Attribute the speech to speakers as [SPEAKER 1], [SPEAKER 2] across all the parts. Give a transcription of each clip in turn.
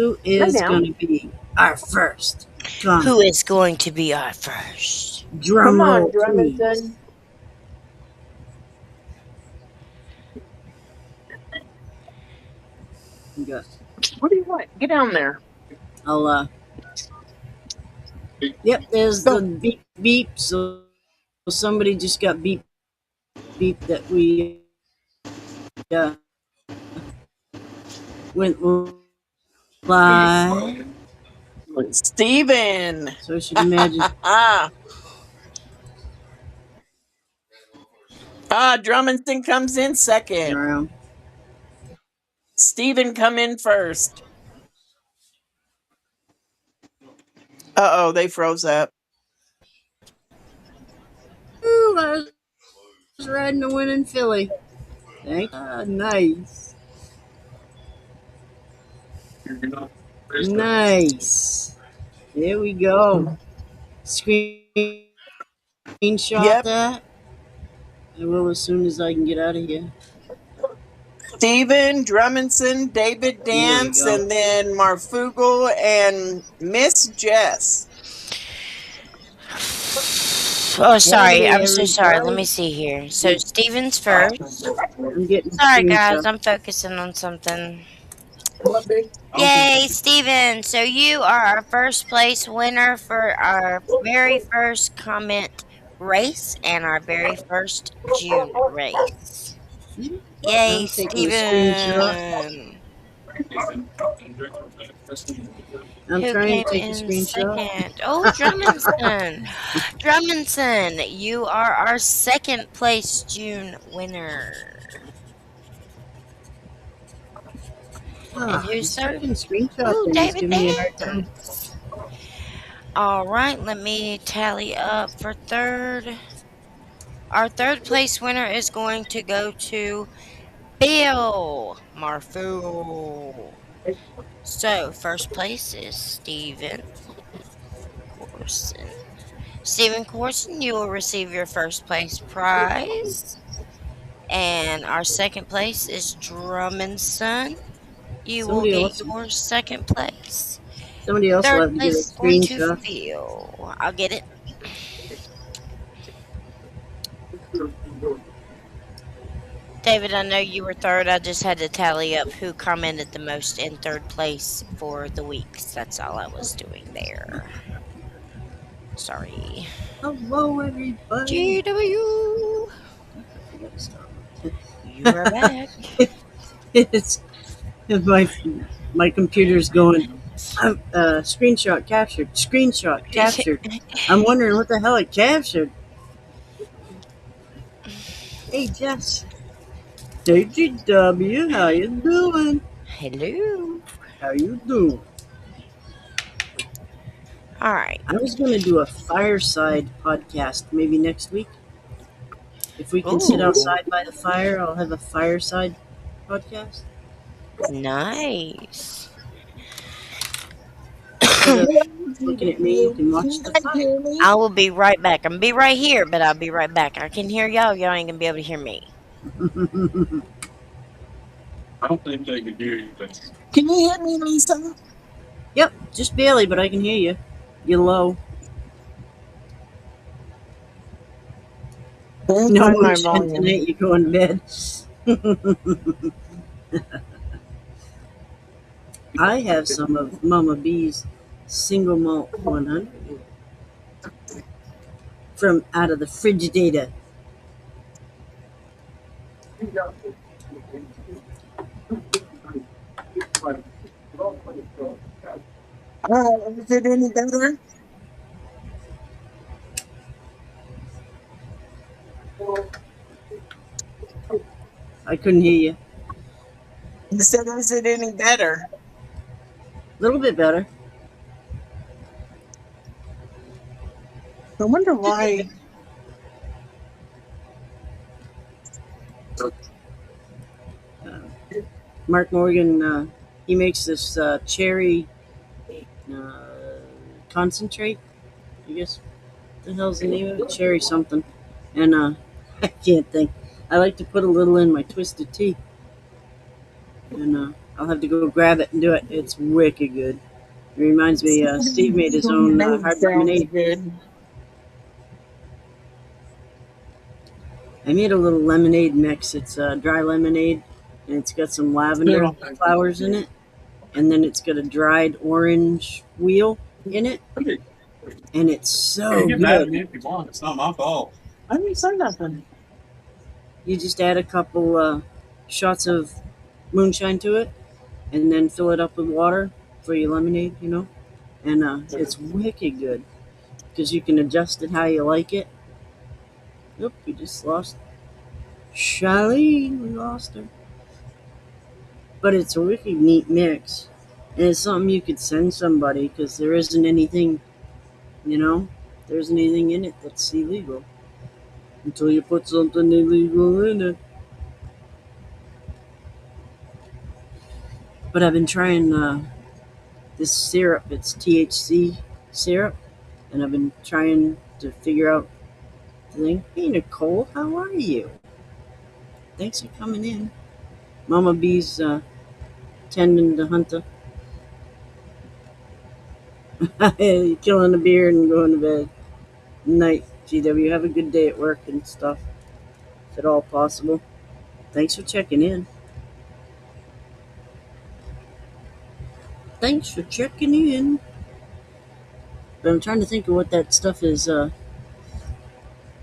[SPEAKER 1] Who
[SPEAKER 2] Right
[SPEAKER 1] is
[SPEAKER 2] now.
[SPEAKER 1] going to be our first comment?
[SPEAKER 3] Who is going to be our first?
[SPEAKER 1] Drum
[SPEAKER 2] Come on,
[SPEAKER 1] roll, please.
[SPEAKER 2] Drummondson.
[SPEAKER 1] Go.
[SPEAKER 2] What do you want? Get down there.
[SPEAKER 1] I'll Yep, there's
[SPEAKER 2] Go.
[SPEAKER 1] the beep beep. So somebody just got beep beep that we went live.
[SPEAKER 2] Steven.
[SPEAKER 1] So I should imagine.
[SPEAKER 2] Drummondson comes in second.
[SPEAKER 1] Around.
[SPEAKER 2] Steven come in first. Uh-oh, they froze up.
[SPEAKER 1] Ooh, I was riding a win in Philly. Thank nice. Nice. There we go. Screenshot that. I will as soon as I can get out of here.
[SPEAKER 2] Steven, Drummondson, David Dance,
[SPEAKER 1] go.
[SPEAKER 2] and then Marfugal and Miss Jess.
[SPEAKER 3] Oh, sorry.
[SPEAKER 1] Hey,
[SPEAKER 3] I'm so sorry. Let
[SPEAKER 1] everybody.
[SPEAKER 3] me see here. So, Steven's first.
[SPEAKER 1] I'm getting
[SPEAKER 3] Sorry, guys.
[SPEAKER 1] screenshot.
[SPEAKER 3] I'm focusing on something. Yay, Steven. So, you are our first place winner for our very first comment race and our very first June race. Yay,
[SPEAKER 1] I'm taking a screenshot.
[SPEAKER 3] Steven.
[SPEAKER 1] I'm
[SPEAKER 3] Who
[SPEAKER 1] trying
[SPEAKER 3] came
[SPEAKER 1] to take a
[SPEAKER 3] in
[SPEAKER 1] screenshot.
[SPEAKER 3] second? Oh, Drummondson. Drummondson, you are our second place June winner. And who's third?
[SPEAKER 1] Screenshot
[SPEAKER 3] Ooh,
[SPEAKER 1] thing is
[SPEAKER 3] David
[SPEAKER 1] giving me a hard time.
[SPEAKER 3] Dance. All right, let me tally up for third. Our third place winner is going to go to Bill Marfu. So, first place is Steven Corson. Steven Corson, you will receive your first place prize. And our second place is Drummondson. You will
[SPEAKER 1] Somebody
[SPEAKER 3] get
[SPEAKER 1] else,
[SPEAKER 3] your second place.
[SPEAKER 1] somebody else will
[SPEAKER 3] Third
[SPEAKER 1] have to get a
[SPEAKER 3] place is going to
[SPEAKER 1] screenshot.
[SPEAKER 3] Phil. I'll get it. David, I know you were third. I just had to tally up who commented the most in third place for the weeks. That's all I was doing there. Sorry.
[SPEAKER 1] Hello, everybody.
[SPEAKER 3] GW.
[SPEAKER 1] I gotta stop.
[SPEAKER 3] You are back.
[SPEAKER 1] It's my computer's going. Screenshot captured. Screenshot captured. I'm wondering what the hell it captured. Hey, Jess. Hey, GW, how you doing?
[SPEAKER 3] Hello.
[SPEAKER 1] How you doing?
[SPEAKER 3] All right.
[SPEAKER 1] I was going to do a fireside podcast maybe next week. If we can sit
[SPEAKER 3] Ooh.
[SPEAKER 1] outside by the fire, I'll have a fireside podcast.
[SPEAKER 3] Nice.
[SPEAKER 1] Instead of looking at me, you can watch the fire.
[SPEAKER 3] I will be right back. I'm gonna be right here, but I'll be right back. I can hear y'all. Y'all ain't gonna be able to hear me.
[SPEAKER 4] I don't think they can hear you.
[SPEAKER 2] Can you hear me, Lisa?
[SPEAKER 1] Yep, just barely, but I can hear you. You're low. No more tonight. You're going to bed. I have some of Mama B's single malt 100 from out of the Frigidator.
[SPEAKER 2] Is it any better?
[SPEAKER 1] I couldn't hear you.
[SPEAKER 2] You said, is it any better?
[SPEAKER 1] A little bit better.
[SPEAKER 2] I wonder why.
[SPEAKER 1] Mark Morgan, he makes this cherry concentrate. I guess the hell's the name of it? Cherry something. And I can't think. I like to put a little in my twisted tea. And I'll have to go grab it and do it. It's wicked good. It reminds me, Steve made his own hard lemonade.
[SPEAKER 2] Good.
[SPEAKER 1] I made a little lemonade mix. It's dry lemonade, and it's got some lavender flowers in it, and then it's got a dried orange wheel in it, and it's so
[SPEAKER 4] Get mad at
[SPEAKER 1] good.
[SPEAKER 4] me if you want. It's not my fault.
[SPEAKER 2] I didn't say nothing.
[SPEAKER 1] You just add a couple shots of moonshine to it, and then fill it up with water for your lemonade, you know, and it's wicked good because you can adjust it how you like it. Oop, we just lost Charlene. We lost her. But it's a wicked neat mix. And it's something you could send somebody because there isn't anything, you know, there isn't anything in it that's illegal until you put something illegal in it. But I've been trying this syrup. It's THC syrup. And I've been trying to figure out the thing. Hey, Nicole, how are you? Thanks for coming in. Mama B's tending to Hunter. Killing the beard and going to bed. Night, GW. Have a good day at work and stuff, if at all possible. Thanks for checking in. Thanks for checking in. But I'm trying to think of what that stuff is.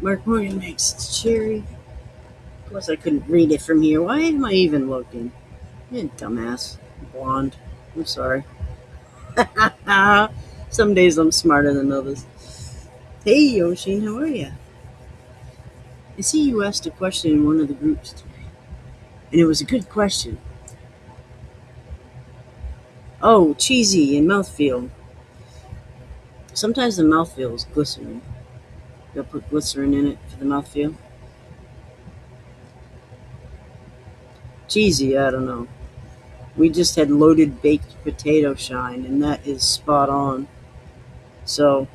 [SPEAKER 1] Mark Morgan makes it's cherry. Of course, I couldn't read it from here. Why am I even looking? You dumbass. Blonde. I'm sorry. Some days I'm smarter than others. Hey, Yoshin, how are you? I see you asked a question in one of the groups today, and it was a good question. Oh, cheesy and mouthfeel. Sometimes the mouthfeel is glycerin. They'll put glycerin in it for the mouthfeel. Cheesy, I don't know. We just had loaded baked potato shine, and that is spot on. So,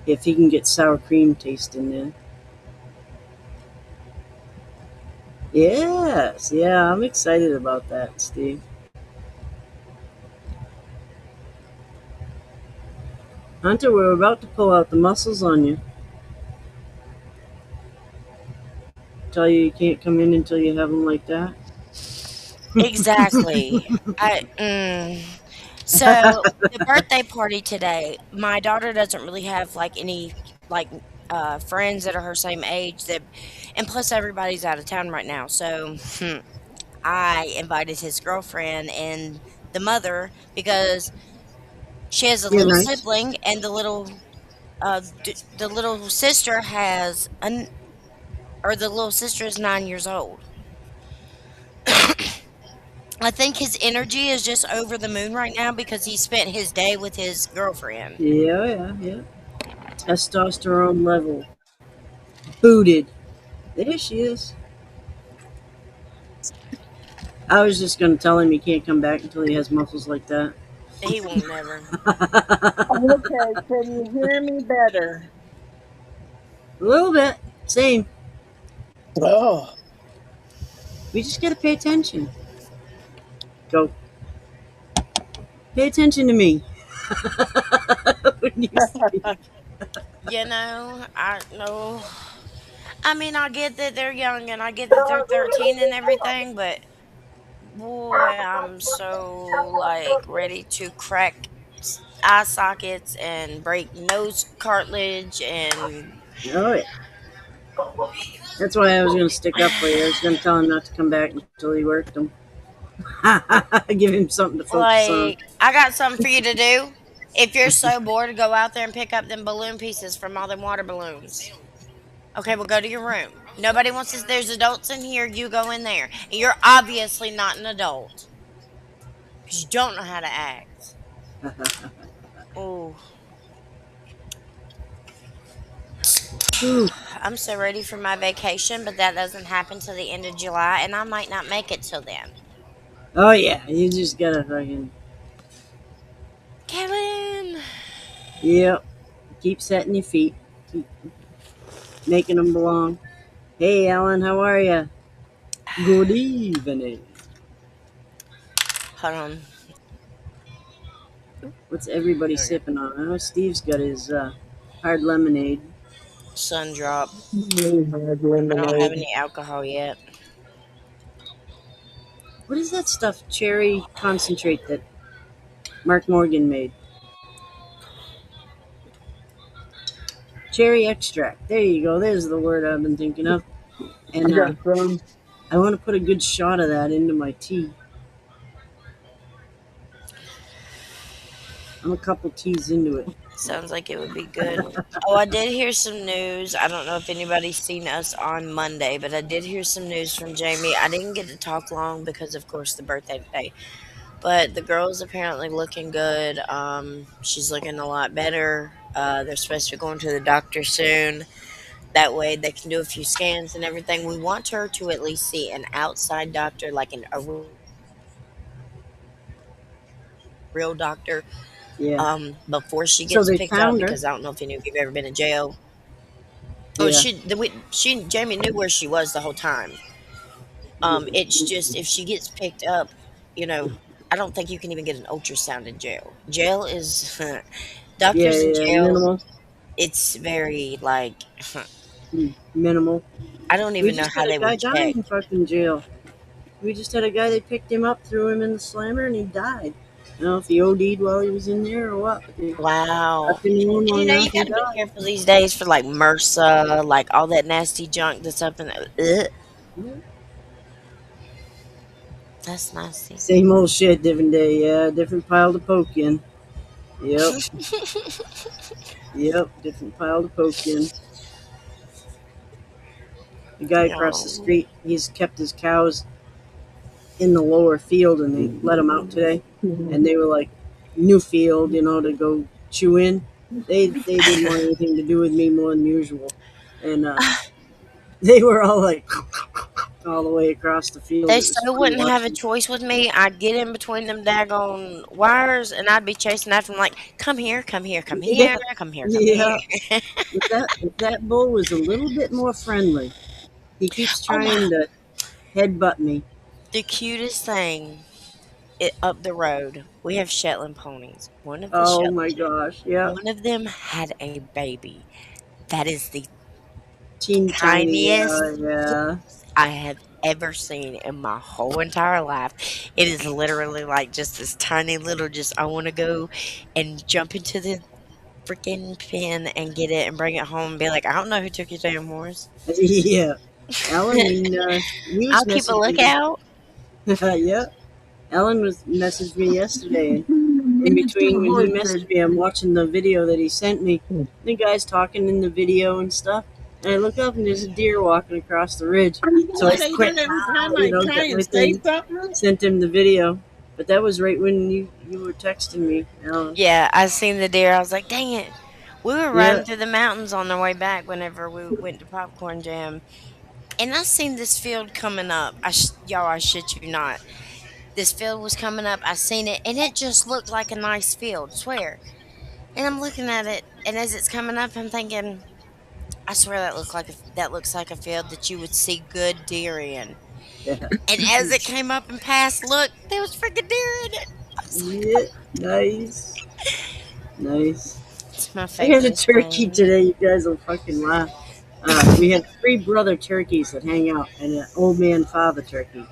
[SPEAKER 1] if he can get sour cream taste in there. Yes, yeah, I'm excited about that, Steve. Hunter, we're about to pull out the muscles on you. Tell you can't come in until you have them like that.
[SPEAKER 3] Exactly. So the birthday party today, my daughter doesn't really have like any like friends that are her same age that, and plus everybody's out of town right now. So I invited his girlfriend and the mother because she has a
[SPEAKER 1] Yeah,
[SPEAKER 3] little
[SPEAKER 1] nice.
[SPEAKER 3] sibling, and the little sister has the little sister is 9 years old. I think his energy is just over the moon right now because he spent his day with his girlfriend.
[SPEAKER 1] Yeah. Testosterone level booted. There she is. I was just gonna tell him he can't come back until he has muscles like that.
[SPEAKER 3] He won't never.
[SPEAKER 2] Okay, can you hear me better?
[SPEAKER 1] A little bit. Same.
[SPEAKER 2] Oh.
[SPEAKER 1] We just gotta pay attention. Go. Pay attention to me. When you speak.
[SPEAKER 3] You know, I know. I mean, I get that they're young and I get that they're 13 and everything, but boy, I'm so like ready to crack eye sockets and break nose cartilage and
[SPEAKER 1] Oh yeah. That's why I was gonna stick up for you. I was gonna tell him not to come back until he worked them. Give him something to focus on.
[SPEAKER 3] like I got something for you to do. If you're so bored, go out there and pick up them balloon pieces from all them water balloons. Okay, well, go to your room. Nobody wants to. There's adults in here. You go in there. And you're obviously not an adult because you don't know how to act. Oh,
[SPEAKER 1] Ooh.
[SPEAKER 3] I'm so ready for my vacation, but that doesn't happen till the end of July, and I might not make it till then.
[SPEAKER 1] Oh yeah, you just gotta fucking
[SPEAKER 3] Kevin,
[SPEAKER 1] yep. Keep setting your feet. Keep making them belong. Hey Alan, how are you? Good evening.
[SPEAKER 3] Hold on.
[SPEAKER 1] What's everybody
[SPEAKER 3] Okay.
[SPEAKER 1] sipping on? I know Steve's got his hard lemonade.
[SPEAKER 3] Sun drop.
[SPEAKER 2] Really hard
[SPEAKER 3] I don't have
[SPEAKER 2] lemonade.
[SPEAKER 3] any alcohol yet.
[SPEAKER 1] What is that stuff? Cherry concentrate that Mark Morgan made. Cherry extract. There you go. There's the word I've been thinking of.
[SPEAKER 2] I
[SPEAKER 1] And
[SPEAKER 2] got some.
[SPEAKER 1] I want to put a good shot of that into my tea. I'm a couple teas into it.
[SPEAKER 3] Sounds like it would be good. Oh, I did hear some news. I don't know if anybody's seen us on Monday, but I did hear some news from Jamie. I didn't get to talk long because, of course, the birthday today. But the girl's apparently looking good. She's looking a lot better. They're supposed to be going to the doctor soon. That way they can do a few scans and everything. We want her to at least see an outside doctor, like a real doctor,
[SPEAKER 1] Yeah.
[SPEAKER 3] before she
[SPEAKER 1] So
[SPEAKER 3] gets
[SPEAKER 1] they
[SPEAKER 3] picked up,
[SPEAKER 1] found her.
[SPEAKER 3] because I don't know if any of you've ever been in jail. Oh,
[SPEAKER 1] Yeah.
[SPEAKER 3] Jamie knew where she was the whole time. It's just if she gets picked up, you know, I don't think you can even get an ultrasound in jail. Jail is
[SPEAKER 1] Yeah,
[SPEAKER 3] doctors in
[SPEAKER 1] yeah,
[SPEAKER 3] jail.
[SPEAKER 1] minimal.
[SPEAKER 3] It's very like
[SPEAKER 1] Minimal.
[SPEAKER 3] I don't
[SPEAKER 1] We
[SPEAKER 3] even know
[SPEAKER 1] just
[SPEAKER 3] how
[SPEAKER 1] had a
[SPEAKER 3] they
[SPEAKER 1] guy
[SPEAKER 3] would
[SPEAKER 1] die
[SPEAKER 3] check.
[SPEAKER 1] in fucking jail. We just had a guy, they picked him up, threw him in the slammer, and he died. I don't know if he OD'd while he was in there or what, but they
[SPEAKER 3] Wow.
[SPEAKER 1] left him alone long
[SPEAKER 3] You
[SPEAKER 1] enough
[SPEAKER 3] got
[SPEAKER 1] and
[SPEAKER 3] to be
[SPEAKER 1] died.
[SPEAKER 3] careful these days for like MRSA, like all that nasty junk that's up in the. That's nasty.
[SPEAKER 1] Same old shit, different day, yeah. Different pile to poke in. Yep, yep, different pile to poke in. The guy across the
[SPEAKER 3] No.
[SPEAKER 1] street, he's kept his cows in the lower field and they let them out today. And they were like, new field, to go chew in. They didn't want anything to do with me more than usual. And they were all like, all the way across the field.
[SPEAKER 3] They
[SPEAKER 1] It was
[SPEAKER 3] so
[SPEAKER 1] funny
[SPEAKER 3] wouldn't have a
[SPEAKER 1] watching.
[SPEAKER 3] choice with me. I'd get in between them daggone wires and I'd be chasing after them like, come here, come here, come here,
[SPEAKER 1] Yeah,
[SPEAKER 3] come here, come
[SPEAKER 1] yeah.
[SPEAKER 3] here.
[SPEAKER 1] If that bull was a little bit more friendly, he keeps
[SPEAKER 3] Oh my,
[SPEAKER 1] trying to headbutt me.
[SPEAKER 3] the cutest thing up the road, we have Shetland ponies.
[SPEAKER 1] Oh my gosh, yeah,
[SPEAKER 3] One of them had a baby. That is the
[SPEAKER 1] teeny tiny,
[SPEAKER 3] tiniest
[SPEAKER 1] yeah.
[SPEAKER 3] I have ever seen in my whole entire life. It is literally like just this tiny little, just I want to go and jump into the freaking pen and get it and bring it home and be like, I don't know who took your damn horse.
[SPEAKER 1] Yeah. Alan, when he was
[SPEAKER 3] I'll keep a lookout.
[SPEAKER 1] yeah, Alan was messaged me yesterday. In between, when he messaged me, I'm watching the video that he sent me. The guy's talking in the video and stuff. And I look up and there's a deer walking across the ridge. So I quit,
[SPEAKER 2] every time
[SPEAKER 1] got my thing,
[SPEAKER 2] something.
[SPEAKER 1] sent him the video. But that was right when you were texting me, Alan.
[SPEAKER 3] Yeah, I seen the deer. I was like, dang it. We were
[SPEAKER 1] Yeah.
[SPEAKER 3] riding through the mountains on the way back whenever we went to Popcorn Jam. And I seen this field coming up. Y'all, I shit you not. This field was coming up. I seen it, and it just looked like a nice field. Swear. And I'm looking at it, and as it's coming up, I'm thinking, I swear that looks like a field that you would see good deer in.
[SPEAKER 1] Yeah.
[SPEAKER 3] And as it came up and passed, look, there was freaking deer in it. I was like,
[SPEAKER 1] Yeah, nice. Nice.
[SPEAKER 3] it's my
[SPEAKER 1] I
[SPEAKER 3] favorite.
[SPEAKER 1] had a turkey
[SPEAKER 3] thing.
[SPEAKER 1] today. You guys will fucking laugh. We have 3 brother turkeys that hang out and an old man father turkey.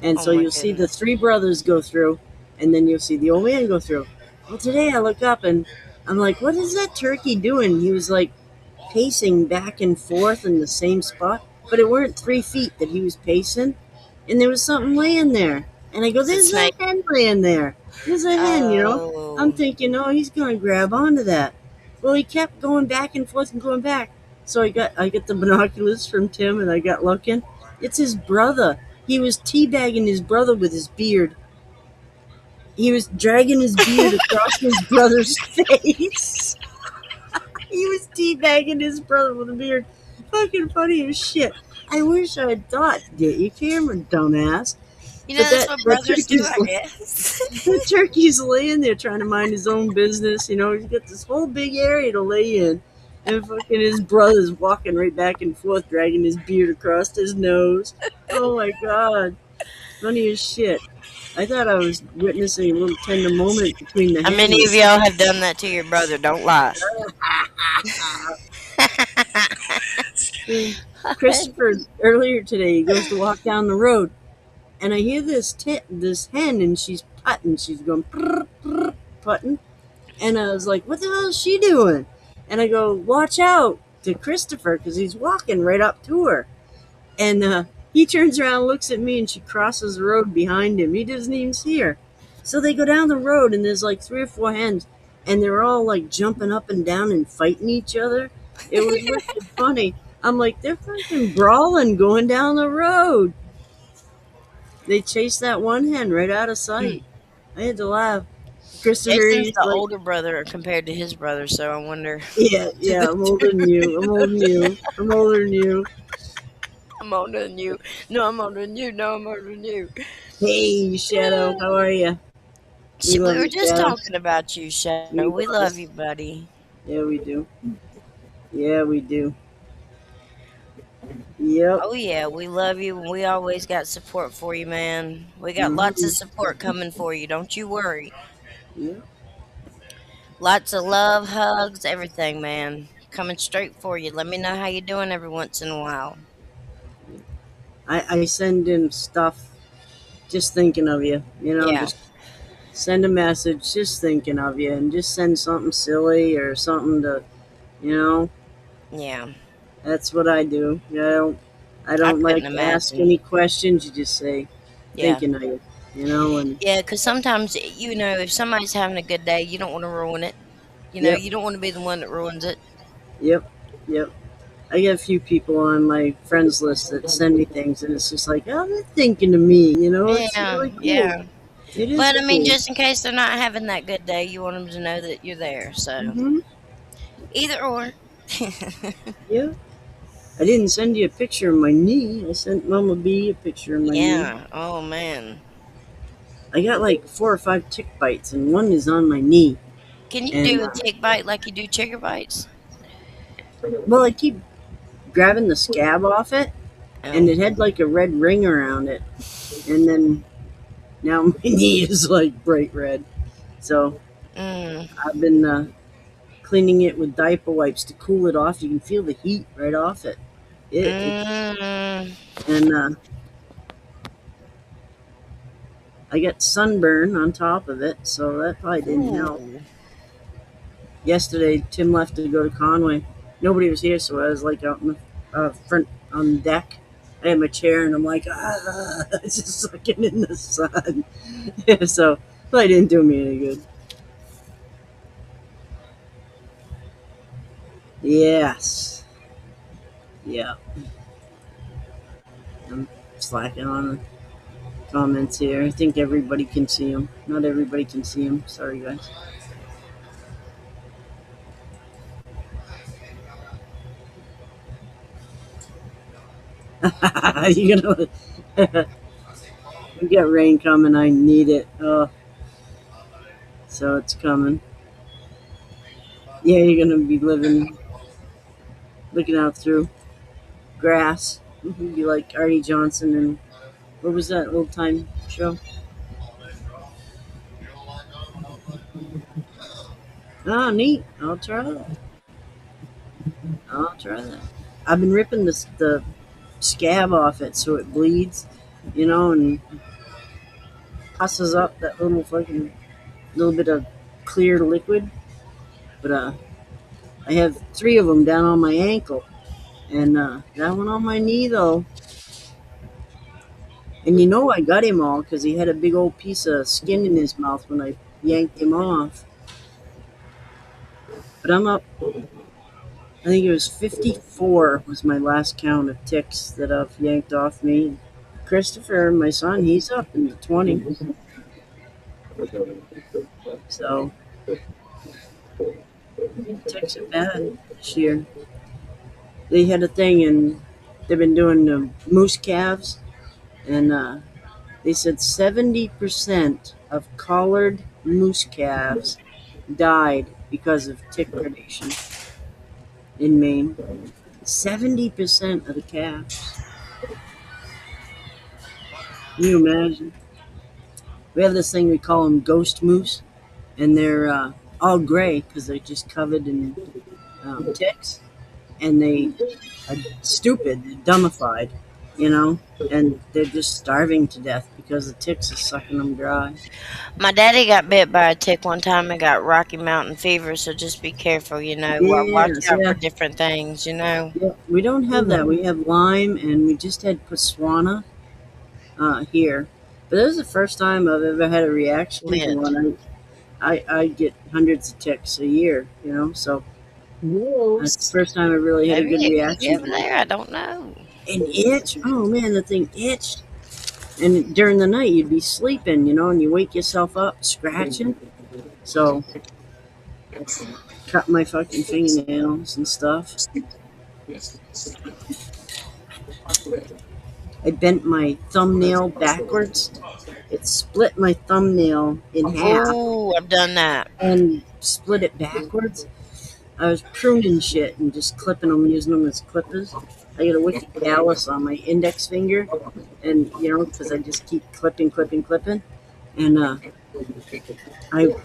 [SPEAKER 1] And
[SPEAKER 3] Oh
[SPEAKER 1] so
[SPEAKER 3] my
[SPEAKER 1] you'll see the
[SPEAKER 3] goodness.
[SPEAKER 1] 3 brothers go through, and then you'll see the old man go through. Well, today I look up and I'm like, what is that turkey doing? He was like pacing back and forth in the same spot, but it weren't 3 feet that he was pacing, and there was something laying there. And I go,
[SPEAKER 3] It's a
[SPEAKER 1] there's a
[SPEAKER 3] snake.
[SPEAKER 1] hen laying there. There's a hen, I'm
[SPEAKER 3] Oh.
[SPEAKER 1] thinking, oh, he's gonna grab onto that. Well, he kept going back and forth and going back. So I got the binoculars from Tim, and I got looking. It's his brother. He was teabagging his brother with his beard. He was dragging his beard across his brother's face. He was teabagging his brother with a beard. Fucking funny as shit. I wish I had thought to get your camera, dumbass.
[SPEAKER 3] You know,
[SPEAKER 1] But
[SPEAKER 3] that's what brothers do,
[SPEAKER 1] turkey's
[SPEAKER 3] I guess.
[SPEAKER 1] the turkey's laying there trying to mind his own business. He's got this whole big area to lay in. And fucking his brother's walking right back and forth, dragging his beard across his nose. Oh my god. Funny as shit. I thought I was witnessing a little tender moment between the
[SPEAKER 3] How many of
[SPEAKER 1] hens.
[SPEAKER 3] y'all have done that to your brother? Don't lie.
[SPEAKER 1] Christopher earlier today he goes to walk down the road, and I hear this hen, and she's putting. She's going prr, prr, putting, and I was like, "What the hell is she doing?" And I go, "Watch out!" to Christopher because he's walking right up to her, and he turns around, looks at me, and she crosses the road behind him. He doesn't even see her. So they go down the road, and there's like 3 or 4 hens, and they're all like jumping up and down and fighting each other. It was wicked funny. I'm like, they're fucking brawling going down the road. They chased that one hen right out of sight. I had to laugh. Christopher,
[SPEAKER 3] Jason's
[SPEAKER 1] he's
[SPEAKER 3] the
[SPEAKER 1] like,
[SPEAKER 3] older brother compared to his brother, so I wonder.
[SPEAKER 1] yeah, I'm older than you. I'm older than you. I'm older than you.
[SPEAKER 3] I'm older than you. No, I'm older than you. No, I'm older than you.
[SPEAKER 1] Hey, Shadow, how are you?
[SPEAKER 3] We
[SPEAKER 1] love
[SPEAKER 3] were
[SPEAKER 1] you,
[SPEAKER 3] just
[SPEAKER 1] Shadow.
[SPEAKER 3] talking about you, Shadow. We love you, buddy.
[SPEAKER 1] Yeah, we do. Yeah, we do. Yep.
[SPEAKER 3] Oh yeah, we love you. We always got support for you, man. We got lots of support coming for you. Don't you worry.
[SPEAKER 1] Yep.
[SPEAKER 3] Lots of love, hugs, everything, man. Coming straight for you. Let me know how you're doing every once in a while.
[SPEAKER 1] I send him stuff just thinking of you. You know,
[SPEAKER 3] Yeah.
[SPEAKER 1] just send a message just thinking of you, and just send something silly or something to, you know,
[SPEAKER 3] Yeah.
[SPEAKER 1] that's what I do. I don't like
[SPEAKER 3] couldn't
[SPEAKER 1] to ask
[SPEAKER 3] imagine.
[SPEAKER 1] any questions. You just say,
[SPEAKER 3] Yeah.
[SPEAKER 1] thinking of you, you know, and
[SPEAKER 3] Yeah, because sometimes, if somebody's having a good day, you don't want to ruin it.
[SPEAKER 1] Yep.
[SPEAKER 3] You don't want to be the one that ruins it.
[SPEAKER 1] yep, yep. I get a few people on my friends list that send me things, and it's just like, oh, they're thinking of me, you know. It's
[SPEAKER 3] Yeah,
[SPEAKER 1] really cool.
[SPEAKER 3] yeah.
[SPEAKER 1] It is.
[SPEAKER 3] But I mean,
[SPEAKER 1] cool.
[SPEAKER 3] just in case they're not having that good day, you want them to know that you're there. So
[SPEAKER 1] Mhm.
[SPEAKER 3] either or.
[SPEAKER 1] Yeah. I didn't send you a picture of my knee. I sent Mama B a picture of my knee.
[SPEAKER 3] Yeah. Oh man.
[SPEAKER 1] I got like 4 or 5 tick bites, and one is on my knee.
[SPEAKER 3] Can you
[SPEAKER 1] And
[SPEAKER 3] do a tick bite like you do chigger bites?
[SPEAKER 1] well, I keep grabbing the scab off it, and it had like a red ring around it, and then now my knee is like bright red. So I've been cleaning it with diaper wipes to cool it off. You can feel the heat right off it. And I got sunburn on top of it, so that probably didn't help. Yesterday, Tim left to go to Conway. Nobody was here, so I was like out in the front on the deck. I had my chair, and I'm like, just sucking in the sun. So probably didn't do me any good. Yes. Yeah. I'm slacking on the comments here. I think everybody can see them. Not everybody can see them. Sorry, guys. You're gonna. We got rain coming. I need it. Oh, so it's coming. Yeah, you're gonna be looking out through grass. You'd be like Artie Johnson and what was that old time show? Oh, neat. I'll try that. I've been ripping the scab off it so it bleeds, and pusses up that little bit of clear liquid. But I have 3 of them down on my ankle, and that one on my knee though. And I got him all because he had a big old piece of skin in his mouth when I yanked him off. But I'm up. I think it was 54 was my last count of ticks that I've yanked off me. Christopher, my son, he's up in the 20s. So ticks are bad this year. They had a thing, and they've been doing the moose calves, and they said 70% of collared moose calves died because of tick predation in Maine. 70% of the calves. Can you imagine? We have this thing we call them ghost moose, and they're all gray because they're just covered in ticks, and they are stupid, they're dumbified, you know, and they're just starving to death because the ticks are sucking them dry.
[SPEAKER 3] My daddy got bit by a tick one time and got Rocky Mountain fever, so just be careful, watch
[SPEAKER 1] Yes,
[SPEAKER 3] out
[SPEAKER 1] yeah,
[SPEAKER 3] for different things.
[SPEAKER 1] yeah. We don't have that. We have Lyme, and we just had Botswana here. But this is the first time I've ever had a reaction to
[SPEAKER 3] Flint.
[SPEAKER 1] one. I get hundreds of ticks a year, so that's the first time I really had a
[SPEAKER 3] Maybe
[SPEAKER 1] good
[SPEAKER 3] it could be
[SPEAKER 1] reaction
[SPEAKER 3] over
[SPEAKER 1] to it.
[SPEAKER 3] there. I don't know.
[SPEAKER 1] An itch? Oh man, the thing itched. And during the night, you'd be sleeping, and you wake yourself up scratching. So, cut my fucking fingernails and stuff. I bent my thumbnail backwards. It split my thumbnail in half
[SPEAKER 3] Oh, I've done that.
[SPEAKER 1] and split it backwards. I was pruning shit and just clipping them, using them as clippers. I got a wicked callus on my index finger, and because I just keep clipping. And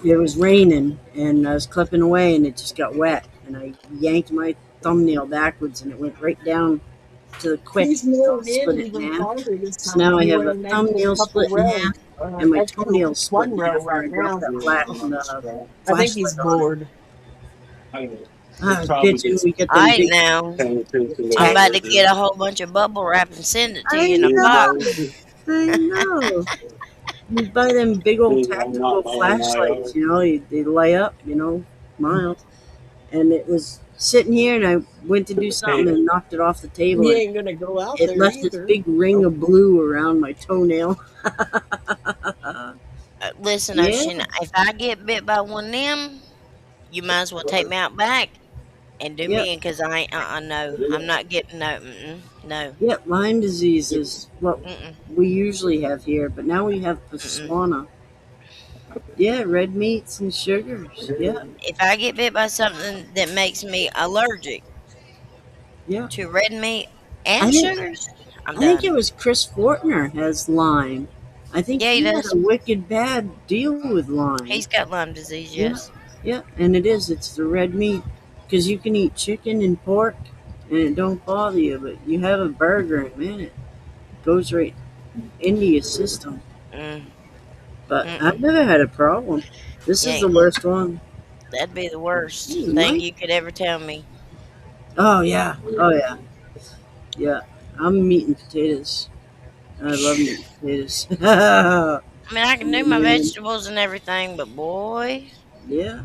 [SPEAKER 1] it was raining, and I was clipping away, and it just got wet, and I yanked my thumbnail backwards, and it went right down to the quick, split it in half. So now I have a thumbnail split in half, and my toenail split in half where I got that flat
[SPEAKER 2] I think he's bored.
[SPEAKER 1] bitchin', we get them
[SPEAKER 3] Alright
[SPEAKER 1] big.
[SPEAKER 3] now. I'm
[SPEAKER 1] I
[SPEAKER 3] about to get a whole bunch of bubble wrap and send it to
[SPEAKER 1] I
[SPEAKER 3] you in a
[SPEAKER 1] know.
[SPEAKER 3] box.
[SPEAKER 1] I know. You buy them big old tactical flashlights, they light up, miles. And it was sitting here, and I went to do something and knocked it off the table.
[SPEAKER 2] He
[SPEAKER 1] And
[SPEAKER 2] ain't gonna go out
[SPEAKER 1] it
[SPEAKER 2] there
[SPEAKER 1] left this
[SPEAKER 2] either.
[SPEAKER 1] big ring of blue around my toenail.
[SPEAKER 3] Listen,
[SPEAKER 1] Yeah.
[SPEAKER 3] Ocean, if I get bit by one of them, you might as well take me out back and do
[SPEAKER 1] Yep.
[SPEAKER 3] me in, because I ain't, no. I'm not getting no, no.
[SPEAKER 1] Yep, Lyme disease is what
[SPEAKER 3] Mm-mm.
[SPEAKER 1] we usually have here, but now we have Botswana. Yeah, red meats and sugars. Yeah,
[SPEAKER 3] If I get bit by something that makes me allergic
[SPEAKER 1] yeah.
[SPEAKER 3] to red meat
[SPEAKER 1] I
[SPEAKER 3] and
[SPEAKER 1] think
[SPEAKER 3] sugars, I'm
[SPEAKER 1] I think
[SPEAKER 3] done.
[SPEAKER 1] it was Chris Fortner has Lyme. I think
[SPEAKER 3] Yeah, he
[SPEAKER 1] he had
[SPEAKER 3] does.
[SPEAKER 1] a wicked bad deal with Lyme.
[SPEAKER 3] He's got Lyme disease,
[SPEAKER 1] Yeah.
[SPEAKER 3] yes.
[SPEAKER 1] Yeah, and it's the red meat, because you can eat chicken and pork and it don't bother you, but you have a burger and man, it goes right into your system.
[SPEAKER 3] Mm,
[SPEAKER 1] But
[SPEAKER 3] mm-mm.
[SPEAKER 1] I've never had a problem. This
[SPEAKER 3] Yeah,
[SPEAKER 1] is the worst one.
[SPEAKER 3] that'd be the worst
[SPEAKER 1] Hey,
[SPEAKER 3] thing
[SPEAKER 1] Mike.
[SPEAKER 3] you could ever tell me.
[SPEAKER 1] Oh yeah, yeah. I'm meat and potatoes. I love meat and potatoes.
[SPEAKER 3] I mean, I can do my
[SPEAKER 1] Man.
[SPEAKER 3] vegetables and everything, but boy,
[SPEAKER 1] Yeah,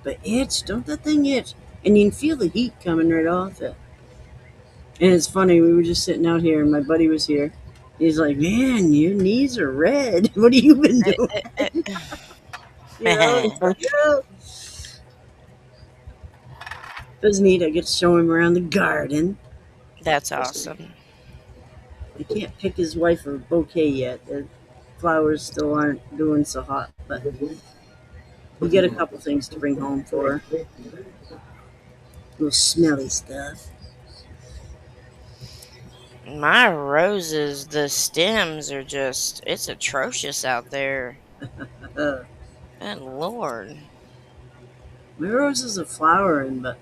[SPEAKER 1] but don't that thing itch? And you can feel the heat coming right off it. And it's funny, we were just sitting out here, and my buddy was here. He's like, "Man, your knees are red. What have you been doing?" It's like, "Yeah." It was neat. I get to show him around the garden.
[SPEAKER 3] that's awesome.
[SPEAKER 1] I can't pick his wife a bouquet yet. The flowers still aren't doing so hot, but we get a couple things to bring home for her. Little smelly stuff.
[SPEAKER 3] My roses, the stems are just, it's atrocious out there.
[SPEAKER 1] Uh,
[SPEAKER 3] Good Lord.
[SPEAKER 1] my roses are flowering, but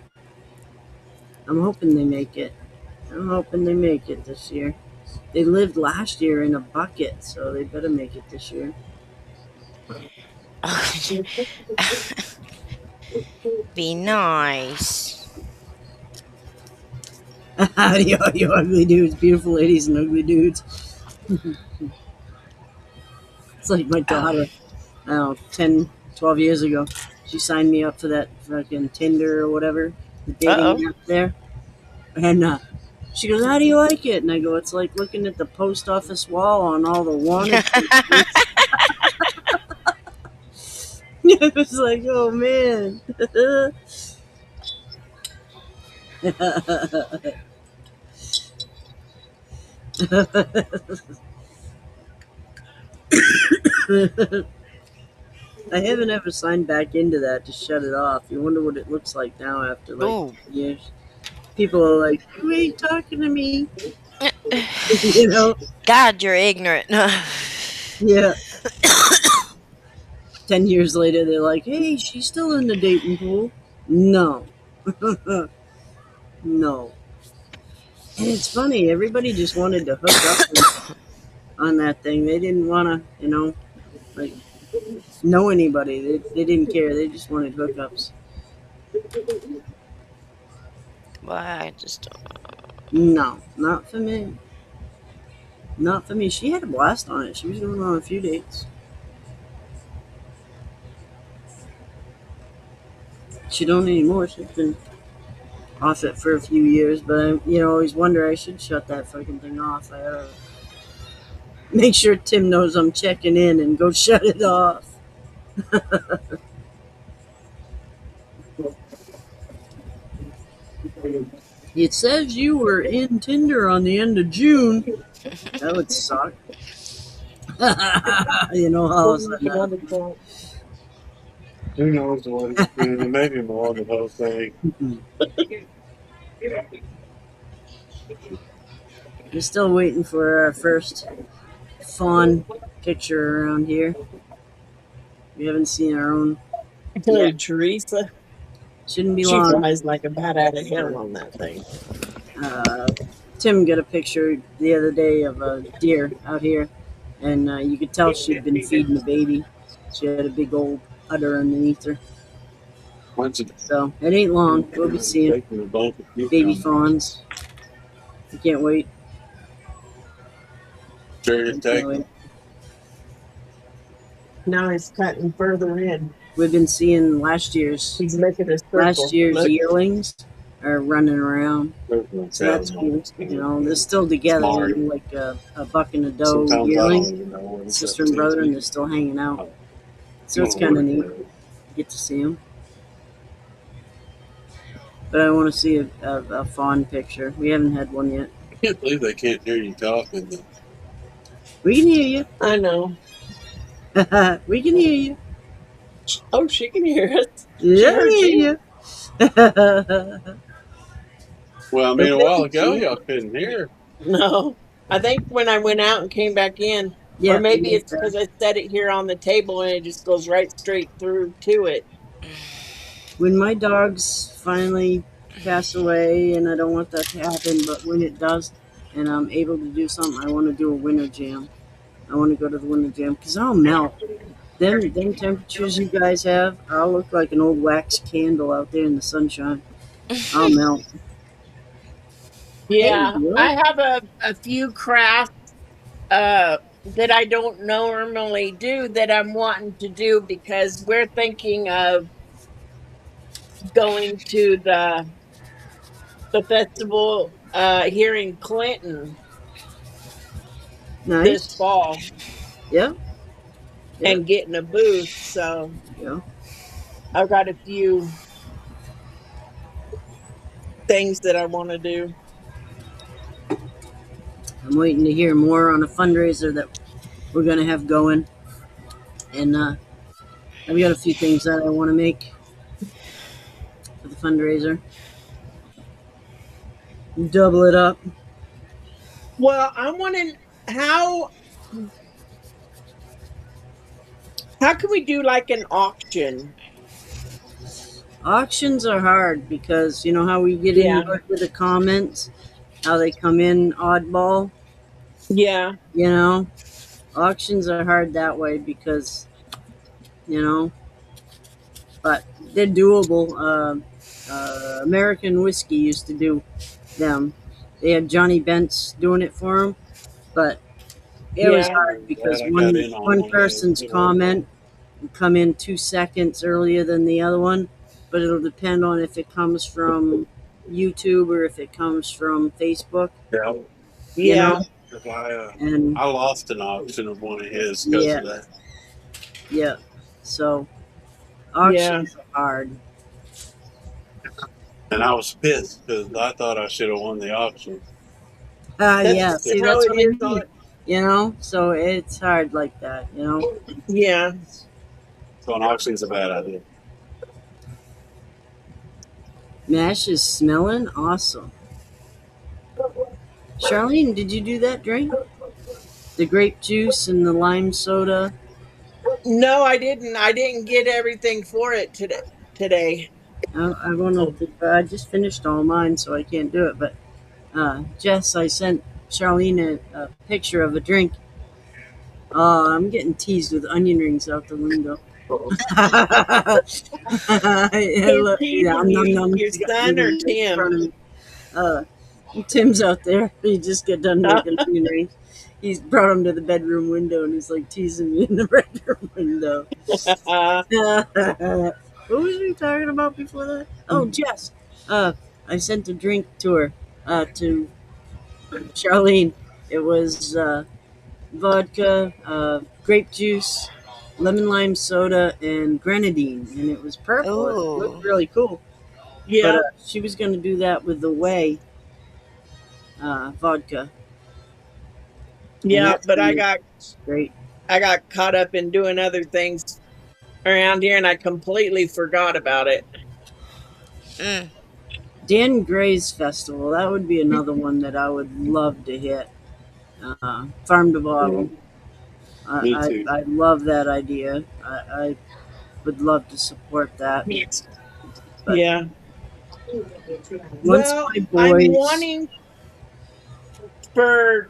[SPEAKER 1] I'm hoping they make it. I'm hoping they make it this year. They lived last year in a bucket, so they better make it this year.
[SPEAKER 3] Be nice.
[SPEAKER 1] Howdy, you ugly dudes, beautiful ladies and ugly dudes. It's like my daughter, I don't know, 10, 12 years ago. She signed me up for that fucking Tinder or whatever, the
[SPEAKER 3] Uh-oh.
[SPEAKER 1] dating app there. And she goes, "How do you like it?" And I go, "It's like looking at the post office wall on all the wanted posters." It was like, oh man. I haven't ever signed back into that to shut it off. You wonder what it looks like now after like
[SPEAKER 3] Ooh.
[SPEAKER 1] years. People are like, "You ain't talking to me," you know?
[SPEAKER 3] God, you're ignorant.
[SPEAKER 1] Yeah. 10 years later, they're like, hey, she's still in the dating pool. No. No. And it's funny, everybody just wanted to hook up on that thing. They didn't want to, like, know anybody. They didn't care. They just wanted hookups.
[SPEAKER 3] But I just
[SPEAKER 1] No, not for me. Not for me. She had a blast on it. She was going on a few dates. She don't anymore. She's been off it for a few years, but I, always wonder I should shut that fucking thing off. I oughta make sure Tim knows I'm checking in and go shut it off. It says you were in Tinder on the end of June. That would suck. You know how else that happens.
[SPEAKER 4] Who knows what it's been? Maybe more the whole thing.
[SPEAKER 1] We're still waiting for our first fawn picture around here. We haven't seen our own.
[SPEAKER 2] Hey, Teresa.
[SPEAKER 1] Shouldn't be
[SPEAKER 2] She
[SPEAKER 1] long.
[SPEAKER 2] flies like a bat out of hell on that thing.
[SPEAKER 1] Tim got a picture the other day of a deer out here, and you could tell she'd been feeding the baby. She had a big old udder underneath her.
[SPEAKER 4] Once it
[SPEAKER 1] So it ain't long. We'll be seeing
[SPEAKER 4] taking a bulk of
[SPEAKER 1] baby
[SPEAKER 4] cucumbers.
[SPEAKER 1] fawns. I can't wait.
[SPEAKER 4] Sure,
[SPEAKER 1] I
[SPEAKER 4] it's
[SPEAKER 1] can't
[SPEAKER 4] taking.
[SPEAKER 1] wait.
[SPEAKER 2] Now he's cutting further in.
[SPEAKER 1] We've been seeing last year's
[SPEAKER 2] making a circle. Look.
[SPEAKER 1] yearlings are running around. So that's cool. They're still together,
[SPEAKER 4] Smart.
[SPEAKER 1] like a buck and a doe
[SPEAKER 4] Sometimes I don't
[SPEAKER 1] yearling,
[SPEAKER 4] even know what it's
[SPEAKER 1] sister
[SPEAKER 4] up
[SPEAKER 1] and
[SPEAKER 4] to.
[SPEAKER 1] brother, and they're still hanging out. So it's kind of neat. Get to see them. But I want to see a fawn picture. We haven't had one yet.
[SPEAKER 4] I can't believe they can't hear you talking.
[SPEAKER 1] We can hear
[SPEAKER 2] I know.
[SPEAKER 1] you. We can hear you.
[SPEAKER 2] Oh, she can hear us.
[SPEAKER 1] Yeah,
[SPEAKER 2] heard
[SPEAKER 1] we hear
[SPEAKER 2] you.
[SPEAKER 1] you.
[SPEAKER 4] Well, I mean, a while ago, y'all couldn't hear.
[SPEAKER 2] No. I think when I went out and came back in,
[SPEAKER 1] Yeah,
[SPEAKER 2] or maybe
[SPEAKER 1] we
[SPEAKER 2] it's because I set it here on the table and it just goes right straight through to it.
[SPEAKER 1] when my dogs finally pass away, and I don't want that to happen, but when it does, and I'm able to do something, I want to do a winter jam. I want to go to the winter jam because I'll melt. Them temperatures you guys have, I'll look like an old wax candle out there in the sunshine. I'll melt.
[SPEAKER 2] Yeah.
[SPEAKER 1] Hey, Will.
[SPEAKER 2] I have a few crafts that I don't normally do that I'm wanting to do because we're thinking of going to the festival here in Clinton this
[SPEAKER 1] Nice.
[SPEAKER 2] fall
[SPEAKER 1] Yeah.
[SPEAKER 2] and getting a booth. So
[SPEAKER 1] Yeah.
[SPEAKER 2] I've got a few things that I want to do.
[SPEAKER 1] I'm waiting to hear more on a fundraiser that we're gonna have going, and I've got a few things that I want to make for the fundraiser. Double it up.
[SPEAKER 2] Well, I'm wondering how can we do like an auction?
[SPEAKER 1] Auctions are hard because you know how we get
[SPEAKER 2] Yeah.
[SPEAKER 1] into it with the comments, how they come in oddball.
[SPEAKER 2] Yeah.
[SPEAKER 1] Auctions are hard that way because, but they're doable. American Whiskey used to do them. They had Johnny Bentz doing it for them, but it was
[SPEAKER 2] Yeah.
[SPEAKER 1] hard because
[SPEAKER 4] Glad I got in on
[SPEAKER 1] one
[SPEAKER 4] one
[SPEAKER 1] person's
[SPEAKER 4] day.
[SPEAKER 1] comment will come in 2 seconds earlier than the other one, but it'll depend on if it comes from YouTube or if it comes from Facebook.
[SPEAKER 4] Yeah.
[SPEAKER 2] Yeah.
[SPEAKER 4] 'Cause
[SPEAKER 1] And
[SPEAKER 4] I lost an auction of one of his because
[SPEAKER 1] Yeah.
[SPEAKER 4] of that.
[SPEAKER 1] yeah, so auctions are hard.
[SPEAKER 4] And I was pissed because I thought I should have won the auction.
[SPEAKER 2] That's
[SPEAKER 1] Yeah, see,
[SPEAKER 2] how
[SPEAKER 1] that's
[SPEAKER 2] it
[SPEAKER 1] what I
[SPEAKER 2] is
[SPEAKER 1] mean.
[SPEAKER 2] on-
[SPEAKER 1] So it's hard like that.
[SPEAKER 2] Yeah.
[SPEAKER 4] So an auction's a bad idea.
[SPEAKER 1] Mash is smelling awesome. Charlene, did you do that drink? The grape juice and the lime soda
[SPEAKER 2] No, I didn't. I didn't get everything for it today.
[SPEAKER 1] I wanted to, but I just finished all mine, so I can't do it. But Jess, I sent Charlene a picture of a drink. I'm getting teased with onion rings out the window.
[SPEAKER 2] Who's
[SPEAKER 1] Nom,
[SPEAKER 2] teasing
[SPEAKER 1] nom,
[SPEAKER 2] you?
[SPEAKER 1] nom.
[SPEAKER 2] Your
[SPEAKER 1] He's got
[SPEAKER 2] son
[SPEAKER 1] onion
[SPEAKER 2] or
[SPEAKER 1] rings in front of
[SPEAKER 2] Tim?
[SPEAKER 1] me. Uh, Tim's out there. He just got done making onion rings. He's brought him to the bedroom window and he's like teasing me in the bedroom window. What was we talking about before that? Oh, Jess. I sent a drink to her, to Charlene. It was vodka, grape juice, lemon lime soda, and grenadine, and it was purple. It looked
[SPEAKER 3] Ooh.
[SPEAKER 1] really cool. But
[SPEAKER 2] Yeah,
[SPEAKER 1] she was going to do that with the whey vodka, and
[SPEAKER 2] yeah,
[SPEAKER 1] that's
[SPEAKER 2] but
[SPEAKER 1] going
[SPEAKER 2] I
[SPEAKER 1] to be
[SPEAKER 2] got
[SPEAKER 1] great.
[SPEAKER 2] I got caught up in doing other things around here and I completely forgot about it.
[SPEAKER 3] Mm.
[SPEAKER 1] Dan Gray's festival, that would be another one that I would love to hit. Farm to Bottle.
[SPEAKER 4] Me too.
[SPEAKER 1] I love that idea. I would love to support that. But
[SPEAKER 2] Yeah.
[SPEAKER 1] once
[SPEAKER 2] Well,
[SPEAKER 1] my
[SPEAKER 2] I'm
[SPEAKER 1] boys,
[SPEAKER 2] wanting for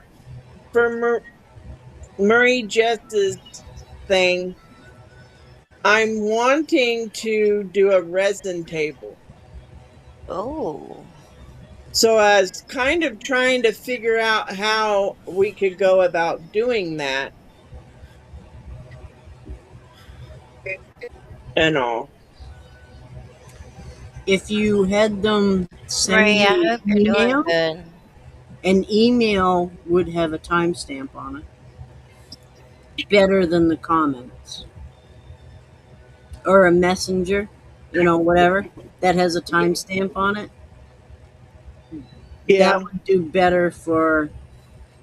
[SPEAKER 2] Murray Jess's thing. I'm wanting to do a resin table.
[SPEAKER 3] Oh.
[SPEAKER 2] So I was kind of trying to figure out how we could go about doing that and all.
[SPEAKER 1] if you had them send
[SPEAKER 3] Marie, I
[SPEAKER 1] me
[SPEAKER 3] hope
[SPEAKER 1] an
[SPEAKER 3] you're doing
[SPEAKER 1] email,
[SPEAKER 3] good.
[SPEAKER 1] an email would have a timestamp on it. Better than the comments. Or a messenger, whatever, that has a timestamp on it.
[SPEAKER 2] Yeah.
[SPEAKER 1] That would do better for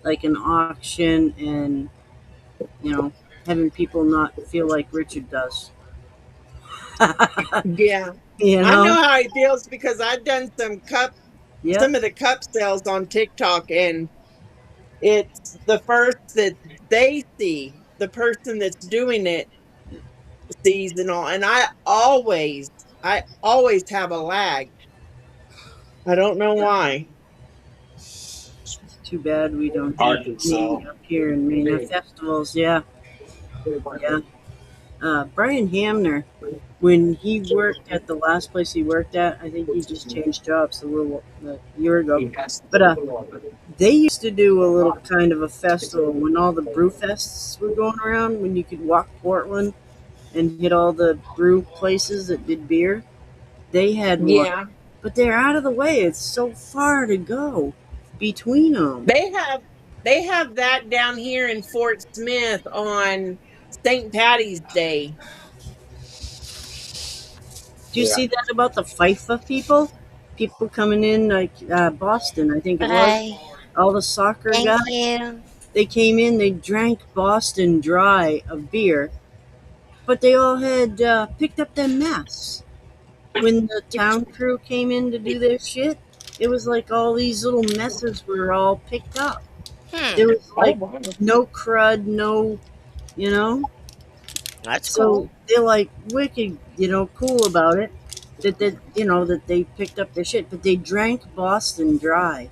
[SPEAKER 1] like an auction and, having people not feel like Richard does.
[SPEAKER 2] Yeah.
[SPEAKER 1] you
[SPEAKER 2] I know
[SPEAKER 1] know?
[SPEAKER 2] how it feels because I've done
[SPEAKER 1] Yep.
[SPEAKER 2] some of the cup sales on TikTok, and it's the first that they see, the person that's doing it sees and all. And I always have a lag. I don't know why.
[SPEAKER 1] Too bad we don't have
[SPEAKER 4] Arkansas.
[SPEAKER 1] any up here in Maine. Festivals, yeah. Yeah. Brian Hamner, when he worked at the last place he worked at, I think he just changed jobs a year ago. But they used to do a little kind of a festival when all the brew fests were going around, when you could walk Portland and hit all the brew places that did beer. They had one,
[SPEAKER 2] Yeah.
[SPEAKER 1] but they're out of the way. It's so far to go between them.
[SPEAKER 2] They have that down here in Fort Smith on St. Patty's Day.
[SPEAKER 1] Do you see that about the FIFA people? People coming in like Boston, I think it was.
[SPEAKER 3] Bye.
[SPEAKER 1] All the soccer
[SPEAKER 3] Thank
[SPEAKER 1] guys,
[SPEAKER 3] you.
[SPEAKER 1] they came in, they drank Boston dry of beer, but they all had picked up their masks. When the town crew came in to do their shit, it was like all these little messes were all picked up. There was like no crud, no, you know.
[SPEAKER 3] That's
[SPEAKER 1] So
[SPEAKER 3] cool.
[SPEAKER 1] they're like wicked, cool about it. That they picked up their shit, but they drank Boston dry,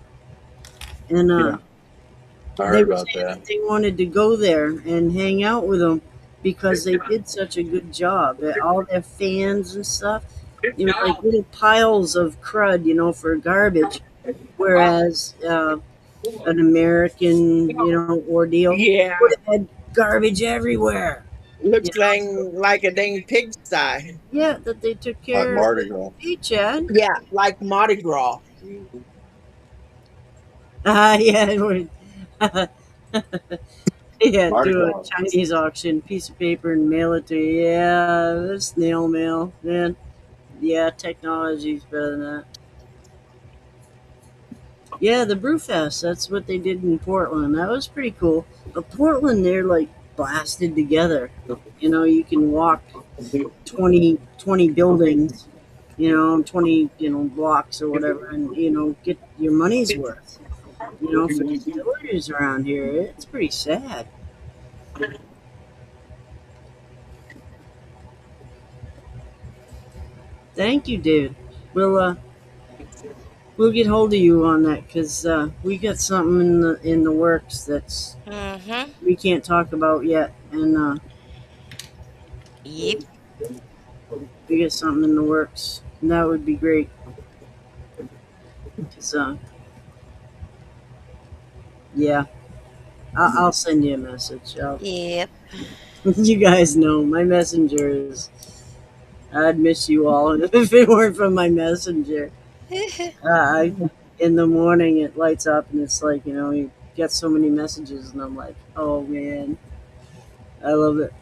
[SPEAKER 1] and
[SPEAKER 4] I
[SPEAKER 1] they
[SPEAKER 4] heard
[SPEAKER 1] were
[SPEAKER 4] about
[SPEAKER 1] saying
[SPEAKER 4] that.
[SPEAKER 1] they wanted to go there and hang out with them because they did such a good job. All their fans and stuff, like little piles of crud, for garbage, whereas an American, ordeal
[SPEAKER 2] Yeah.
[SPEAKER 1] would have had garbage everywhere.
[SPEAKER 2] Looks like a dang pigsty.
[SPEAKER 1] Yeah, that they took
[SPEAKER 4] Like
[SPEAKER 1] care of.
[SPEAKER 4] Mardi Gras.
[SPEAKER 1] Hey, Chad.
[SPEAKER 2] Yeah, like Mardi Gras.
[SPEAKER 1] Yeah, it would. Yeah,
[SPEAKER 4] Mardi
[SPEAKER 1] do a
[SPEAKER 4] Gras.
[SPEAKER 1] Chinese auction, piece of paper, and mail it to you. Yeah, snail mail, man. Yeah, technology's better than that. Yeah, the Brewfest. That's what they did in Portland. That was pretty cool. But Portland, they're like blasted together. You can walk 20 buildings, 20, blocks or whatever, and, get your money's worth. For distilleries around here, it's pretty sad. Thank you, David. We'll get hold of you on that because we got something in the works that's
[SPEAKER 3] Mm-hmm.
[SPEAKER 1] we can't talk about yet, and
[SPEAKER 3] Yep.
[SPEAKER 1] we got something in the works, and that would be great. 'Cause, yeah, I'll send you a message.
[SPEAKER 3] Yep.
[SPEAKER 1] You guys know my messenger is. I'd miss you all if it weren't for my messenger. In the morning it lights up and it's like you get so many messages and I'm like, oh man, I love it.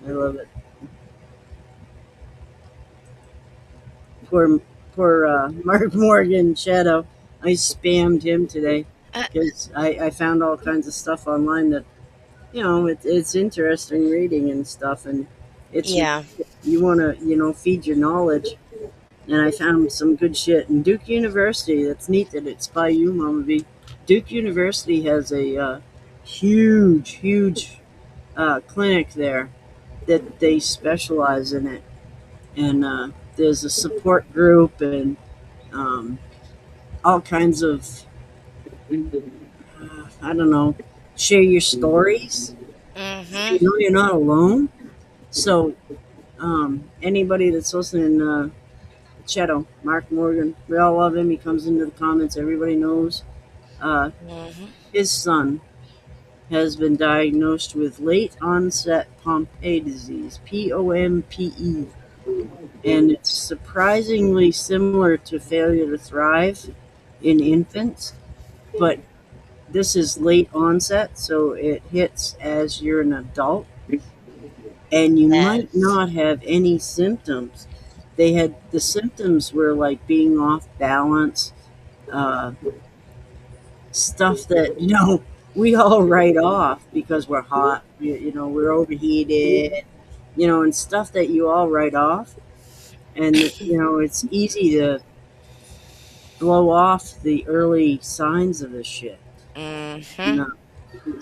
[SPEAKER 1] I love it. Poor Mark Morgan Shadow. I spammed him today
[SPEAKER 3] Uh,
[SPEAKER 1] because I found all kinds of stuff online that it's interesting reading and stuff, and it's
[SPEAKER 3] yeah.
[SPEAKER 1] you want to feed your knowledge. And I found some good shit. And Duke University, that's neat that it's by you, Mama V. Duke University has a huge clinic there that they specialize in it. And there's a support group and um, all kinds of, I don't know, share your stories.
[SPEAKER 3] Mm-hmm.
[SPEAKER 1] You're not alone. So anybody that's listening, Cheto, Mark Morgan, we all love him. He comes into the comments. Everybody knows. Uh,
[SPEAKER 3] Mm-hmm.
[SPEAKER 1] his son has been diagnosed with late onset Pompe disease, POMPE, and it's surprisingly similar to failure to thrive in infants, but this is late onset, so it hits as you're an adult, and you might
[SPEAKER 3] That's
[SPEAKER 1] not have any symptoms. The symptoms were like being off balance, uh, stuff that we all write off because we're hot, we're overheated, and stuff that you all write off, and it's easy to blow off the early signs of this shit.
[SPEAKER 3] mm-hmm.
[SPEAKER 1] And,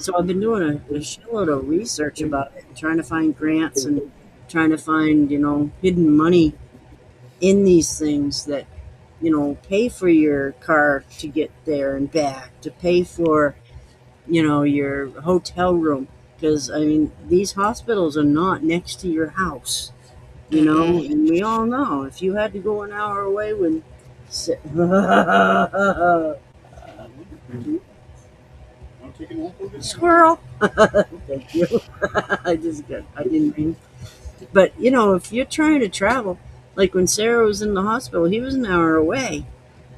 [SPEAKER 1] so I've been doing a shitload of research about it, trying to find grants and trying to find hidden money in these things that pay for your car to get there and back, to pay for your hotel room, because I mean these hospitals are not next to your house,
[SPEAKER 3] Mm-mm.
[SPEAKER 1] and we all know if you had to go an hour away when squirrel. Thank you. I didn't mean, but if you're trying to travel, like when Sarah was in the hospital, he was an hour away,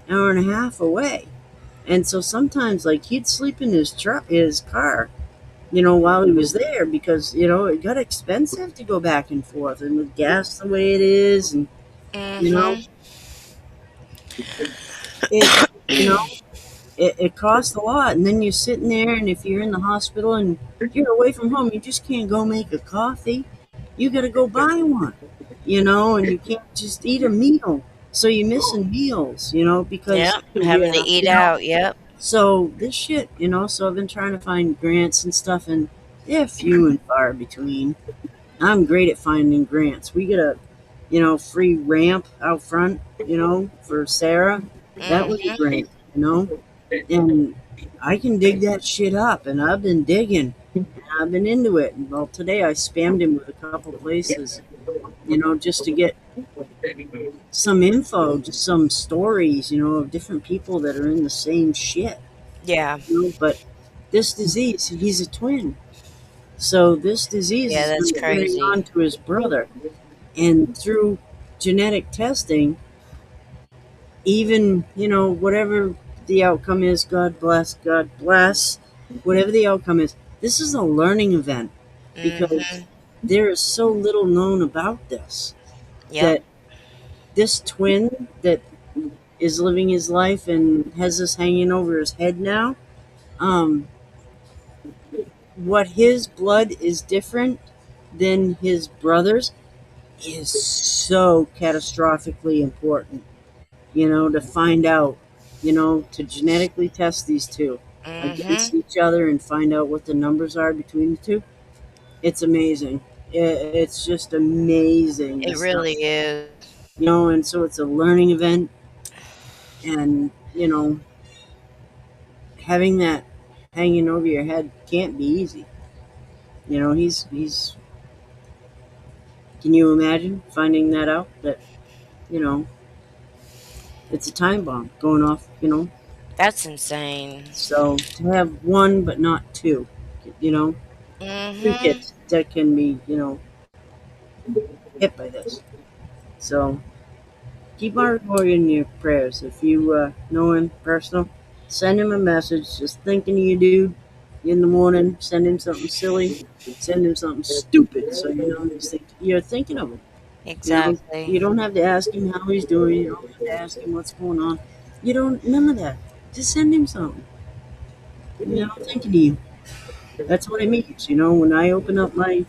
[SPEAKER 1] hour and a half away. And so sometimes, like, he'd sleep in his car, while he was there because, it got expensive to go back and forth. And with gas the way it is, and,
[SPEAKER 3] Mm-hmm.
[SPEAKER 1] it, you know, it costs a lot. And then you're sitting there, and if you're in the hospital and you're away from home, you just can't go make a coffee. You got to go buy one, and you can't just eat a meal. So you're missing meals, because
[SPEAKER 3] Yep. Having to eat out. Yep.
[SPEAKER 1] So this shit, so I've been trying to find grants and stuff, and they're few and far between. I'm great at finding grants. We get a, free ramp out front, for Sarah. That was a
[SPEAKER 3] Mm-hmm.
[SPEAKER 1] grant, and I can dig that shit up, and I've been digging. And I've been into it. And, well, today I spammed him with a couple places, just to get some info, just some stories, of different people that are in the same shit.
[SPEAKER 3] Yeah.
[SPEAKER 1] But this disease, he's a twin. So this disease
[SPEAKER 3] Yeah,
[SPEAKER 1] is
[SPEAKER 3] that's
[SPEAKER 1] going to carry
[SPEAKER 3] crazy.
[SPEAKER 1] on to his brother. And through genetic testing, even, whatever the outcome is, God bless, whatever the outcome is, this is a learning event because
[SPEAKER 3] Mm-hmm.
[SPEAKER 1] there is so little known about this.
[SPEAKER 3] Yep.
[SPEAKER 1] That this twin that is living his life and has this hanging over his head now, um, what his blood is different than his brother's is so catastrophically important, to find out, to genetically test these two
[SPEAKER 3] Mm-hmm.
[SPEAKER 1] against each other and find out what the numbers are between the two. It's amazing. It's just amazing.
[SPEAKER 3] It really is.
[SPEAKER 1] You know, and so it's a learning event, and you know, having that hanging over your head can't be easy. You know, he's. Can you imagine finding that out? That you know, it's a time bomb going off. You know,
[SPEAKER 3] That's insane.
[SPEAKER 1] so to have one but not two, you know, two
[SPEAKER 3] Mm-hmm.
[SPEAKER 1] kids that can be, you know, hit by this. So keep Mark Boy in your prayers. If you know him personal, send him a message. Just thinking of you, dude. In the morning, send him something silly. Send him something stupid, so you know you're thinking of him. You know,
[SPEAKER 3] Exactly.
[SPEAKER 1] you don't have to ask him how he's doing. You don't have to ask him what's going on. You don't none of that. Just send him something. You know, thinking of you. That's what it means. You know, when I open up my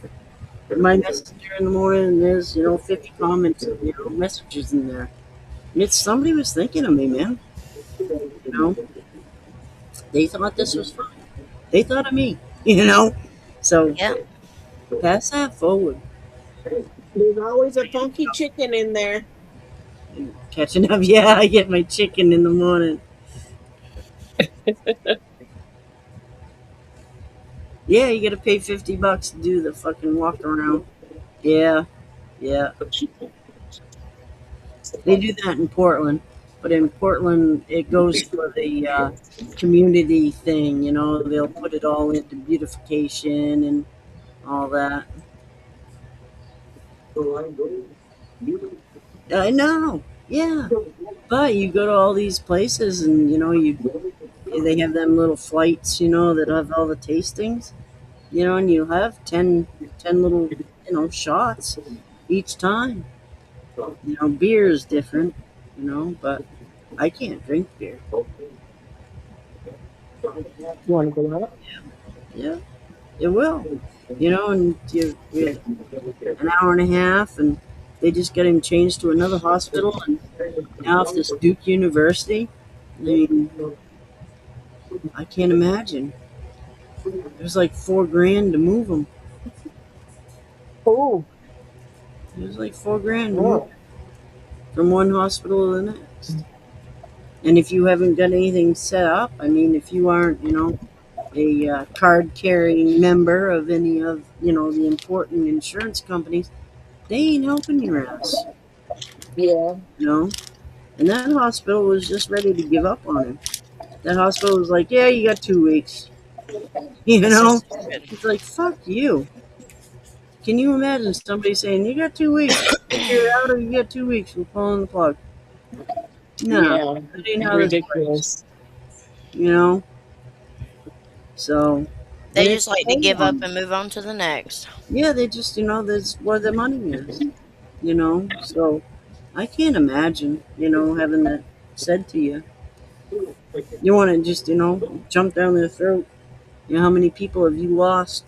[SPEAKER 1] messenger in the morning and there's 50 comments, messages in there. And it's somebody was thinking of me, man. You know, they thought this was fun. They thought of me. You know, so
[SPEAKER 3] Yeah.
[SPEAKER 1] pass that forward.
[SPEAKER 2] There's always a funky chicken in there.
[SPEAKER 1] Catching up, yeah. I get my chicken in the morning. Yeah, you got to pay $50 to do the fucking walk around. Yeah, yeah. They do that in Portland, but in Portland it goes for the community thing. You know, they'll put it all into beautification and all that. I know, yeah. But you go to all these places, and they have them little flights, that have all the tastings. And you have 10 little shots each time. Beer is different, but I can't drink beer.
[SPEAKER 2] You want to go out?
[SPEAKER 1] Yeah, it will. And you're an hour and a half, and they just got him changed to another hospital, and now off this Duke University. I mean, I can't imagine. It was like $4,000 to move him.
[SPEAKER 2] Oh,
[SPEAKER 1] It was like $4,000 to move from one hospital to the next. And if you haven't got anything set up, I mean, if you aren't, a card-carrying member of any of, the important insurance companies, they ain't helping your ass,
[SPEAKER 2] yeah.
[SPEAKER 1] And that hospital was just ready to give up on him. That hospital was like, yeah, you got 2 weeks. It's like, fuck you. Can you imagine somebody saying, you got 2 weeks, you're out, or you got 2 weeks, we're pulling the plug? No,
[SPEAKER 2] Yeah,
[SPEAKER 1] that ain't how this
[SPEAKER 2] ridiculous.
[SPEAKER 1] works, So
[SPEAKER 3] They
[SPEAKER 1] they
[SPEAKER 3] just like to give up and move on to the next.
[SPEAKER 1] Yeah, they just, that's where the money is, So I can't imagine, having that said to you. You want to just, jump down their throat. How many people have you lost?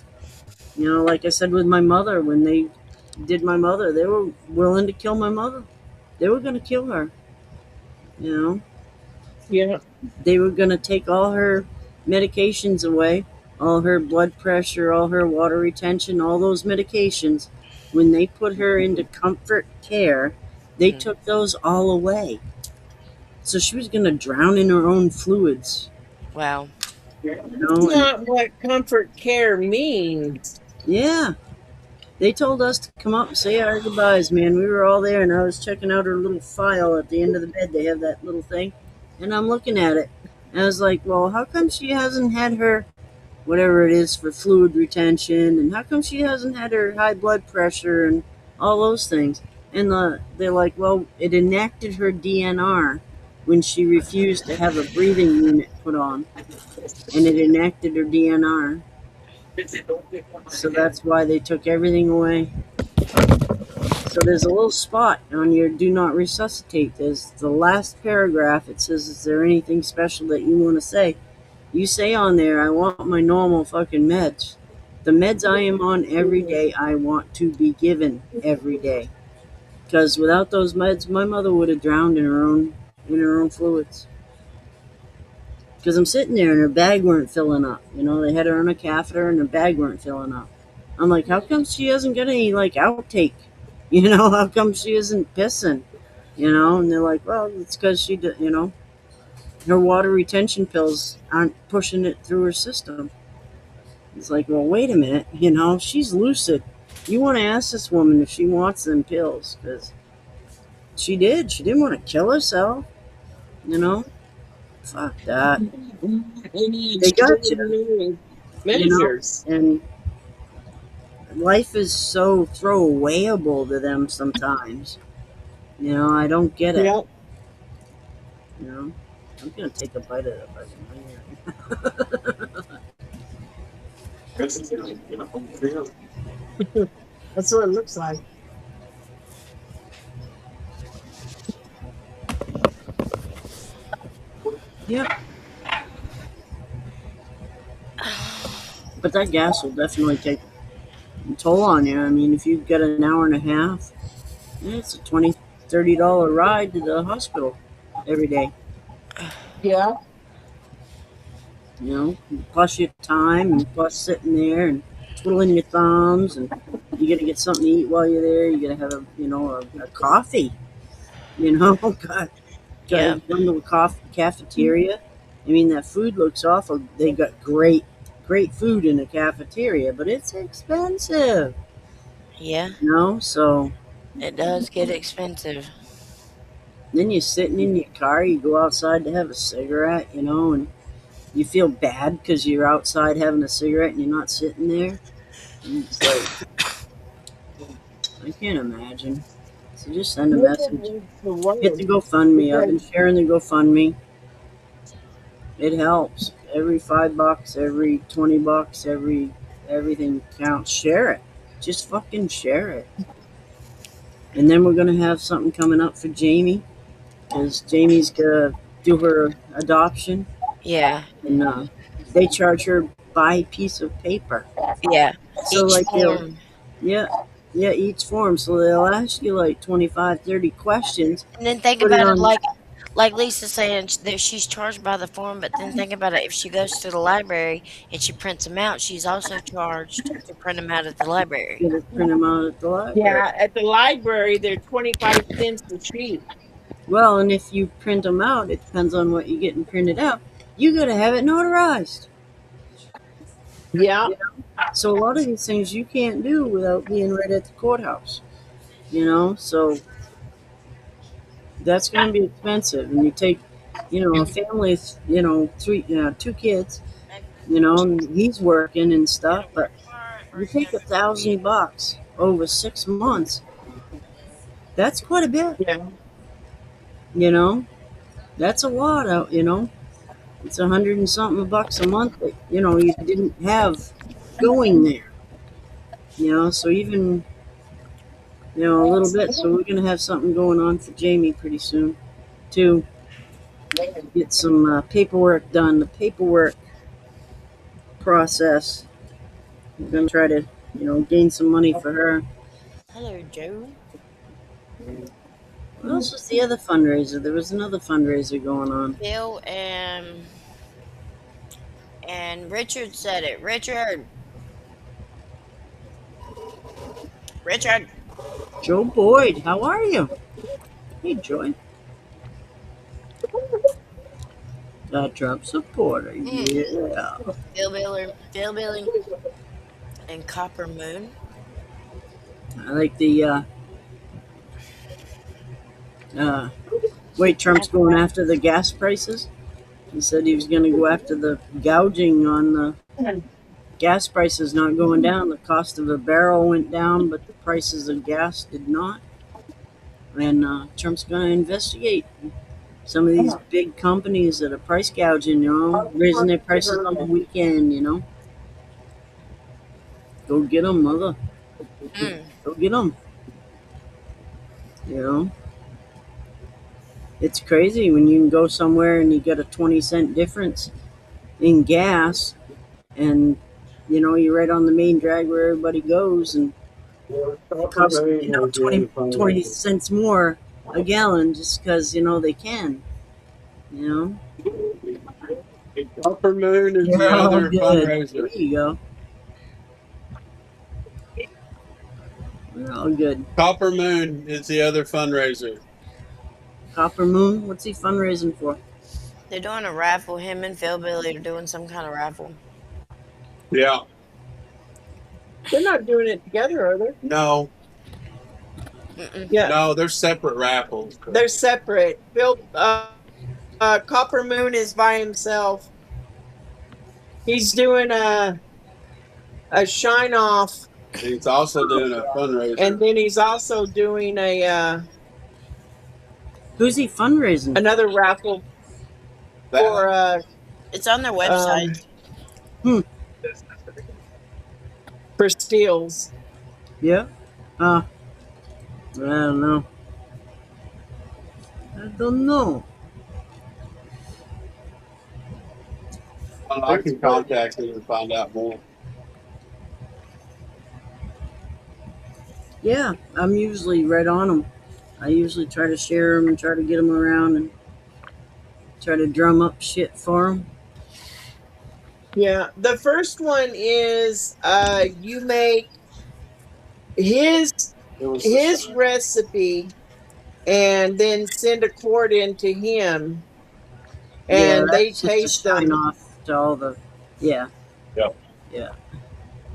[SPEAKER 1] Like I said with my mother, when they did my mother, they were willing to kill my mother. They were going to kill her.
[SPEAKER 2] Yeah.
[SPEAKER 1] They were going to take all her medications away, all her blood pressure, all her water retention, all those medications. When they put her into comfort care, they took those all away. So she was going to drown in her own fluids.
[SPEAKER 3] Wow.
[SPEAKER 2] That's not what comfort care means.
[SPEAKER 1] Yeah. They told us to come up and say our goodbyes, man. We were all there, and I was checking out her little file at the end of the bed. They have that little thing. And I'm looking at it. And I was like, well, how come she hasn't had her, whatever it is for fluid retention? And how come she hasn't had her high blood pressure and all those things? And they're like, well, it enacted her DNR when she refused to have a breathing unit put on. And it enacted her DNR. So that's why they took everything away. So there's a little spot on your do not resuscitate. There's the last paragraph. It says, is there anything special that you want to say? You say on there, I want my normal fucking meds. The meds I am on every day, I want to be given every day. Because without those meds, my mother would have drowned in her own fluids. Because I'm sitting there and her bag weren't filling up. They had her on a catheter and her bag weren't filling up. I'm like, how come she hasn't got any like outtake? You know, how come she isn't pissing? You know, and they're like, well, it's because she did. You know, her water retention pills aren't pushing it through her system. It's like, well, wait a minute. You know, she's lucid. You want to ask this woman if she wants them pills because she did. She didn't want to kill herself. You know, fuck that. They got you. You know,
[SPEAKER 2] Measures.
[SPEAKER 1] and life is so throwawayable to them sometimes. You know, I don't get it.
[SPEAKER 2] Yeah.
[SPEAKER 1] You know, I'm gonna take a bite of that fucking
[SPEAKER 2] That's what it looks like.
[SPEAKER 1] Yep. But that gas will definitely take a toll on you. I mean, if you've got an hour and a half, it's a $20, $30 ride to the hospital every day.
[SPEAKER 2] Yeah.
[SPEAKER 1] You know, plus your time and plus sitting there and twiddling your thumbs, and you got to get something to eat while you're there. You got to have a coffee. You know, got
[SPEAKER 3] Yeah.
[SPEAKER 1] run to a cafeteria. I mean, that food looks awful. They got great food in the cafeteria, but it's expensive.
[SPEAKER 3] Yeah,
[SPEAKER 1] You know, so
[SPEAKER 3] it does get expensive.
[SPEAKER 1] then you're sitting in your car. You go outside to have a cigarette. You know, and you feel bad because you're outside having a cigarette and you're not sitting there. And it's like, I can't imagine. So just send a message. Hit the GoFundMe. I've been sharing the GoFundMe. It helps. Every $5, every $20, everything counts. Share it. Just fucking share it. And then we're gonna have something coming up for Jamie, because Jamie's gonna do her adoption,
[SPEAKER 3] Yeah,
[SPEAKER 1] and they charge her by piece of paper.
[SPEAKER 3] yeah.
[SPEAKER 1] So
[SPEAKER 3] Each
[SPEAKER 1] like they'll
[SPEAKER 3] form.
[SPEAKER 1] yeah, each form. So they'll ask you like 25, 30 questions.
[SPEAKER 3] And then think
[SPEAKER 1] Put it
[SPEAKER 3] about it
[SPEAKER 1] on.
[SPEAKER 3] like Lisa saying that she's charged by the form, but then think about it, if she goes to the library and she prints them out, she's also charged to print them out at the library.
[SPEAKER 1] Get it, print them out at the library.
[SPEAKER 2] Yeah. At the library, they're 25 cents a sheet.
[SPEAKER 1] Well, and if you print them out, it depends on what you're getting printed out. You got to have it notarized.
[SPEAKER 2] Yeah.
[SPEAKER 1] So a lot of these things you can't do without being right at the courthouse. You know, so that's going to be expensive. And you take, a family, two kids, and he's working and stuff, but you take $1,000 over 6 months. That's quite a bit.
[SPEAKER 2] Yeah.
[SPEAKER 1] You know, that's a lot out. It's 100 and something bucks a month that you didn't have going there. So even a little bit. So we're gonna have something going on for Jamie pretty soon to get some paperwork done. The paperwork process. We're gonna try to gain some money for her.
[SPEAKER 3] Hello, Joe.
[SPEAKER 1] What else was the other fundraiser? There was another fundraiser going on.
[SPEAKER 3] Bill and Richard said it. Richard.
[SPEAKER 1] Joe Boyd, how are you? Hey, Joy. Trump supporter, yeah.
[SPEAKER 3] Bill Billing, and Copper Moon.
[SPEAKER 1] I like the wait, Trump's going after the gas prices. He said he was going to go after the gouging on the gas prices not going down. The cost of a barrel went down, but the prices of gas did not. And Trump's going to investigate some of these big companies that are price gouging, raising their prices on the weekend, Go get them, mother. Go get them. It's crazy when you can go somewhere and you get a 20-cent difference in gas, and you're right on the main drag where everybody goes, and it costs 20 cents more a gallon just because they can.
[SPEAKER 4] Copper Moon is the
[SPEAKER 1] Oh,
[SPEAKER 4] other
[SPEAKER 1] good.
[SPEAKER 4] fundraiser.
[SPEAKER 1] There you go. We're all good.
[SPEAKER 4] Copper Moon is the other fundraiser.
[SPEAKER 1] Copper Moon, what's he fundraising for?
[SPEAKER 3] They're doing a raffle. Him and Phil Billy are doing some kind of raffle.
[SPEAKER 4] Yeah.
[SPEAKER 2] They're not doing it together, are they?
[SPEAKER 4] No.
[SPEAKER 3] Mm-mm.
[SPEAKER 2] Yeah,
[SPEAKER 4] No, they're separate raffles.
[SPEAKER 2] they're separate. Copper Moon is by himself. He's doing a shine off,
[SPEAKER 4] He's also doing a fundraiser.
[SPEAKER 2] and then he's also doing
[SPEAKER 1] Who's he fundraising?
[SPEAKER 2] another raffle
[SPEAKER 4] That-
[SPEAKER 2] for
[SPEAKER 3] It's on their website.
[SPEAKER 2] for steals.
[SPEAKER 1] Yeah. I don't know. I don't know.
[SPEAKER 4] I can contact him and find out more.
[SPEAKER 1] Yeah, I'm usually right on them. I usually try to share them and try to get them around and try to drum up shit for them.
[SPEAKER 2] Yeah, the first one is you make his
[SPEAKER 4] It was
[SPEAKER 2] his recipe and then send a quart into him, and they
[SPEAKER 1] that's just a
[SPEAKER 2] taste
[SPEAKER 1] sign
[SPEAKER 2] them.
[SPEAKER 1] off to all the. Yeah.
[SPEAKER 4] Yep.
[SPEAKER 1] Yeah.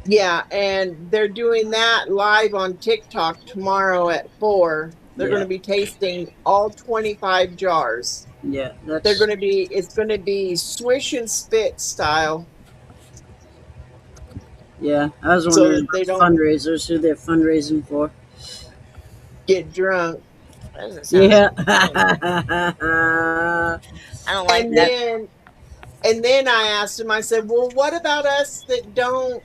[SPEAKER 2] Yeah, and they're doing that live on TikTok tomorrow at 4. They're
[SPEAKER 1] Yeah.
[SPEAKER 2] going to be tasting all 25 jars.
[SPEAKER 1] Yeah. That's.
[SPEAKER 2] They're going to be. It's going to be swish and spit style.
[SPEAKER 1] Yeah, I was
[SPEAKER 2] So
[SPEAKER 1] wondering
[SPEAKER 2] they
[SPEAKER 1] about
[SPEAKER 2] don't-
[SPEAKER 1] fundraisers, who they're fundraising for.
[SPEAKER 2] Get drunk,
[SPEAKER 3] That doesn't sound
[SPEAKER 1] Yeah.
[SPEAKER 3] I don't like
[SPEAKER 2] and
[SPEAKER 3] that.
[SPEAKER 2] then I asked him. I said, "Well, what about us that don't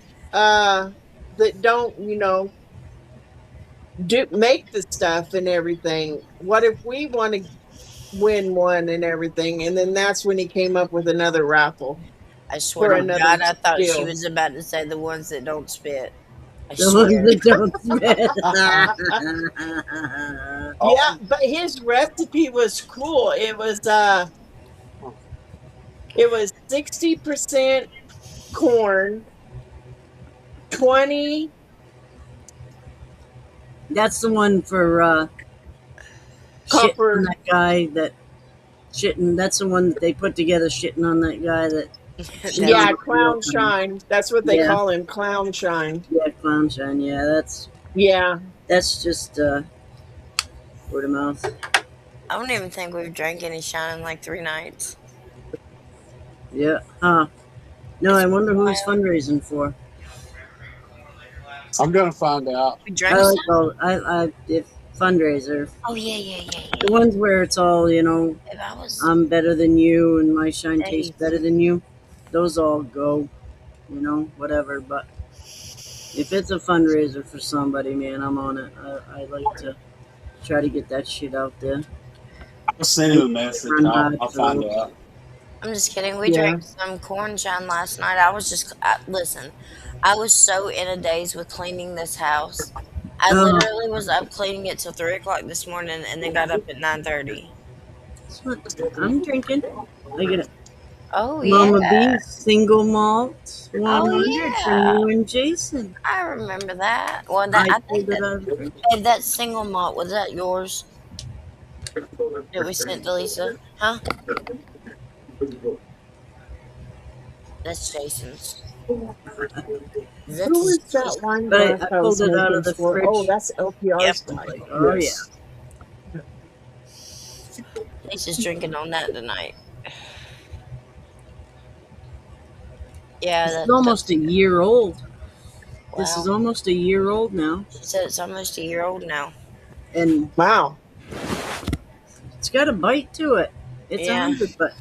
[SPEAKER 2] make the stuff and everything? What if we want to win one and everything?" And then that's when he came up with another raffle.
[SPEAKER 3] I swear to
[SPEAKER 2] another
[SPEAKER 3] God, I thought she
[SPEAKER 2] deal.
[SPEAKER 3] was about to say the ones that don't spit. I
[SPEAKER 1] The ones
[SPEAKER 3] swear.
[SPEAKER 1] that don't spit.
[SPEAKER 4] Oh.
[SPEAKER 2] Yeah, but his recipe was cool. It was 60% corn, 20.
[SPEAKER 1] That's the one for
[SPEAKER 2] Copper.
[SPEAKER 1] shitting on that guy that shitting. That's the one that they put together shitting on that guy that.
[SPEAKER 2] Yeah, Clown Shine. That's what they
[SPEAKER 1] Yeah.
[SPEAKER 2] call him, Clown Shine.
[SPEAKER 1] Yeah, clown shine. Yeah,
[SPEAKER 2] Yeah.
[SPEAKER 1] that's just word of mouth.
[SPEAKER 3] I don't even think we've drank any shine in like 3 nights.
[SPEAKER 1] Yeah. Huh. No, I wonder who he's fundraising for.
[SPEAKER 4] I'm gonna find out.
[SPEAKER 3] We drank
[SPEAKER 1] I like
[SPEAKER 3] some.
[SPEAKER 1] all. If fundraiser,
[SPEAKER 3] Oh, yeah.
[SPEAKER 1] the ones where it's all
[SPEAKER 3] If I
[SPEAKER 2] Um,
[SPEAKER 3] was.
[SPEAKER 1] I'm better than you and my shine
[SPEAKER 3] Hey.
[SPEAKER 1] tastes better than you. Those all go, whatever. But if it's a fundraiser for somebody, man, I'm on it. I like to try to get that shit out there.
[SPEAKER 4] I'll send him a message. I'll find out.
[SPEAKER 3] I'm just kidding. We
[SPEAKER 2] Yeah.
[SPEAKER 3] drank some corn shine last night. Listen, I was so in a daze with cleaning this house. I
[SPEAKER 1] Oh.
[SPEAKER 3] literally was up cleaning it till 3 o'clock this morning and then got up at 9:30.
[SPEAKER 1] That's what I'm drinking. I get it.
[SPEAKER 3] Oh,
[SPEAKER 1] Mama
[SPEAKER 3] yeah.
[SPEAKER 1] B single malt 100
[SPEAKER 3] yeah.
[SPEAKER 1] from you and Jason.
[SPEAKER 3] I remember that. Well,
[SPEAKER 1] I
[SPEAKER 3] I think
[SPEAKER 1] pulled it out of the fridge.
[SPEAKER 3] that single malt, was that yours that we sent to Lisa? Huh? That's Jason's. That's
[SPEAKER 2] Who is that wine
[SPEAKER 1] But
[SPEAKER 2] glass
[SPEAKER 1] I pulled it out of the
[SPEAKER 2] looking for?
[SPEAKER 1] fridge.
[SPEAKER 2] Oh, that's LPR's
[SPEAKER 3] Yep.
[SPEAKER 2] wine.
[SPEAKER 1] Oh,
[SPEAKER 2] Yes.
[SPEAKER 3] Lisa's drinking on that tonight. Yeah,
[SPEAKER 1] It's almost a year old. This is
[SPEAKER 3] wow.
[SPEAKER 1] almost a year old now.
[SPEAKER 3] She said it's almost a year old now.
[SPEAKER 1] And
[SPEAKER 2] Wow.
[SPEAKER 1] it's got a bite to it. It's
[SPEAKER 3] Yeah.
[SPEAKER 1] 100, but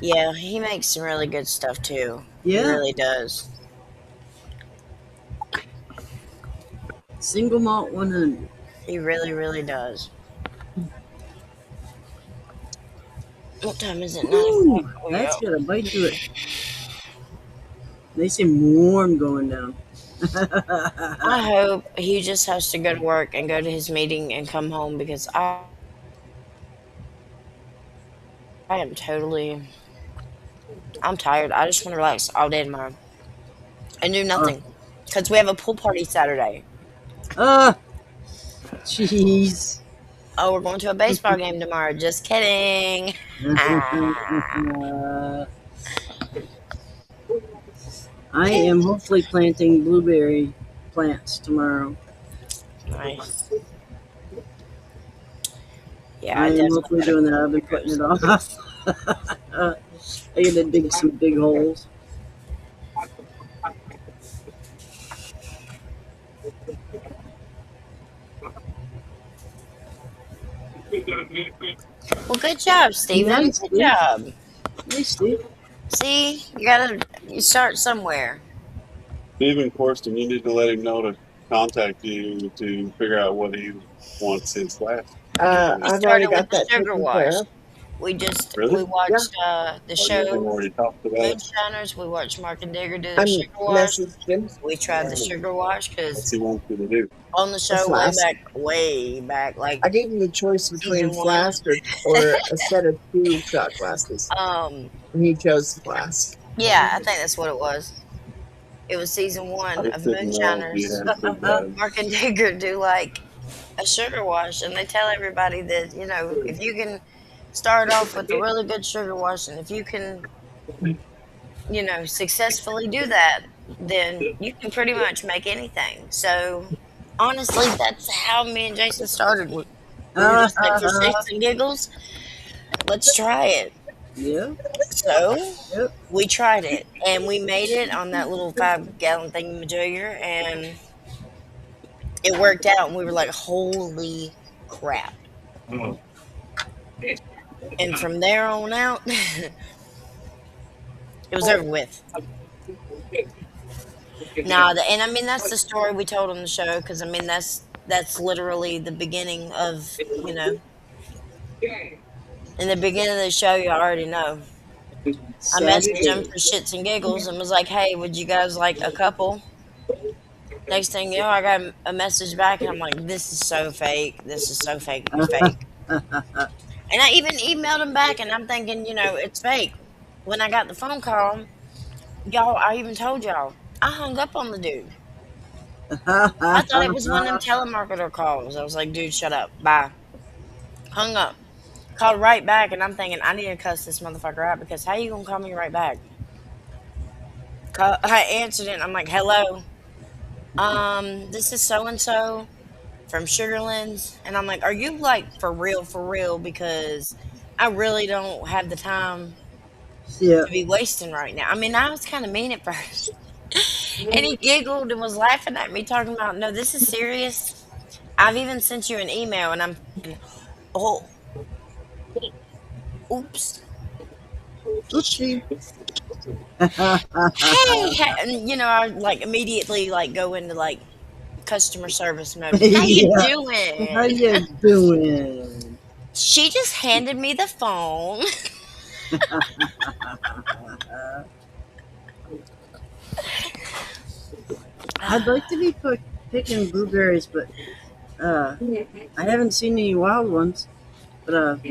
[SPEAKER 3] Yeah, he makes some really good stuff too. He
[SPEAKER 1] yeah,
[SPEAKER 3] really does.
[SPEAKER 1] single malt 100.
[SPEAKER 3] He really, really does. What time is it now?
[SPEAKER 1] Ooh, that's got a bite to it. They seem warm going down.
[SPEAKER 3] I hope he just has to go to work and go to his meeting and come home because I am I'm tired. I just want to relax all day tomorrow and do nothing. Because we have a pool party Saturday.
[SPEAKER 1] Jeez.
[SPEAKER 3] Oh, we're going to a baseball game tomorrow. Just kidding.
[SPEAKER 1] I am hopefully planting blueberry plants tomorrow.
[SPEAKER 3] Nice. Yeah,
[SPEAKER 1] I
[SPEAKER 3] I
[SPEAKER 1] am
[SPEAKER 3] definitely.
[SPEAKER 1] hopefully doing that. I've been putting it off. I gotta dig some big holes.
[SPEAKER 3] Well, good job, Steven.
[SPEAKER 1] Nice,
[SPEAKER 3] Good
[SPEAKER 1] dude.
[SPEAKER 3] job.
[SPEAKER 1] Hey, Steve.
[SPEAKER 3] See, you start somewhere.
[SPEAKER 4] Stephen Corsten, you need to let him know to contact you to figure out what he wants his class.
[SPEAKER 2] I've
[SPEAKER 3] Started
[SPEAKER 2] already
[SPEAKER 3] with
[SPEAKER 2] got
[SPEAKER 3] the
[SPEAKER 2] that
[SPEAKER 3] sugar
[SPEAKER 2] taken
[SPEAKER 3] wash.
[SPEAKER 2] care of.
[SPEAKER 3] We
[SPEAKER 4] Really?
[SPEAKER 3] watched the
[SPEAKER 4] Or you
[SPEAKER 3] show
[SPEAKER 4] already talked about it?
[SPEAKER 3] Moonshiners. We watched Mark and Digger do
[SPEAKER 2] I
[SPEAKER 3] the sugar wash.
[SPEAKER 2] messaged him.
[SPEAKER 3] We tried the sugar wash because
[SPEAKER 4] What's he want you to do?
[SPEAKER 3] on the
[SPEAKER 2] A
[SPEAKER 3] show
[SPEAKER 2] flask.
[SPEAKER 3] way back, like
[SPEAKER 2] I gave him the choice between
[SPEAKER 3] Season one.
[SPEAKER 2] flask or a set of 2 shot glasses. And he chose the flask.
[SPEAKER 3] yeah, I think that's what it was. It was season 1
[SPEAKER 4] I
[SPEAKER 3] of
[SPEAKER 4] didn't know if you
[SPEAKER 3] Moonshiners.
[SPEAKER 4] had to do
[SPEAKER 3] Mark and Digger do like a sugar wash, and they tell everybody that if you can start off with a really good sugar wash, and if you can successfully do that, then you can pretty much make anything. So honestly, that's how me and Jason started. We were just like, for shits and giggles, let's try it.
[SPEAKER 1] Yeah.
[SPEAKER 3] So
[SPEAKER 1] Yep.
[SPEAKER 3] we tried it, and we made it on that little 5-gallon thingamajigger, and it worked out. And we were like, holy crap.
[SPEAKER 4] Oh,
[SPEAKER 3] And from there on out, it was over with. Nah, and I mean that's the story we told on the show, because I mean that's literally the beginning of in the beginning of the show. You already know. I messaged him for shits and giggles and was like, "Hey, would you guys like a couple?" Next thing you know, I got a message back, and I'm like, "This is so fake. This is so fake. It's fake." And I even emailed him back, and I'm thinking, it's fake. When I got the phone call, y'all, I even told y'all, I hung up on the dude. I thought it was one of them telemarketer calls. I was like, dude, shut up. Bye. Hung up. Called right back, and I'm thinking, I need to cuss this motherfucker out, because how you gonna call me right back? I answered it, and I'm like, hello. This is so-and-so from Sugarlands. And I'm like, are you like for real? Because I really don't have the time
[SPEAKER 1] Yeah.
[SPEAKER 3] to be wasting right now. I mean, I was kind of mean at first. And he giggled and was laughing at me, talking about, no, this is serious. I've even sent you an email, and I'm thinking, oh, oops.
[SPEAKER 1] Oopsie.
[SPEAKER 3] Hey, and I like immediately like go into like customer service mode. How you
[SPEAKER 1] Yeah.
[SPEAKER 3] doing?
[SPEAKER 1] How you doing?
[SPEAKER 3] She just handed me the phone.
[SPEAKER 1] I'd like to be picking blueberries, but I haven't seen any wild ones. But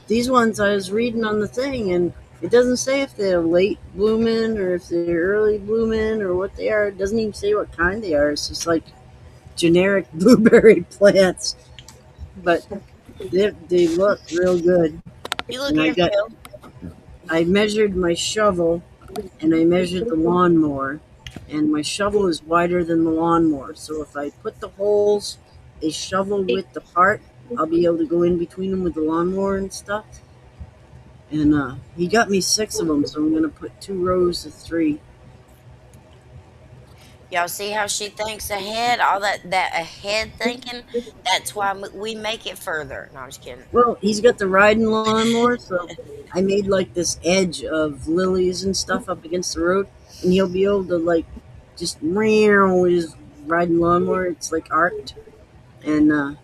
[SPEAKER 1] these ones I was reading on the thing, and it doesn't say if they're late blooming or if they're early blooming or what they are. It doesn't even say what kind they are. It's just like generic blueberry plants. But they look real good.
[SPEAKER 3] You look
[SPEAKER 1] And
[SPEAKER 3] here, Phil.
[SPEAKER 1] I measured my shovel, and I measured the lawnmower, and my shovel is wider than the lawnmower. So if I put the holes a shovel width apart, I'll be able to go in between them with the lawnmower and stuff. And he got me 6 of them, so I'm gonna put 2 rows of 3.
[SPEAKER 3] Y'all see how she thinks ahead? All that ahead thinking. That's why we make it further. No, I'm just kidding.
[SPEAKER 1] Well, he's got the riding lawnmower, so I made like this edge of lilies and stuff up against the road, and he'll be able to like just with his riding lawnmower. It's like arced, and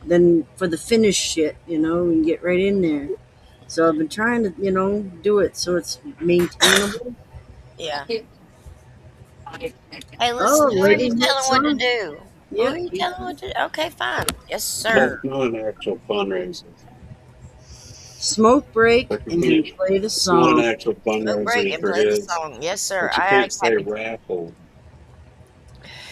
[SPEAKER 1] then for the finish shit, we can get right in there. So I've been trying to, do it so it's maintainable.
[SPEAKER 3] Yeah. Hey, listen,
[SPEAKER 1] Oh,
[SPEAKER 3] who are you
[SPEAKER 1] ladies,
[SPEAKER 3] telling what to
[SPEAKER 1] son.
[SPEAKER 3] do? Who
[SPEAKER 1] Yeah.
[SPEAKER 3] are you telling what to do? Okay, fine. Yes, sir.
[SPEAKER 4] That's not an actual fundraiser.
[SPEAKER 1] Smoke break and play the
[SPEAKER 4] It's not an
[SPEAKER 1] song.
[SPEAKER 4] actual
[SPEAKER 3] Smoke break
[SPEAKER 4] fundraiser
[SPEAKER 3] and
[SPEAKER 4] for
[SPEAKER 3] play the
[SPEAKER 4] his.
[SPEAKER 3] song. Yes, sir.
[SPEAKER 4] But you
[SPEAKER 3] I
[SPEAKER 4] can't
[SPEAKER 3] actually
[SPEAKER 4] say raffle.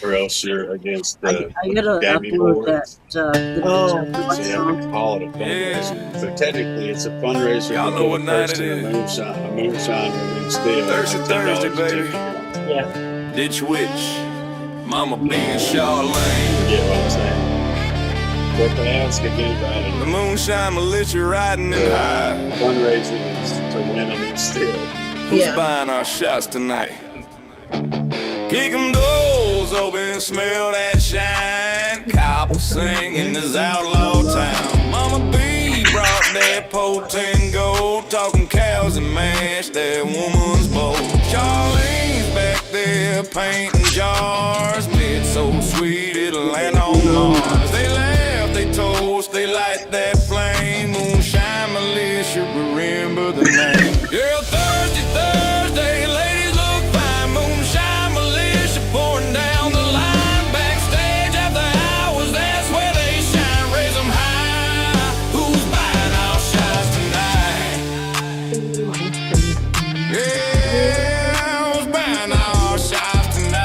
[SPEAKER 4] or else you're against
[SPEAKER 1] I
[SPEAKER 4] the
[SPEAKER 1] gotta
[SPEAKER 4] Gabby
[SPEAKER 1] upload that.
[SPEAKER 4] boards.
[SPEAKER 1] The
[SPEAKER 2] Oh.
[SPEAKER 1] What
[SPEAKER 4] So you have
[SPEAKER 1] song?
[SPEAKER 4] to call it a fundraiser. So technically, it's a fundraiser
[SPEAKER 5] Y'all know
[SPEAKER 4] for
[SPEAKER 5] what
[SPEAKER 4] the
[SPEAKER 5] night
[SPEAKER 4] person
[SPEAKER 5] it
[SPEAKER 4] a
[SPEAKER 5] is.
[SPEAKER 4] moonshine release deal.
[SPEAKER 5] Thirsty
[SPEAKER 4] Like
[SPEAKER 5] Thursday,
[SPEAKER 4] $10
[SPEAKER 5] baby.
[SPEAKER 4] ticket.
[SPEAKER 2] Yeah.
[SPEAKER 5] Ditch Witch, Mama B and Charlene.
[SPEAKER 4] You get what I'm saying? What they ask again
[SPEAKER 5] The
[SPEAKER 4] about
[SPEAKER 5] moonshine militia riding in high.
[SPEAKER 4] it, fundraising is to win them in steel.
[SPEAKER 5] Who's
[SPEAKER 2] Yeah.
[SPEAKER 5] buying our shots tonight? Kick 'em doors open, smell that shine. Copper sing in this outlaw town. Mama B brought that potent gold, talking cows and mash, that woman's bowl. Charlene's back there painting jars, mid so sweet it'll land on Mars. They laugh, they toast, they light that flame. Moonshine militia, remember the name. Girl, Thursday, Thursday, ladies look fine. Moonshine militia pouring down the line. Backstage after hours, that's where they shine. Raise 'em high. Who's buying our shots tonight? Yeah, who's buying our shots tonight?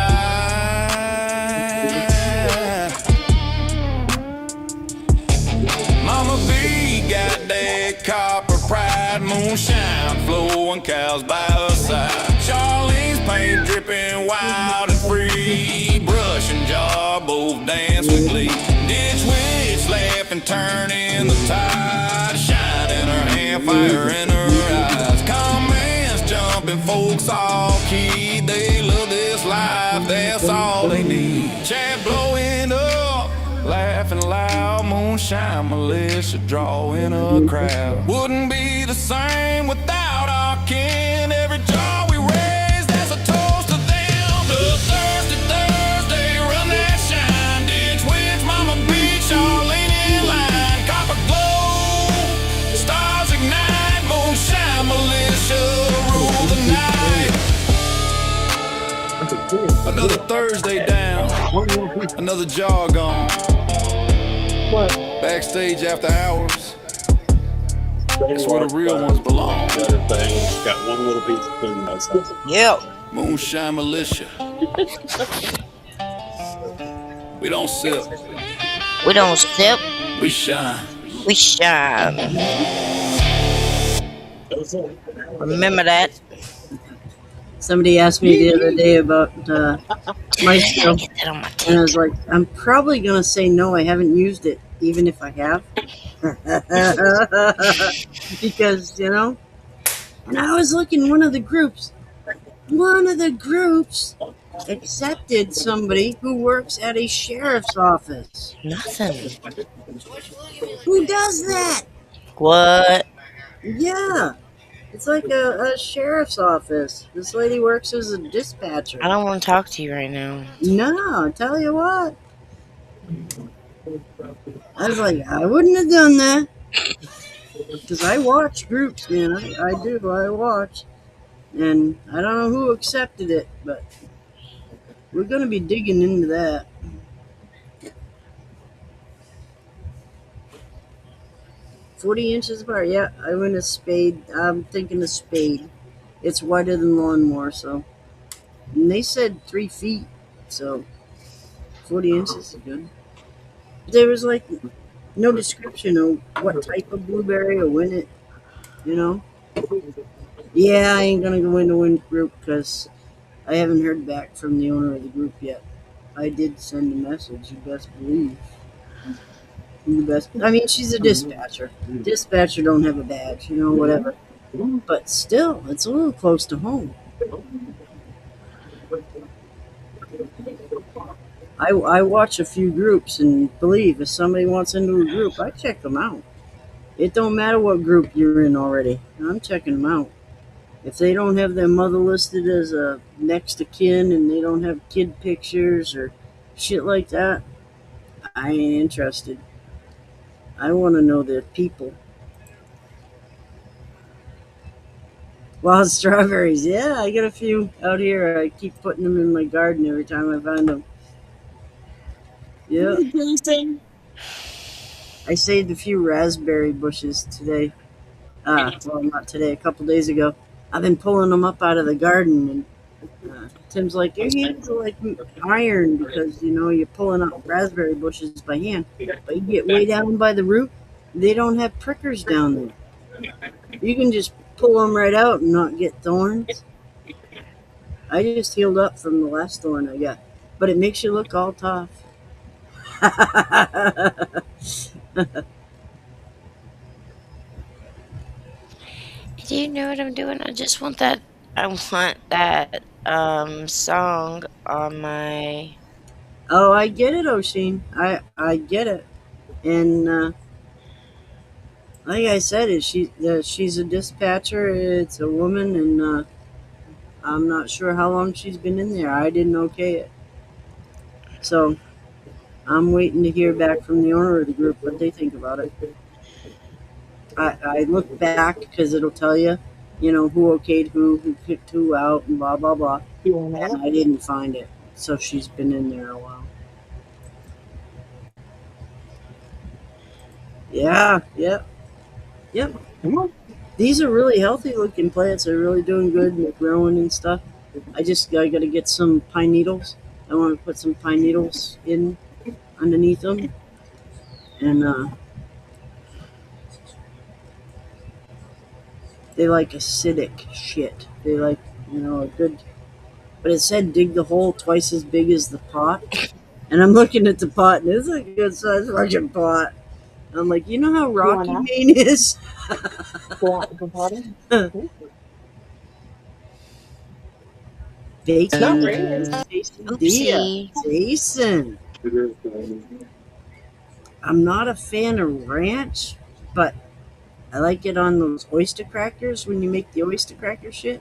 [SPEAKER 5] Mama B got that copper pride, moonshine flowing, cows by her side. Charlene's paint dripping wild and free, brush and jar both dance with glee. Ditch Witch laughing, turning the tide, shine in her hand, fire in her eyes. Comments jumping, folks all keyed, they love this life, that's all they need. Chat blowing up, laughing loud, moonshine militia drawing a crowd. Wouldn't be the same without our kin. Every jar we raise, that's a toast to them. The Thirsty Thursday, run that shine. Ditch Witch, Mama B, Charlene in line. Copper glow, stars ignite. Moonshine militia rule the night. Another Thursday down, another jar gone.
[SPEAKER 2] What?
[SPEAKER 5] Backstage after hours, that's where the real ones belong.
[SPEAKER 4] The other thing, it's got one little piece of food outside.
[SPEAKER 3] Yep.
[SPEAKER 5] Moonshine militia. We don't sip,
[SPEAKER 3] We don't sip,
[SPEAKER 5] we shine.
[SPEAKER 3] we shine. Remember that?
[SPEAKER 1] Somebody asked me the other day about Maestro,
[SPEAKER 3] Get that on my
[SPEAKER 1] and I was
[SPEAKER 3] ticket.
[SPEAKER 1] like, I'm probably gonna say no. I haven't used it, even if I have, because And I was looking one of the groups. One of the groups accepted somebody who works at a sheriff's office.
[SPEAKER 3] Nothing.
[SPEAKER 1] Who does that?
[SPEAKER 3] What?
[SPEAKER 1] Yeah. It's like a sheriff's office. This lady works as a dispatcher.
[SPEAKER 3] I don't want to talk to you right now.
[SPEAKER 1] No, I tell you what. I was like, I wouldn't have done that. Because I watch groups, man. I do. I watch. And I don't know who accepted it, but we're going to be digging into that. $40 apart. Yeah, I went a spade. I'm thinking a spade. It's wider than lawnmower, so. And they said 3 feet, so 40 inches is good. There was like no description of what type of blueberry or when it, Yeah, I ain't gonna go into one group because I haven't heard back from the owner of the group yet. I did send a message, you best believe. I mean, she's a dispatcher. Dispatcher don't have a badge, whatever. But still, it's a little close to home. I watch a few groups and believe if somebody wants into a group, I check them out. It don't matter what group you're in already. I'm checking them out. If they don't have their mother listed as a next of kin and they don't have kid pictures or shit like that, I ain't interested. I want to know their people. Wild strawberries. Yeah, I got a few out here. I keep putting them in my garden every time I find them. Yeah.
[SPEAKER 2] Jason?
[SPEAKER 1] I saved a few raspberry bushes today. Well, not today, a couple days ago. I've been pulling them up out of the garden, and Tim's like, your hands are like iron because you're pulling up raspberry bushes by hand, but you get way down by the root, they don't have prickers down there. You can just pull them right out and not get thorns. I just healed up from the last thorn I got, but it makes you look all tough.
[SPEAKER 3] Do you know what I'm doing? I just want that. I want that song on my.
[SPEAKER 1] Oh, I get it, Oshin. I get it, and like I said, she's a dispatcher. It's a woman, and I'm not sure how long she's been in there. I didn't okay it, so I'm waiting to hear back from the owner of the group what they think about it. I look back because it'll tell you, who okayed who kicked who out, and blah blah blah. And I didn't find it, so she's been in there a while. Yeah, yep. These are really healthy looking plants. They're really doing good and they're growing and stuff. I got to get some pine needles. I want to put some pine needles in underneath them, and they like acidic shit. They like a good. But it said dig the hole twice as big as the pot, and I'm looking at the pot and it's a good sized fucking pot. I'm like, you know how rocky Maine is?
[SPEAKER 3] Oopsie.
[SPEAKER 1] Jason. I'm not a fan of ranch, but I like it on those oyster crackers when you make the oyster cracker shit.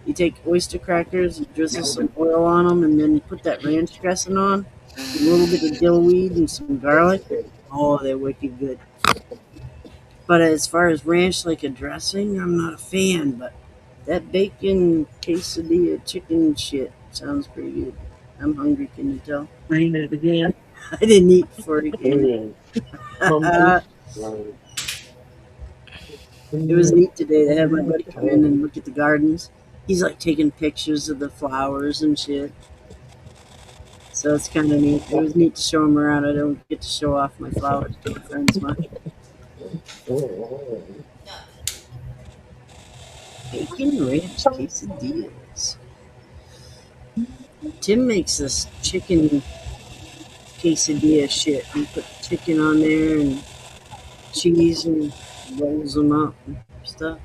[SPEAKER 1] You take oyster crackers, you drizzle some oil on them, and then you put that ranch dressing on, a little bit of dill weed and some garlic. Oh, they're wicked good. But as far as ranch like a dressing, I'm not a fan, but that bacon quesadilla chicken shit sounds pretty good. I'm hungry, can you tell?
[SPEAKER 2] Read it again.
[SPEAKER 1] I didn't eat before it came. It was neat today to have my buddy come in and look at the gardens. He's like taking pictures of the flowers and shit. So it's kind of neat. It was neat to show him around. I don't get to show off my flowers to my friends much. Bacon ranch quesadillas. Tim makes this chicken quesadilla shit. He put chicken on there and cheese and rolls them up and stuff.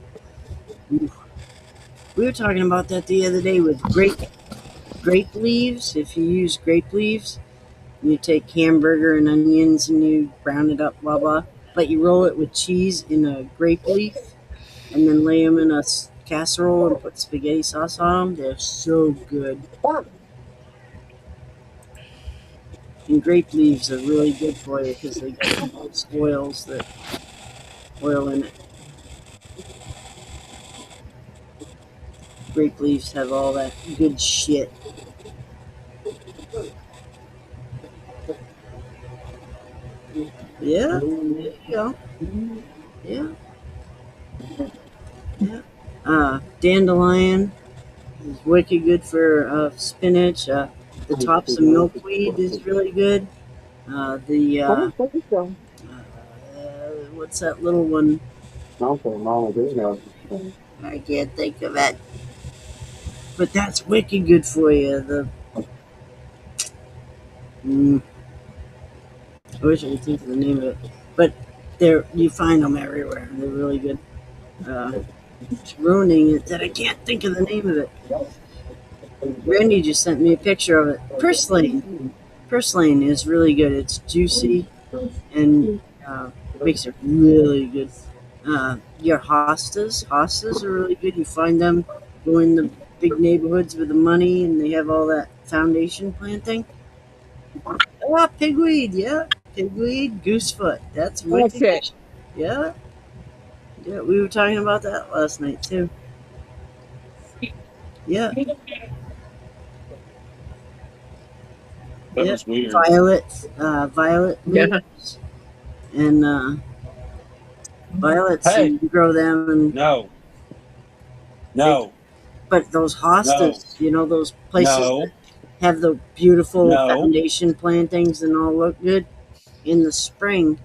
[SPEAKER 1] Ooh. We were talking about that the other day with grape leaves. If you use grape leaves, you take hamburger and onions and you brown it up, blah blah. But you roll it with cheese in a grape leaf, and then lay them in a casserole and put spaghetti sauce on them. They're so good. And grape leaves are really good for you because they got those oil in it. Grape leaves have all that good shit. Yeah, there you go. Yeah. Dandelion is wicked good for spinach. The tops of milkweed is really good. What's that little one? I can't think of it. But that's wicked good for you. I wish I could think of the name of it. But you find them everywhere. They're really good. It's ruining it that I can't think of the name of it. Randy just sent me a picture of it. Purslane. Purslane is really good. It's juicy and makes it really good. Your hostas are really good. You find them, go in the big neighborhoods with the money, and they have all that foundation planting. Oh, pigweed, yeah. Pigweed, goosefoot. That's wicked.
[SPEAKER 2] Okay.
[SPEAKER 1] Yeah. Yeah, we were talking about that last night, too. Yeah.
[SPEAKER 4] That was weird.
[SPEAKER 1] Violet leaves. And violets,
[SPEAKER 6] Hey.
[SPEAKER 1] you can grow them. And
[SPEAKER 6] No.
[SPEAKER 1] But those hostas, you know, those places
[SPEAKER 4] No.
[SPEAKER 1] that have the beautiful
[SPEAKER 4] No.
[SPEAKER 1] foundation plantings and all look good, in the spring,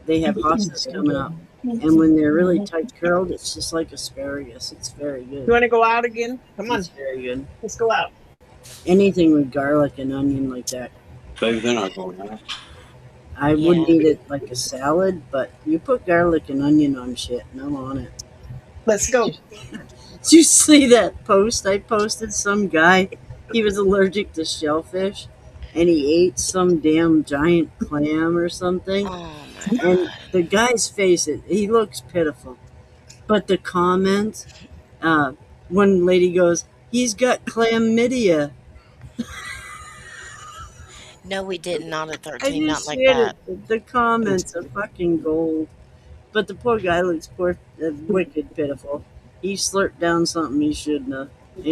[SPEAKER 1] they have hostas coming up. And when they're really tight curled, it's just like asparagus. It's very
[SPEAKER 2] You
[SPEAKER 1] good.
[SPEAKER 2] want to go out again? Come on,
[SPEAKER 1] It's very good.
[SPEAKER 2] let's go out.
[SPEAKER 1] Anything with garlic and onion like that.
[SPEAKER 4] They're not going out.
[SPEAKER 1] I wouldn't eat it like a salad, but you put garlic and onion on shit, and I'm on it.
[SPEAKER 2] Let's go.
[SPEAKER 1] Did you see that post I posted? Some guy, he was allergic to shellfish, and he ate some damn giant clam or something.
[SPEAKER 3] Oh my
[SPEAKER 1] And
[SPEAKER 3] god.
[SPEAKER 1] the guy's face, he looks pitiful. But the comments, one lady goes, "He's got chlamydia."
[SPEAKER 3] No, we did not at
[SPEAKER 1] I
[SPEAKER 3] 13, not
[SPEAKER 1] just
[SPEAKER 3] like
[SPEAKER 1] shared
[SPEAKER 3] that.
[SPEAKER 1] it. The comments are fucking gold. But the poor guy looks wicked pitiful. He slurped down something he shouldn't have, and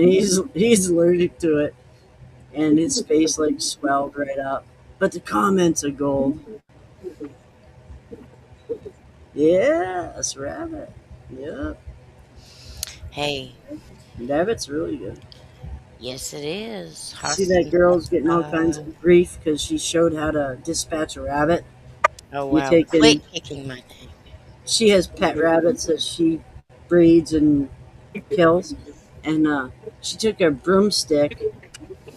[SPEAKER 1] he's allergic to it, and his face like swelled right up. But the comments are gold. Yes, rabbit. Yeah,
[SPEAKER 3] Hey,
[SPEAKER 1] rabbit's really good.
[SPEAKER 3] yes it is.
[SPEAKER 1] See that girl's getting all kinds of grief because she showed how to dispatch a rabbit.
[SPEAKER 3] Oh
[SPEAKER 1] You
[SPEAKER 3] wow.
[SPEAKER 1] take
[SPEAKER 3] Quit
[SPEAKER 1] in-
[SPEAKER 3] kicking my thing.
[SPEAKER 1] She has pet rabbits that she breeds and kills, and she took a broomstick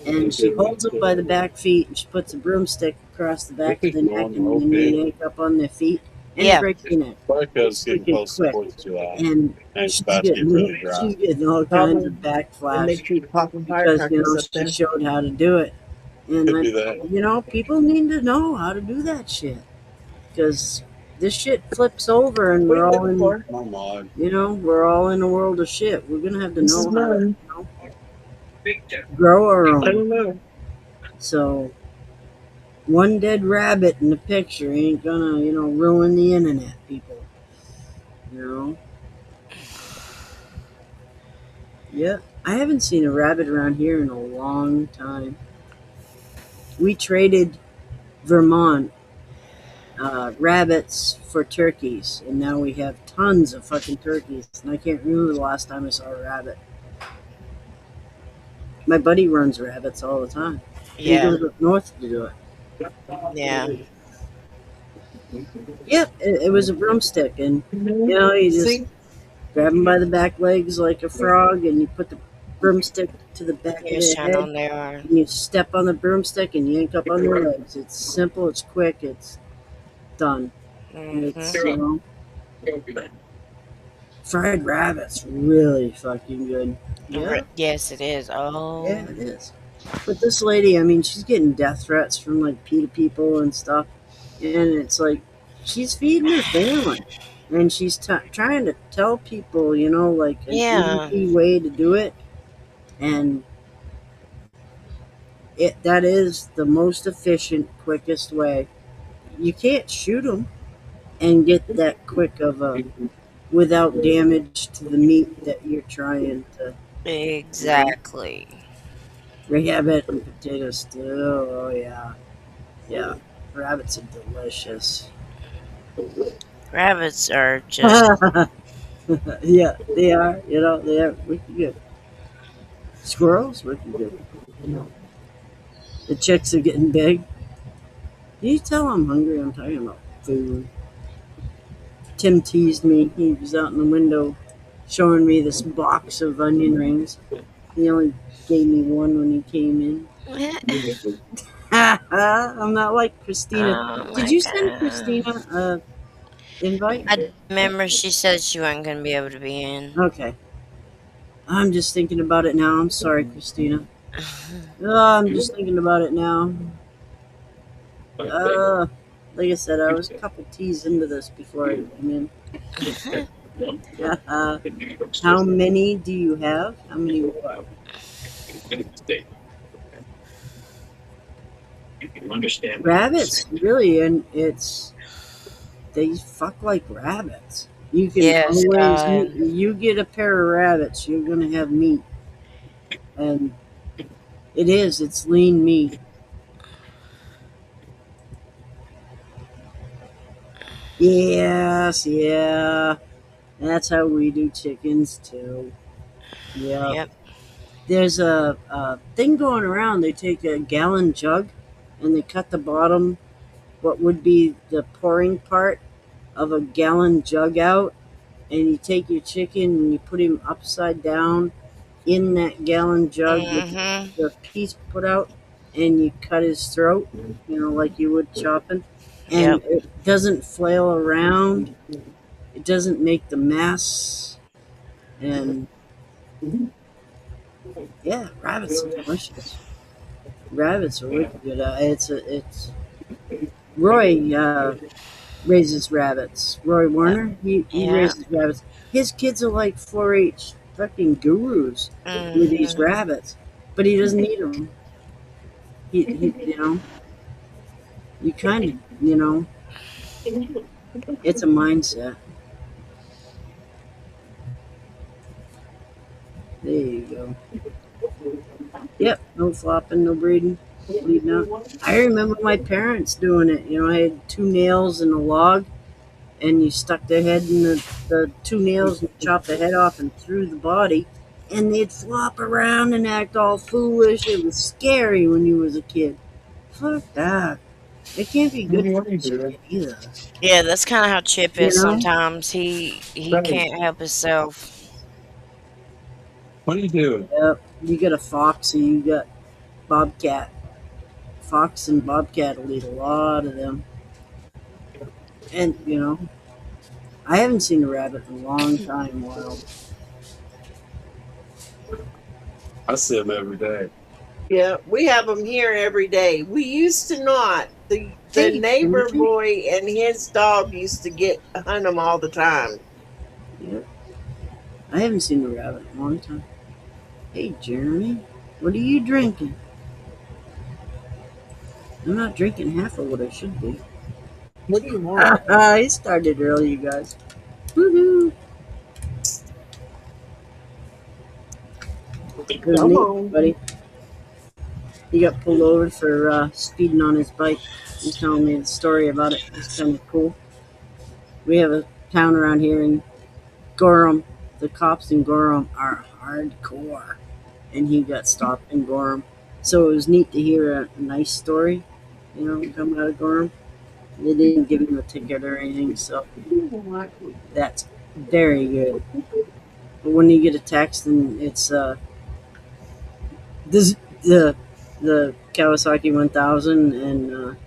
[SPEAKER 1] and she holds them by the back feet and she puts a broomstick across the back of the neck and then you yank up on their feet and
[SPEAKER 3] Yeah.
[SPEAKER 1] it breaks your neck.
[SPEAKER 4] Because getting
[SPEAKER 1] Freaking
[SPEAKER 4] close to
[SPEAKER 1] quick.
[SPEAKER 4] 4th of July.
[SPEAKER 1] And
[SPEAKER 4] And it's
[SPEAKER 1] she's
[SPEAKER 4] about to get really
[SPEAKER 1] getting,
[SPEAKER 4] dry.
[SPEAKER 1] she's getting all kinds of
[SPEAKER 2] And
[SPEAKER 1] backflash
[SPEAKER 2] they keep popping
[SPEAKER 1] because
[SPEAKER 2] firecrackers up
[SPEAKER 1] she
[SPEAKER 2] there.
[SPEAKER 1] showed how to do it. And
[SPEAKER 4] Could be that.
[SPEAKER 1] people need to know how to do that shit because this shit flips over and
[SPEAKER 2] What
[SPEAKER 1] we're
[SPEAKER 2] are you
[SPEAKER 1] all
[SPEAKER 2] looking
[SPEAKER 1] in.
[SPEAKER 2] for?
[SPEAKER 4] Oh my.
[SPEAKER 1] We're all in a world of shit. We're gonna have to
[SPEAKER 2] This
[SPEAKER 1] know
[SPEAKER 2] is
[SPEAKER 1] how to
[SPEAKER 2] mine.
[SPEAKER 1] grow our
[SPEAKER 2] I
[SPEAKER 1] own.
[SPEAKER 2] don't know.
[SPEAKER 1] So one dead rabbit in the picture ain't gonna, ruin the internet, people. Yeah, I haven't seen a rabbit around here in a long time. We traded Vermont rabbits for turkeys, and now we have tons of fucking turkeys. And I can't remember the last time I saw a rabbit. My buddy runs rabbits all the time. He
[SPEAKER 3] Yeah.
[SPEAKER 1] goes up north to do it.
[SPEAKER 3] Yeah.
[SPEAKER 1] Yep, it was a broomstick, and you just
[SPEAKER 2] See?
[SPEAKER 1] grab them by the back legs like a frog, and you put the broomstick to the back
[SPEAKER 3] You
[SPEAKER 1] of
[SPEAKER 3] just
[SPEAKER 1] their
[SPEAKER 3] shine
[SPEAKER 1] head,
[SPEAKER 3] on their arm.
[SPEAKER 1] and you step on the broomstick and yank up on their legs. It's simple, it's quick, it's done. It's,
[SPEAKER 3] Mhm.
[SPEAKER 1] fried rabbit's really fucking good. Yeah,
[SPEAKER 3] Yes, it is. Oh.
[SPEAKER 1] yeah, it is. But this lady, I mean, she's getting death threats from like PETA people and stuff, and it's like she's feeding her family, and she's trying to tell people, like an
[SPEAKER 3] Yeah.
[SPEAKER 1] easy way to do it, and that is the most efficient, quickest way. You can't shoot them and get that quick of a without damage to the meat that you're trying to.
[SPEAKER 3] Exactly.
[SPEAKER 1] Rabbit and potato stew. Oh yeah, yeah. Rabbits are delicious.
[SPEAKER 3] Rabbits are just.
[SPEAKER 1] Yeah, they are. They are wicked good. Squirrels, wicked good. The chicks are getting big. Can you tell I'm hungry? I'm talking about food. Tim teased me. He was out in the window showing me this box of onion rings. He only gave me one when he came in. I'm not like Christina.
[SPEAKER 3] Oh
[SPEAKER 1] Did
[SPEAKER 3] my
[SPEAKER 1] you send
[SPEAKER 3] God.
[SPEAKER 1] Christina a invite?
[SPEAKER 3] I remember she said she wasn't going to be able to be in.
[SPEAKER 1] Okay. I'm just thinking about it now. I'm sorry, Christina. I'm just thinking about it now. Like I said, I was a couple teas into this before I came in. How many do you have? How many what? Rabbits, really, and they fuck like rabbits. You can
[SPEAKER 3] Yes, God.
[SPEAKER 1] always you get a pair of rabbits, you're gonna have meat, and it's lean meat. Yes, yeah, that's how we do chickens too. Yeah,
[SPEAKER 3] Yep.
[SPEAKER 1] there's a thing going around. They take a gallon jug and they cut the bottom, what would be the pouring part of a gallon jug out, and you take your chicken and you put him upside down in that gallon jug with
[SPEAKER 3] Mm-hmm.
[SPEAKER 1] the piece put out, and you cut his throat, like you would chopping, and
[SPEAKER 3] Yep.
[SPEAKER 1] it doesn't flail around. It doesn't make the mess, and yeah, rabbits are delicious. Rabbits are wicked good. It's Roy raises rabbits. Roy Warner, he
[SPEAKER 3] Yeah.
[SPEAKER 1] raises rabbits. His kids are like 4-H fucking gurus with these
[SPEAKER 3] Mm-hmm.
[SPEAKER 1] rabbits, but he doesn't eat them. He you kind of, it's a mindset. There you go. Yep, no flopping, no breeding, bleeding out. I remember my parents doing it. I had 2 nails in a log, and you stuck their head in the 2 nails and chopped the head off and threw the body, and they'd flop around and act all foolish. It was scary when you was a kid. Fuck that. It can't be good for your skin either.
[SPEAKER 3] Yeah, that's kind of how Chip
[SPEAKER 1] You
[SPEAKER 3] is
[SPEAKER 1] know?
[SPEAKER 3] sometimes. He can't help himself.
[SPEAKER 4] What are you doing?
[SPEAKER 1] Yep. You got a foxy, you got bobcat. Fox and bobcat will eat a lot of them. And, I haven't seen a rabbit in a long time wild.
[SPEAKER 4] I see them every day.
[SPEAKER 2] Yeah, we have them here every day. We used to not. The
[SPEAKER 1] Hey,
[SPEAKER 2] neighbor
[SPEAKER 1] Timothy.
[SPEAKER 2] boy and his dog used to hunt them all the time.
[SPEAKER 1] Yep. I haven't seen a rabbit in a long time. Hey, Jeremy, what are you drinking? I'm not drinking half of what I should be.
[SPEAKER 2] What do you want?
[SPEAKER 1] I started early, you guys. Woohoo! Good
[SPEAKER 2] Come
[SPEAKER 1] meet,
[SPEAKER 2] on.
[SPEAKER 1] buddy. He got pulled over for speeding on his bike. He's telling me the story about it. It's kind of cool. We have a town around here in Gorham. The cops in Gorham are hardcore, and he got stopped in Gorham. So it was neat to hear a nice story, come out of Gorham. They didn't give him a ticket or anything, so that's very good. But when you get a text and it's this the Kawasaki 1000 and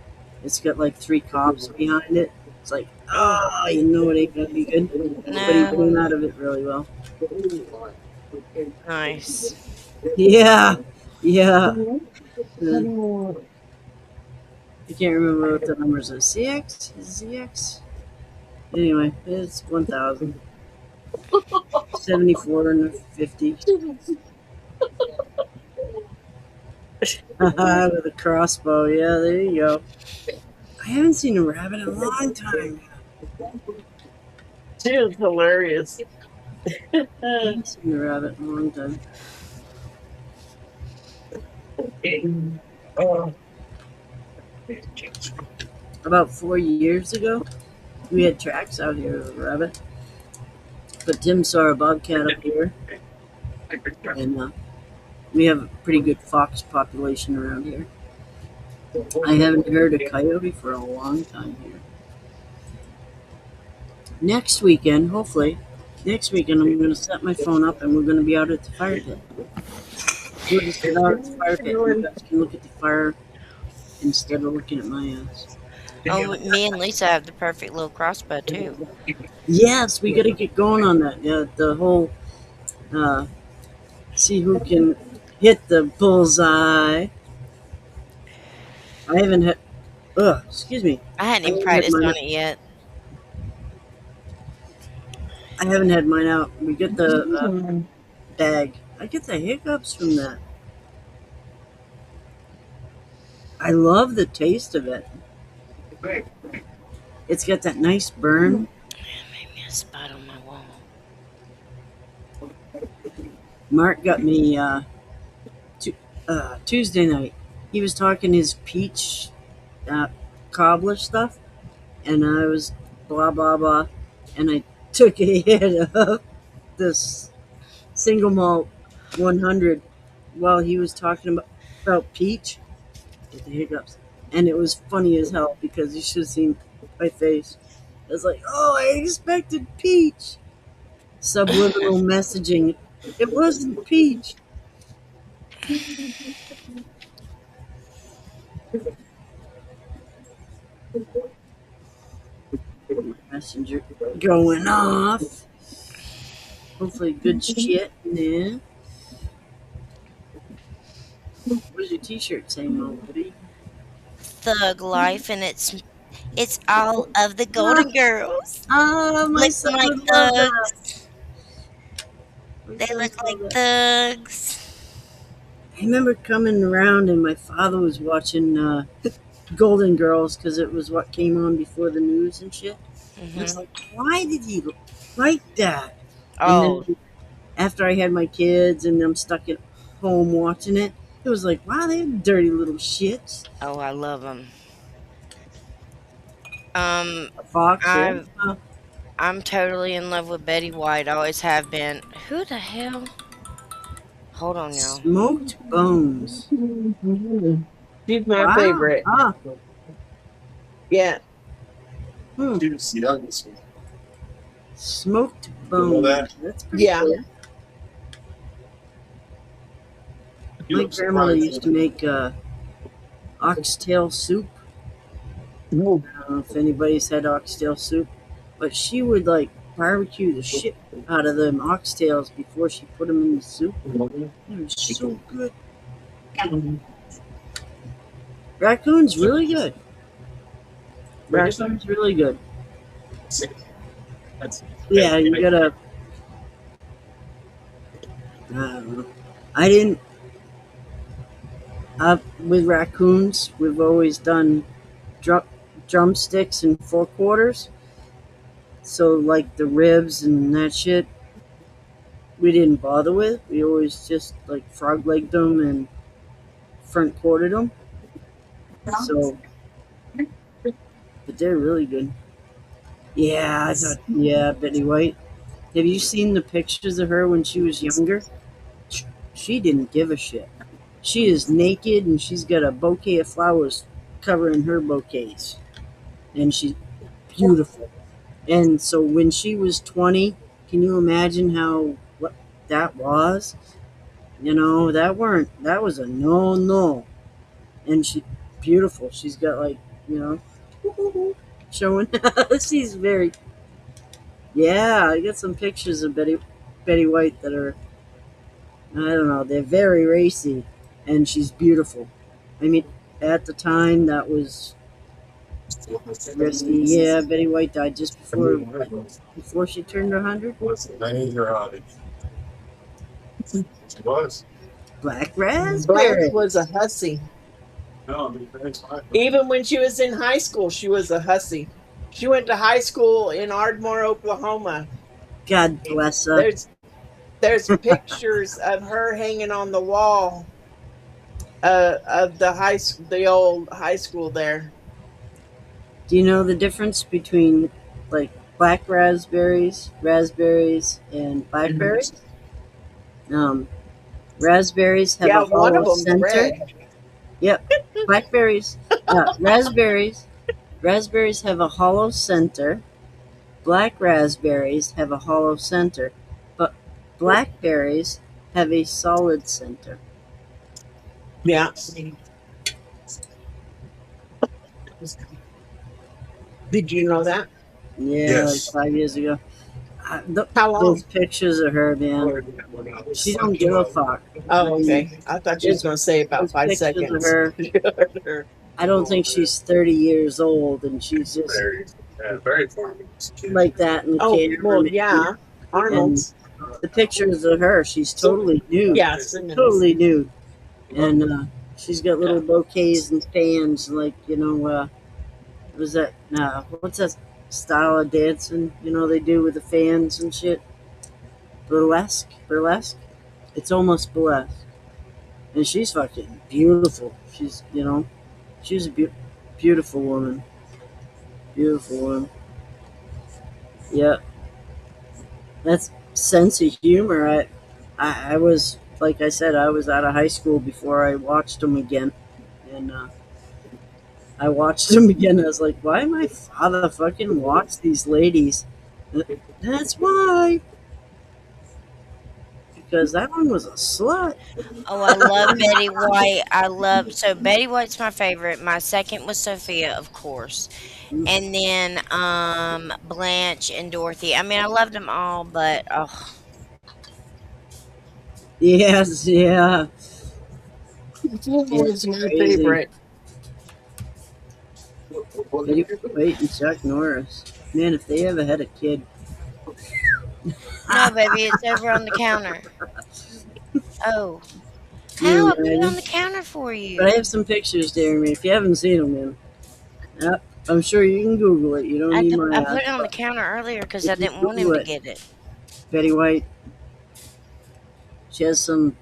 [SPEAKER 1] it's got like 3 cops behind it, it's like, oh, it ain't gonna be good. But he came
[SPEAKER 3] No.
[SPEAKER 1] out of it really well.
[SPEAKER 3] Nice.
[SPEAKER 1] Yeah, yeah. I can't remember what the numbers are. CX? ZX? Anyway, it's 1000. 74 and a 50. With a crossbow. Yeah, there you go. I haven't seen a rabbit in a long time.
[SPEAKER 2] She was hilarious.
[SPEAKER 1] I haven't seen a rabbit in a long time. About 4 years ago, we had tracks out here of a rabbit. But Tim saw a bobcat up here, and we have a pretty good fox population around here. I haven't heard a coyote for a long time here. Next weekend, hopefully, I'm going to set my phone up and we're going to be out at the fire pit. We'll just get out at the fire pit and you guys can look at the fire instead of looking at my ass.
[SPEAKER 3] Oh, me and Lisa have the perfect little crossbow too.
[SPEAKER 1] Yes, we got to get going on that. Yeah, the whole see who can hit the bullseye. I haven't had. Excuse me.
[SPEAKER 3] I hadn't
[SPEAKER 1] I
[SPEAKER 3] even
[SPEAKER 1] haven't had
[SPEAKER 3] practiced
[SPEAKER 1] mine.
[SPEAKER 3] on it yet.
[SPEAKER 1] I haven't had mine out. We get the bag. I get the hiccups from that. I love the taste of it. It's got that nice burn.
[SPEAKER 3] Made me a spot on my wall.
[SPEAKER 1] Mark got me Tuesday night. He was talking his peach cobbler stuff, and I was blah blah blah, and I took a hit of this single malt 100, while he was talking about Peach with the hiccups, and it was funny as hell because you should have seen my face. I was like, "Oh, I expected Peach." Subliminal messaging. It wasn't Peach. Messenger going off. Hopefully, good shit. Yeah. What's your T-shirt saying, old buddy?
[SPEAKER 3] Thug life, and it's all of the Golden Girls.
[SPEAKER 1] Ah, my
[SPEAKER 3] Looking
[SPEAKER 1] son
[SPEAKER 3] like
[SPEAKER 1] would love that.
[SPEAKER 3] thugs.
[SPEAKER 1] My
[SPEAKER 3] They
[SPEAKER 1] son
[SPEAKER 3] look
[SPEAKER 1] would
[SPEAKER 3] like
[SPEAKER 1] love that.
[SPEAKER 3] thugs.
[SPEAKER 1] I remember coming around and my father was watching Golden Girls because it was what came on before the news and shit. And I was
[SPEAKER 3] Hmm.
[SPEAKER 1] like, why did he like that?
[SPEAKER 3] Oh,
[SPEAKER 1] And then after I had my kids and I'm stuck at home watching it, it was like, wow, they're dirty little shits.
[SPEAKER 3] oh, I love them. Um,
[SPEAKER 1] Fox, yeah.
[SPEAKER 3] I'm I'm totally in love with Betty White. Always have been. Who the hell? Hold on, y'all.
[SPEAKER 1] Smoked Bones.
[SPEAKER 2] She's my
[SPEAKER 1] Wow.
[SPEAKER 2] favorite.
[SPEAKER 1] Ah,
[SPEAKER 2] Yeah.
[SPEAKER 4] She was the youngest one.
[SPEAKER 1] Smoked
[SPEAKER 4] You know
[SPEAKER 1] Bones.
[SPEAKER 4] that?
[SPEAKER 1] That's pretty
[SPEAKER 2] Yeah.
[SPEAKER 1] cool.
[SPEAKER 4] You
[SPEAKER 1] My
[SPEAKER 4] look
[SPEAKER 1] grandmother
[SPEAKER 4] surprised.
[SPEAKER 1] used to make oxtail soup. I don't know if anybody's had oxtail soup, but she would like barbecue the shit out of them oxtails before she put them in the soup. It was so good. Raccoon's really good. Raccoon's really good. Yeah, you gotta. I don't know. I didn't. With raccoons, we've always done drumsticks and 4/4. So, like the ribs and that shit, we didn't bother with. We always just like frog legged them and front quartered them. So, but they're really good. Yeah, I thought, yeah, Betty White. Have you seen the pictures of her when she was younger? She didn't give a shit. She is naked and she's got a bouquet of flowers covering her bouquets. And she's beautiful. And so when she was 20, can you imagine what that was? You know, that was a no. And she beautiful. She's got like, you know, showing. She's very, yeah, I got some pictures of Betty White that are, I don't know, they're very racy, and she's beautiful. I mean, at the time that was risky. Yeah, Betty White died just before she turned 100.
[SPEAKER 4] What's the name of your hobby? She was.
[SPEAKER 1] Black
[SPEAKER 2] Black
[SPEAKER 1] raspberry.
[SPEAKER 2] was a hussy.
[SPEAKER 4] No, I mean, that's fine.
[SPEAKER 2] Even when she was in high school, she was a hussy. She went to high school in Ardmore, Oklahoma.
[SPEAKER 1] God bless her.
[SPEAKER 2] There's pictures of her hanging on the wall of the old high school there.
[SPEAKER 1] Do you know the difference between like black raspberries, and blackberries? Raspberries have
[SPEAKER 2] Yeah,
[SPEAKER 1] a
[SPEAKER 2] one of
[SPEAKER 1] hollow
[SPEAKER 2] them's
[SPEAKER 1] center.
[SPEAKER 2] red.
[SPEAKER 1] Yep, blackberries. Raspberries have a hollow center. Black raspberries have a hollow center, but blackberries have a solid center.
[SPEAKER 2] Yeah. Did you know that?
[SPEAKER 1] Yeah,
[SPEAKER 4] Yes.
[SPEAKER 1] like 5 years ago.
[SPEAKER 2] How long?
[SPEAKER 1] Those pictures of her, man. She don't give a fuck.
[SPEAKER 2] Oh, okay. I thought you was going to say about
[SPEAKER 1] Those
[SPEAKER 2] 5
[SPEAKER 1] pictures of
[SPEAKER 2] seconds.
[SPEAKER 1] her. I don't think she's 30 years old, and she's just
[SPEAKER 4] Very formative.
[SPEAKER 1] like that in the
[SPEAKER 2] Oh,
[SPEAKER 1] camera.
[SPEAKER 2] well, yeah. Arnold's.
[SPEAKER 1] The pictures of her, she's totally nude.
[SPEAKER 2] Yes.
[SPEAKER 1] Totally nude. And she's got little bouquets and fans, like, was that, what's that style of dancing, they do with the fans and shit? Burlesque? It's almost burlesque. And she's fucking beautiful. She's a beautiful woman. Beautiful woman. Yeah. That's sense of humor. I was like I said, I was out of high school before I watched them again, and I watched them again. I was like, why my father fucking watch these ladies? That's why, because that one was a slut.
[SPEAKER 3] Oh, I love Betty White. So Betty White's my favorite. My second was Sophia, of course. And then Blanche and Dorothy. I mean, I loved them all, but oh,
[SPEAKER 1] Yes, yeah,
[SPEAKER 2] Who was
[SPEAKER 1] it's
[SPEAKER 2] my
[SPEAKER 1] crazy.
[SPEAKER 2] favorite?
[SPEAKER 1] Betty White and Chuck Norris. Man, if they ever had a kid,
[SPEAKER 3] no, baby, it's over on the counter. Oh,
[SPEAKER 1] you
[SPEAKER 3] how I put it on
[SPEAKER 1] imagine?
[SPEAKER 3] the counter for
[SPEAKER 1] But I
[SPEAKER 3] you.
[SPEAKER 1] have some pictures, Jeremy. If you haven't seen them, man, yep, I'm sure you can Google it. You don't need my
[SPEAKER 3] I
[SPEAKER 1] ass.
[SPEAKER 3] put it on the
[SPEAKER 1] But
[SPEAKER 3] counter earlier because I
[SPEAKER 1] if you
[SPEAKER 3] didn't want him
[SPEAKER 1] Google
[SPEAKER 3] to
[SPEAKER 1] it,
[SPEAKER 3] get it.
[SPEAKER 1] Betty White, she has some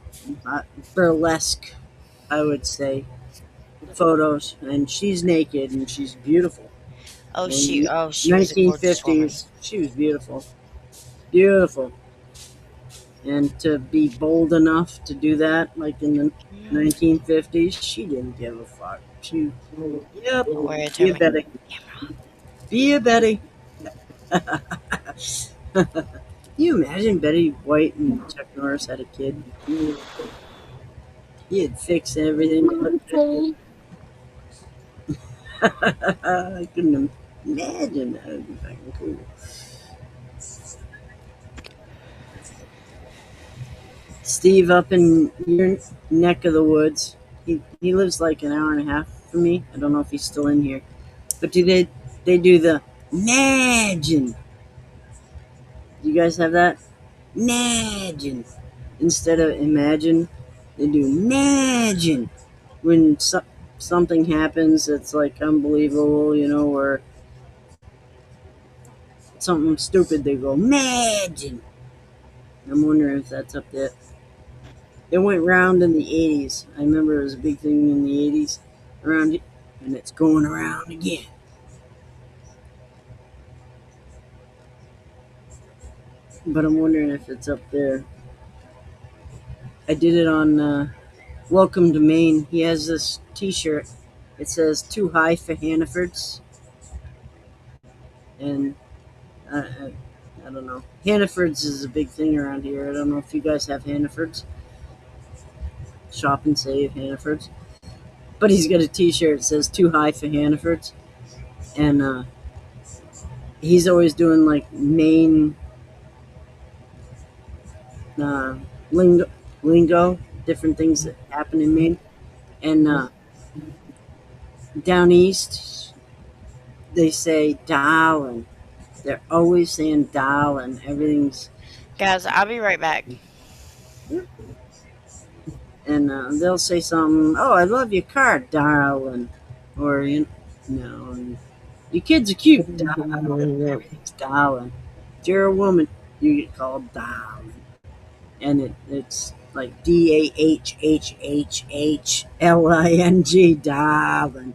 [SPEAKER 1] burlesque, I would say, photos, and she's naked and she's beautiful. In
[SPEAKER 3] She was a gorgeous woman.
[SPEAKER 1] 1950s, she was beautiful, beautiful, and to be bold enough to do that, like in the
[SPEAKER 3] Mm,
[SPEAKER 1] 1950s, she didn't give a fuck. She, yep,
[SPEAKER 3] where I
[SPEAKER 1] be
[SPEAKER 3] turn
[SPEAKER 1] a
[SPEAKER 3] my
[SPEAKER 1] Betty,
[SPEAKER 3] camera.
[SPEAKER 1] be a Betty. You imagine Betty White and Chuck Norris had a kid? He'd fix everything. I couldn't imagine that. Would be fucking cool. Steve up in your neck of the woods. He lives like an hour and a half from me. I don't know if he's still in here. But they do the imagine. You guys have that? Imagine. Instead of imagine, they do imagine. When something happens that's like unbelievable, or something stupid, they go imagine. I'm wondering if that's up there. It went round in the 80s. I remember it was a big thing in the 80s around it, and it's going around again. But I'm wondering if it's up there. I did it on Welcome to Maine. He has this T-shirt. It says "Too high for Hannaford's," and I don't know. Hannaford's is a big thing around here. I don't know if you guys have Hannaford's. Shop and save Hannaford's. But he's got a T-shirt that says "Too high for Hannaford's," and he's always doing like Maine uh, lingo, different things that happen in Maine, and down east they say "darling." They're always saying "darling." Everything's
[SPEAKER 3] Guys, I'll be right back.
[SPEAKER 1] and they'll say something. Oh, I love your car, darling, or your kids are cute, darling. Everything's darling. If you're a woman, you get called darling, and it's like DAHHHLING, darling.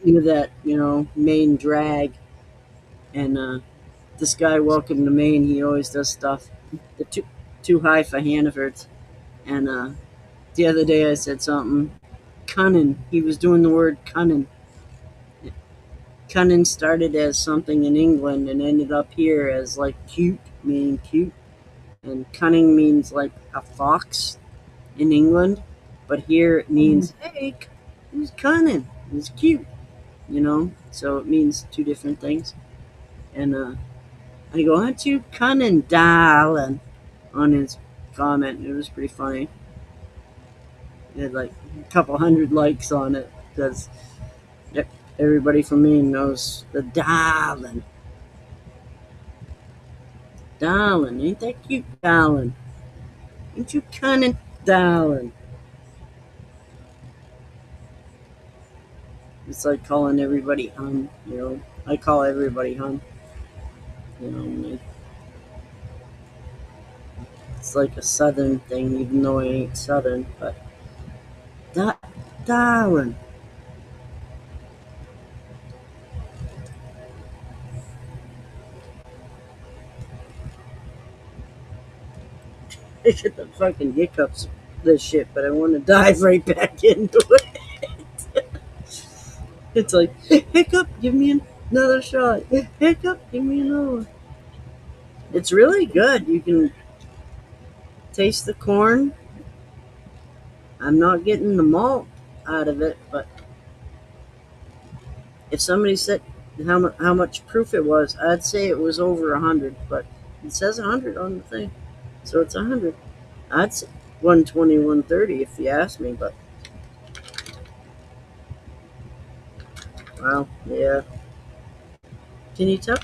[SPEAKER 1] You that Maine drag, and this guy, Welcome to Maine, he always does stuff. The too high for Hannaford's, and the other day I said something. Cunning. He was doing the word cunning. Cunning started as something in England and ended up here as like cute, meaning cute. And cunning means like a fox in England. But here it means, hey, he's cunning. He's cute. So it means two different things. And I go, aren't you cunning, darling? On his comment. It was pretty funny. It had like a couple hundred likes on it because everybody from Maine knows the darling. Darling, ain't that cute, darling? Ain't you cunning, darling? It's like calling everybody hun. I call everybody hun. It's like a southern thing, even though I ain't southern. But darling. I get the fucking hiccups, this shit, but I want to dive right back into it. It's like, hiccup, give me another shot. Hiccup, give me another one. It's really good. You can taste the corn. I'm not getting the malt out of it, but if somebody said how much proof it was, I'd say it was over 100, but it says 100 on the thing, so it's 100. I'd say 120, 130 if you ask me, but wow, yeah. Can you tell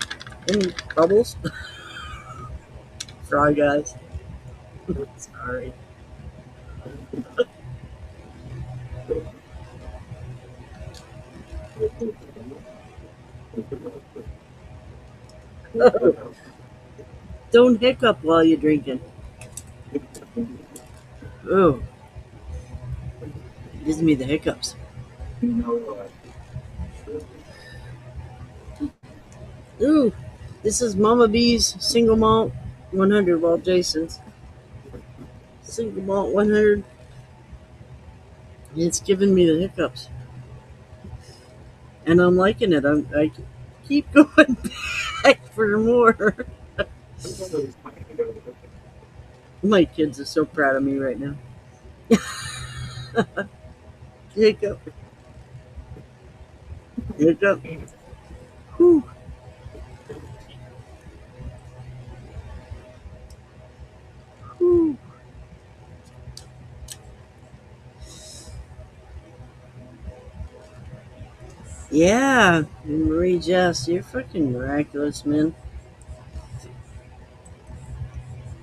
[SPEAKER 1] any bubbles? Fry guys. Sorry. Don't hiccup while you're drinking. Oh, gives me the hiccups. Ooh, this is Mama B's single malt 100. Well, Jason's single malt 100. It's giving me the hiccups, and I'm liking it. I keep going back for more. My kids are so proud of me right now. Hiccup, hiccup. Whew. Whew. Yeah, Marie Jess, you're fucking miraculous, man.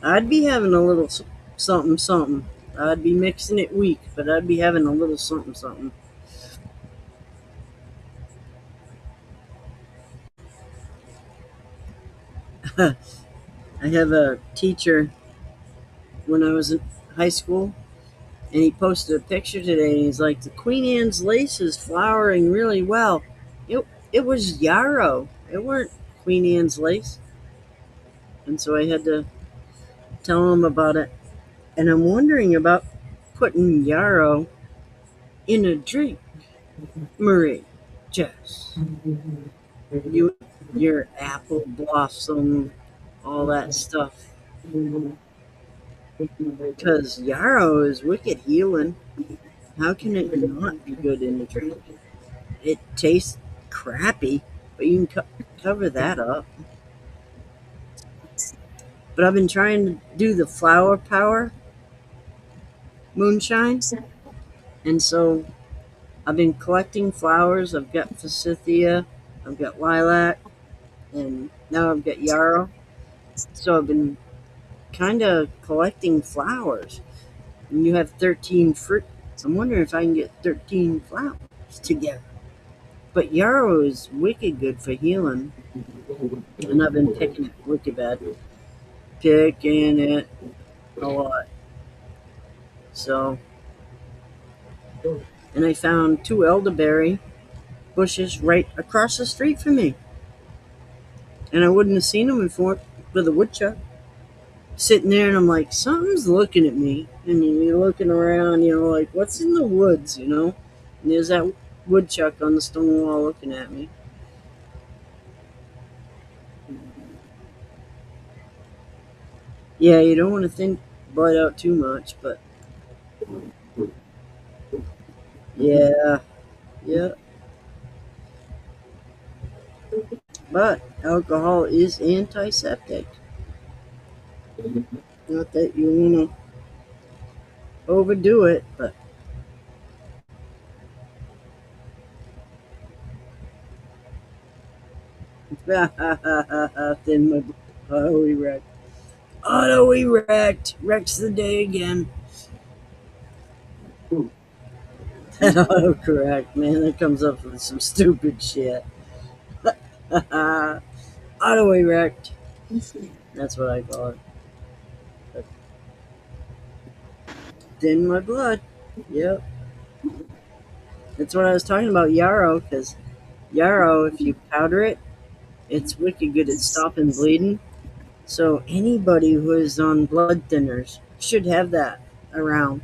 [SPEAKER 1] I'd be having a little something, something. I'd be mixing it weak, but I'd be having a little something, something. I have a teacher when I was in high school, and he posted a picture today, and he's like, the Queen Anne's lace is flowering really well. It was yarrow. It weren't Queen Anne's lace. And so I had to tell him about it. And I'm wondering about putting yarrow in a drink. Marie, Jess, your apple blossom, all that stuff. Because yarrow is wicked healing. How can it not be good in a drink? It tastes crappy, but you can cover that up. But I've been trying to do the flower power moonshine, and so I've been collecting flowers. I've got forsythia, I've got lilac, and now I've got yarrow. So I've been kind of collecting flowers. And you have 13 fruit. I'm wondering if I can get 13 flowers together. But yarrow is wicked good for healing, and I've been picking it wicked bad. Picking it a lot. So, and I found 2 elderberry bushes right across the street from me. And I wouldn't have seen them before with a woodchuck. Sitting there, and I'm like, something's looking at me. And you're looking around, like, what's in the woods, And there's that woodchuck on the stone wall looking at me. Yeah, you don't want to think bite out too much, but yeah. But alcohol is antiseptic. Not that you want to overdo it, but then my auto erect. Auto erect wrecks the day again. That auto correct, man, that comes up with some stupid shit. Auto erect. That's what I call it. But thin my blood. Yep. That's what I was talking about yarrow, because yarrow, if you powder it, it's wicked good at stopping bleeding. So anybody who is on blood thinners, should have that around.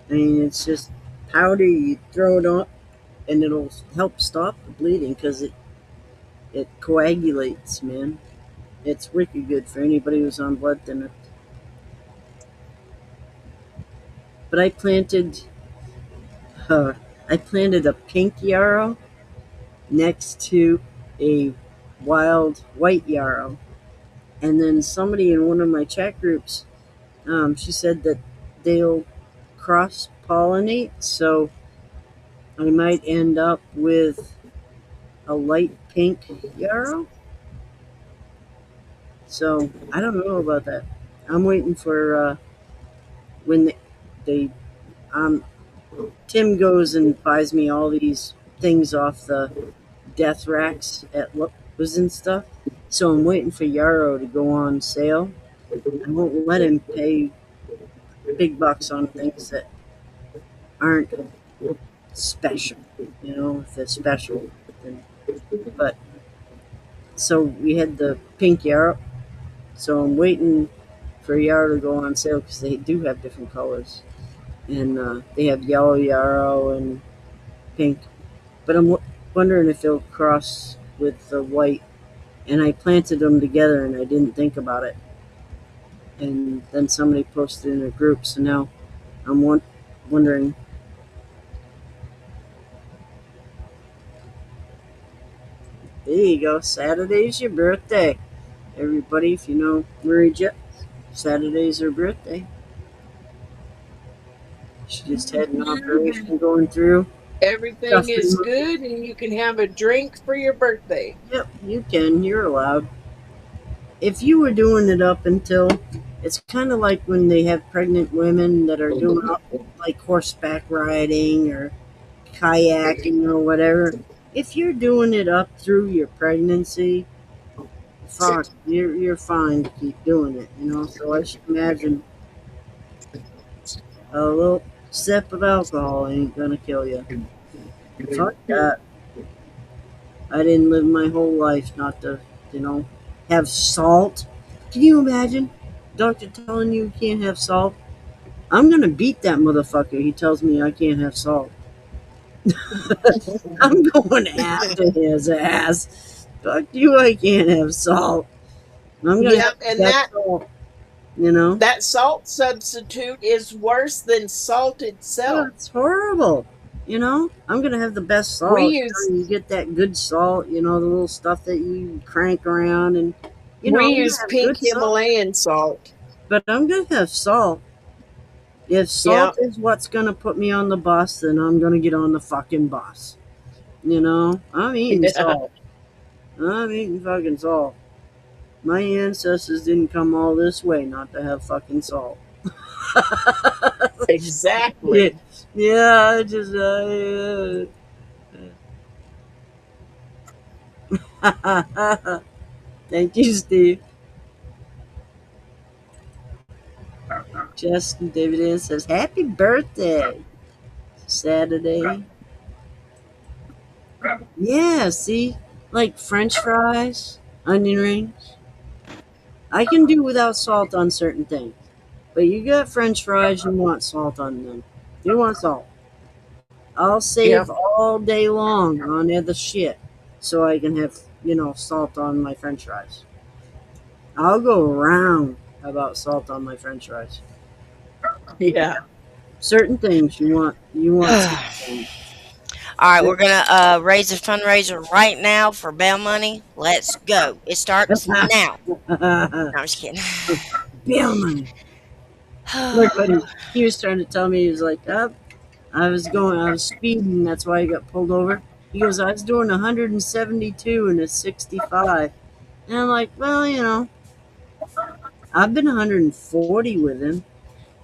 [SPEAKER 1] I mean, it's just powder. You throw it on, and it'll help stop the bleeding because it coagulates, man. It's wicked good for anybody who's on blood thinner. But uh, I planted a pink yarrow next to a wild white yarrow, and then somebody in one of my chat groups, she said that they'll cross pollinate, so I might end up with a light pink yarrow. So I don't know about that. I'm waiting for when they Tim goes and buys me all these things off the death racks at Lowe's and stuff. So I'm waiting for yarrow to go on sale. I won't let him pay big bucks on things that aren't special. You know, if they're special. Then, but so we had the pink yarrow. So I'm waiting for yarrow to go on sale because they do have different colors, and they have yellow yarrow and pink. But I'm wondering if they'll cross with the white. And I planted them together, and I didn't think about it. And then somebody posted in a group, so now I'm wondering. There you go. Saturday's your birthday. Everybody, if you know Marie Jet, Saturday's her birthday. She just had an operation going through.
[SPEAKER 2] Everything is good, and you can have a drink for your birthday.
[SPEAKER 1] Yep, you can. You're allowed. If you were doing it up until, it's kind of like when they have pregnant women that are doing like horseback riding or kayaking or whatever. If you're doing it up through your pregnancy, fuck, you're fine to keep doing it, you know. So I should imagine a little sip of alcohol ain't gonna kill you. Fuck that. I didn't live my whole life not to, have salt. Can you imagine? Doctor telling you can't have salt? I'm gonna beat that motherfucker. He tells me I can't have salt. I'm going after his ass. Fuck you, I can't have salt. I'm gonna have
[SPEAKER 2] and
[SPEAKER 1] salt, you know?
[SPEAKER 2] that salt substitute is worse than salt itself.
[SPEAKER 1] It's horrible. You know, I'm gonna have the best salt. You get that good salt, the little stuff that you crank around, and
[SPEAKER 2] we use pink Himalayan salt.
[SPEAKER 1] But I'm gonna have salt. If salt is what's gonna put me on the bus, then I'm gonna get on the fucking bus. I'm eating salt. I'm eating fucking salt. My ancestors didn't come all this way not to have fucking salt.
[SPEAKER 2] Exactly.
[SPEAKER 1] Yeah, I just Thank you, Steve. Justin David Ann says, happy birthday. Saturday. Yeah, see? Like French fries, onion rings. I can do without salt on certain things. But you got French fries, you want salt on them. You want salt. I'll save all day long on other shit so I can have, salt on my French fries. I'll go around about salt on my French fries.
[SPEAKER 2] Yeah.
[SPEAKER 1] Certain things you want.
[SPEAKER 3] All right, we're gonna raise a fundraiser right now for bail money. Let's go. It starts now. No, I'm just kidding.
[SPEAKER 1] Bail money. Look, buddy, he was trying to tell me, he was like, I was speeding, that's why I got pulled over. He goes, I was doing 172 and it's 65. And I'm like, well, I've been 140 with him.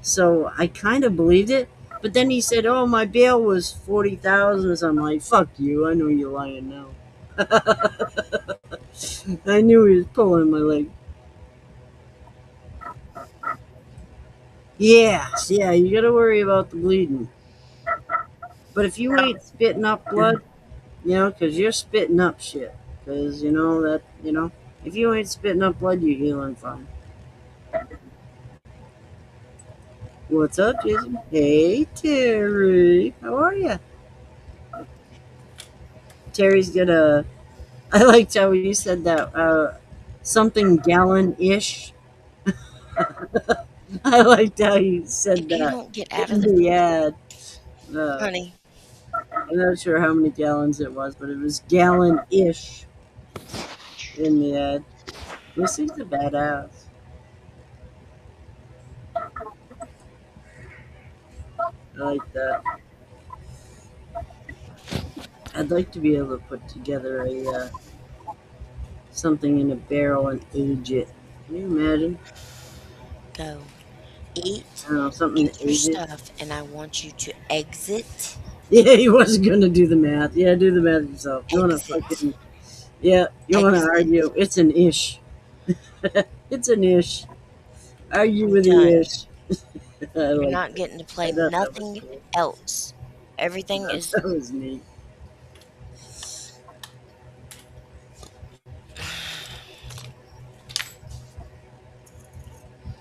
[SPEAKER 1] So I kind of believed it. But then he said, oh, my bail was 40,000. So I'm like, fuck you. I know you're lying now. I knew he was pulling my leg. Yeah, you gotta worry about the bleeding. But if you ain't spitting up blood, because you're spitting up shit. Because, if you ain't spitting up blood, you're healing fine. What's up, Jason? Hey, Terry. How are you? Terry's gonna. I liked how you said that. Something gallon ish. I liked how you said
[SPEAKER 3] If you
[SPEAKER 1] that
[SPEAKER 3] don't get out of
[SPEAKER 1] in
[SPEAKER 3] the
[SPEAKER 1] the ad. Uh,
[SPEAKER 3] honey,
[SPEAKER 1] I'm not sure how many gallons it was, but it was gallon ish in the ad. This thing's a badass. I like that. I'd like to be able to put together a something in a barrel and age it. Can you imagine?
[SPEAKER 3] go eat,
[SPEAKER 1] I don't know, something
[SPEAKER 3] eat
[SPEAKER 1] to
[SPEAKER 3] your
[SPEAKER 1] age it.
[SPEAKER 3] stuff, and I want you to exit,
[SPEAKER 1] Yeah, he wasn't gonna do the math. Yeah, do the math yourself. You wanna
[SPEAKER 3] exit,
[SPEAKER 1] fucking yeah, you wanna
[SPEAKER 3] exit.
[SPEAKER 1] argue. It's an ish. It's an ish. Argue
[SPEAKER 3] I'm
[SPEAKER 1] with the
[SPEAKER 3] done.
[SPEAKER 1] ish. I
[SPEAKER 3] You're
[SPEAKER 1] like
[SPEAKER 3] not
[SPEAKER 1] that.
[SPEAKER 3] getting to
[SPEAKER 1] I
[SPEAKER 3] play
[SPEAKER 1] thought that was
[SPEAKER 3] nothing
[SPEAKER 1] cool.
[SPEAKER 3] else. Everything is
[SPEAKER 1] That was neat.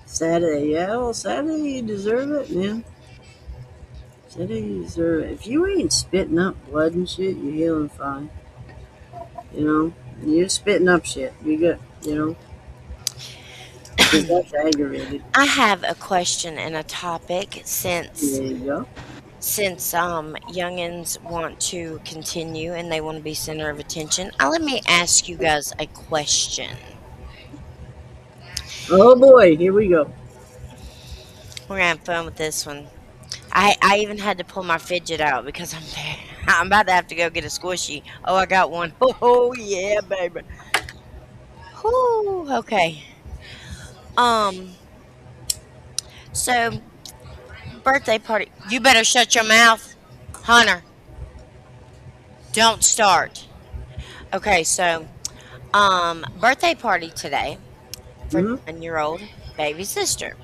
[SPEAKER 1] Saturday, yeah, well, Saturday you deserve it, man. Saturday you deserve it. If you ain't spitting up blood and shit, you're healing fine. You know, and you're spitting up shit. You good, you know, because that's aggravated.
[SPEAKER 3] I have a question and a topic
[SPEAKER 1] There you go.
[SPEAKER 3] since youngins want to continue and they want to be center of attention. Let me ask you guys a question.
[SPEAKER 1] Oh boy, here we go.
[SPEAKER 3] We're gonna have fun with this one. I even had to pull my fidget out because I'm there. I'm about to have to go get a squishy. Oh, I got one. Oh yeah, baby. Whoo, okay. Um, so birthday party. You better shut your mouth, Hunter. Don't start. Okay, so birthday party today for
[SPEAKER 1] Hmm.
[SPEAKER 3] 9-year-old baby sister.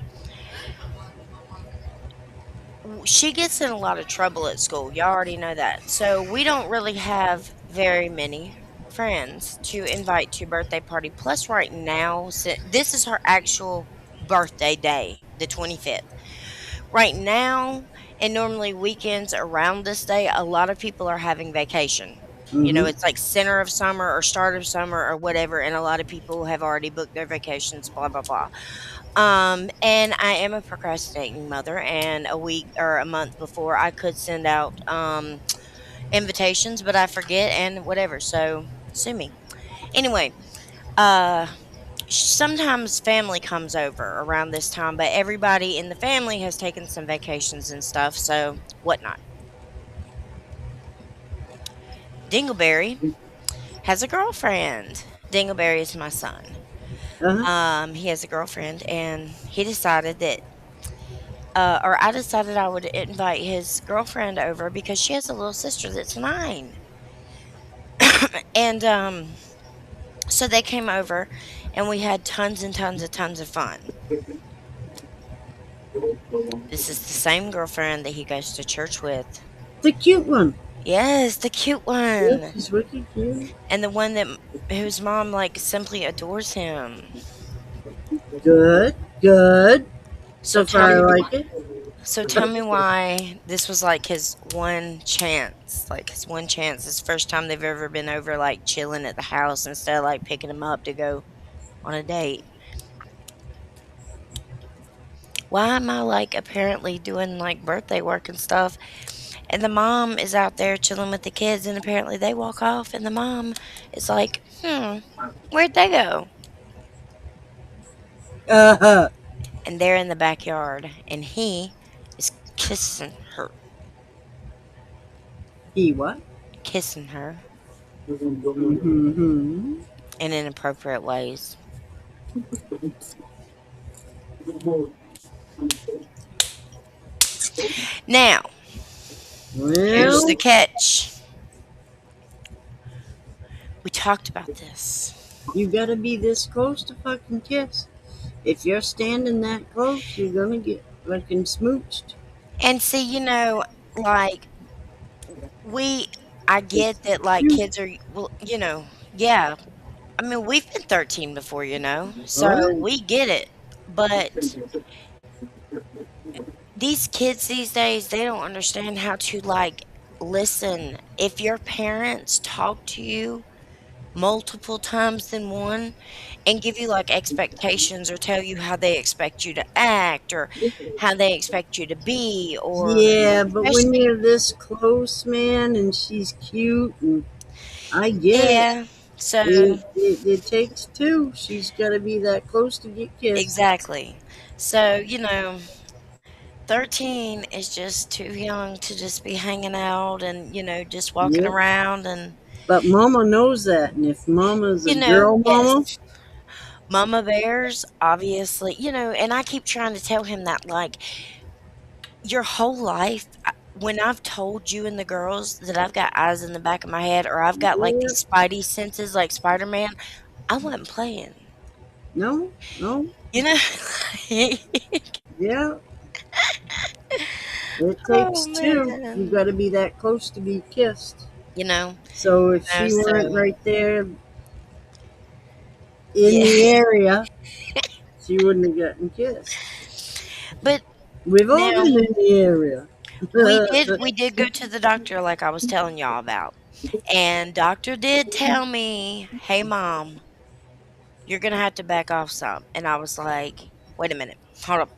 [SPEAKER 3] She gets in a lot of trouble at school. You already know that. So we don't really have very many friends to invite to birthday party. Plus, right now, this is her actual birthday day, the 25th. Right now, and normally weekends around this day, a lot of people are having vacation. You know,
[SPEAKER 1] Hmm.
[SPEAKER 3] it's like center of summer or start of summer or whatever, and a lot of people have already booked their vacations, blah, blah, blah. And I am a procrastinating mother, and a week or a month before I could send out invitations, but I forget and whatever. So sue me. Anyway, uh sometimes family comes over around this time, but everybody in the family has taken some vacations and stuff, so whatnot. Dingleberry has a girlfriend. Dingleberry is my son.
[SPEAKER 1] Uh-huh.
[SPEAKER 3] He has a girlfriend, and he decided that or I decided I would invite his girlfriend over because she has a little sister that's 9. And so they came over and we had tons and tons of fun. This is the same girlfriend that he goes to church with.
[SPEAKER 1] The cute one.
[SPEAKER 3] Yes, the cute
[SPEAKER 1] Yeah,
[SPEAKER 3] one.
[SPEAKER 1] she's wicked cute.
[SPEAKER 3] And the one that whose mom like simply adores him.
[SPEAKER 1] Good, good.
[SPEAKER 3] So
[SPEAKER 1] So
[SPEAKER 3] tell
[SPEAKER 1] far, I
[SPEAKER 3] me
[SPEAKER 1] like it.
[SPEAKER 3] so tell me why this was like his one chance. Like his one chance. It's the first time they've ever been over like chilling at the house instead of like picking him up to go on a date. Why am I like apparently doing like birthday work and stuff? And the mom is out there chilling with the kids, and apparently they walk off, and the mom is like, where'd they go?
[SPEAKER 1] Uh-huh.
[SPEAKER 3] And they're in the backyard, and he is
[SPEAKER 1] He what?
[SPEAKER 3] kissing her
[SPEAKER 1] Mm-hmm.
[SPEAKER 3] in inappropriate ways. Now, here's the
[SPEAKER 1] Well,
[SPEAKER 3] catch. We talked about this.
[SPEAKER 1] you gotta be this close to fucking kiss. If you're standing that close, you're gonna get fucking smooched.
[SPEAKER 3] And see, like, we, I get that, like,
[SPEAKER 1] You,
[SPEAKER 3] kids are, well, yeah. I mean, we've been 13 before, so
[SPEAKER 1] alright?
[SPEAKER 3] we get it. But these kids these days, they don't understand how to like listen. If your parents talk to you multiple times than one and give you like expectations or tell you how they expect you to act or how they expect you to be or
[SPEAKER 1] Yeah, but when
[SPEAKER 3] especially
[SPEAKER 1] you're this close, man, and she's cute, and I get it.
[SPEAKER 3] yeah. So
[SPEAKER 1] It takes two. She's got to be that close to get kissed.
[SPEAKER 3] exactly. So, 13 is just too young to just be hanging out and, just walking
[SPEAKER 1] Yep.
[SPEAKER 3] around and,
[SPEAKER 1] But Mama knows that, and if Mama's a girl, Mama,
[SPEAKER 3] yes, mama bears, obviously, and I keep trying to tell him that, like, your whole life, when I've told you and the girls that I've got eyes in the back of my head or I've got like
[SPEAKER 1] yeah,
[SPEAKER 3] these spidey senses like Spider Man, I wasn't playing.
[SPEAKER 1] no, no,
[SPEAKER 3] You know?
[SPEAKER 1] yeah. It
[SPEAKER 3] Oh,
[SPEAKER 1] takes two. You
[SPEAKER 3] man.
[SPEAKER 1] got to be that close to be kissed.
[SPEAKER 3] You know?
[SPEAKER 1] So if she weren't
[SPEAKER 3] So,
[SPEAKER 1] right there in
[SPEAKER 3] yeah.
[SPEAKER 1] the area, she wouldn't have gotten kissed.
[SPEAKER 3] But
[SPEAKER 1] We've all
[SPEAKER 3] now,
[SPEAKER 1] been in the area.
[SPEAKER 3] we did go to the doctor like I was telling y'all about. And doctor did tell me, "Hey mom, you're going to have to back off some." And I was like, "Wait a minute. Hold up.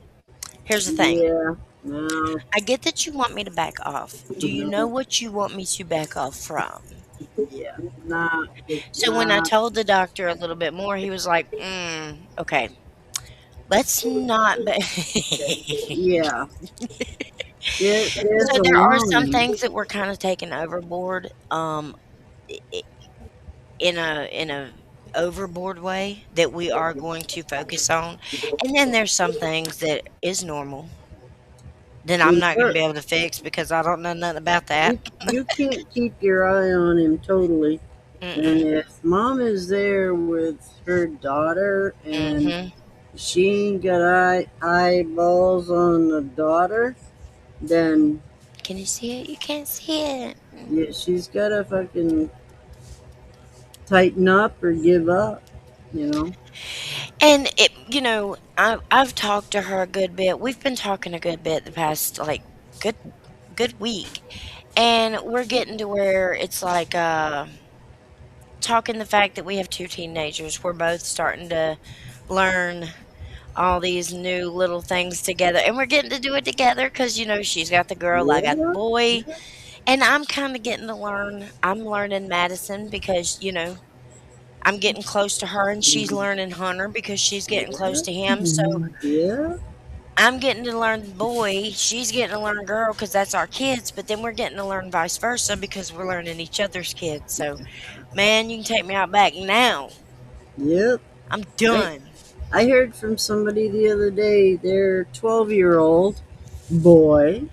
[SPEAKER 3] Here's the thing.
[SPEAKER 1] Yeah, no,
[SPEAKER 3] I get that you want me to back off. Do you know
[SPEAKER 1] no,
[SPEAKER 3] what you want me to back off from?"
[SPEAKER 1] yeah, nah,
[SPEAKER 3] So when I
[SPEAKER 1] nah,
[SPEAKER 3] told the doctor a little bit more, he was like, okay, let's not.
[SPEAKER 1] yeah. There's
[SPEAKER 3] So
[SPEAKER 1] a
[SPEAKER 3] there are some
[SPEAKER 1] line.
[SPEAKER 3] things that we're kind of taking overboard, i- in a overboard way that we are going to focus on, and then there's some things that is normal that I'm
[SPEAKER 1] With
[SPEAKER 3] not going to
[SPEAKER 1] her,
[SPEAKER 3] be able to fix because I don't know nothing about that.
[SPEAKER 1] you can't keep your eye on him totally. And
[SPEAKER 3] Mm-mm.
[SPEAKER 1] if Mom is there with her daughter and
[SPEAKER 3] Mm-hmm.
[SPEAKER 1] she ain't got eyeballs on the daughter, then
[SPEAKER 3] Can you see it? You can't see it.
[SPEAKER 1] yeah, she's gotta fucking tighten up or give up. You know.
[SPEAKER 3] And I've talked to her a good bit. We've been talking a good bit the past like good good week. And we're getting to where it's like talking the fact that we have two teenagers. We're both starting to learn all these new little things together. And we're getting to do it together cuz she's got the girl, I got the
[SPEAKER 1] Yeah.
[SPEAKER 3] boy. And I'm kind of getting to learn. I'm learning Madison because, I'm getting close to her and she's learning Hunter because she's getting close to him. So
[SPEAKER 1] Yeah.
[SPEAKER 3] I'm getting to learn boy, she's getting to learn girl because that's our kids, but then we're getting to learn vice versa because we're learning each other's kids. So, man, you can take me out back now.
[SPEAKER 1] Yep.
[SPEAKER 3] I'm
[SPEAKER 1] I
[SPEAKER 3] done.
[SPEAKER 1] I heard from somebody the other day. Their 12-year-old boy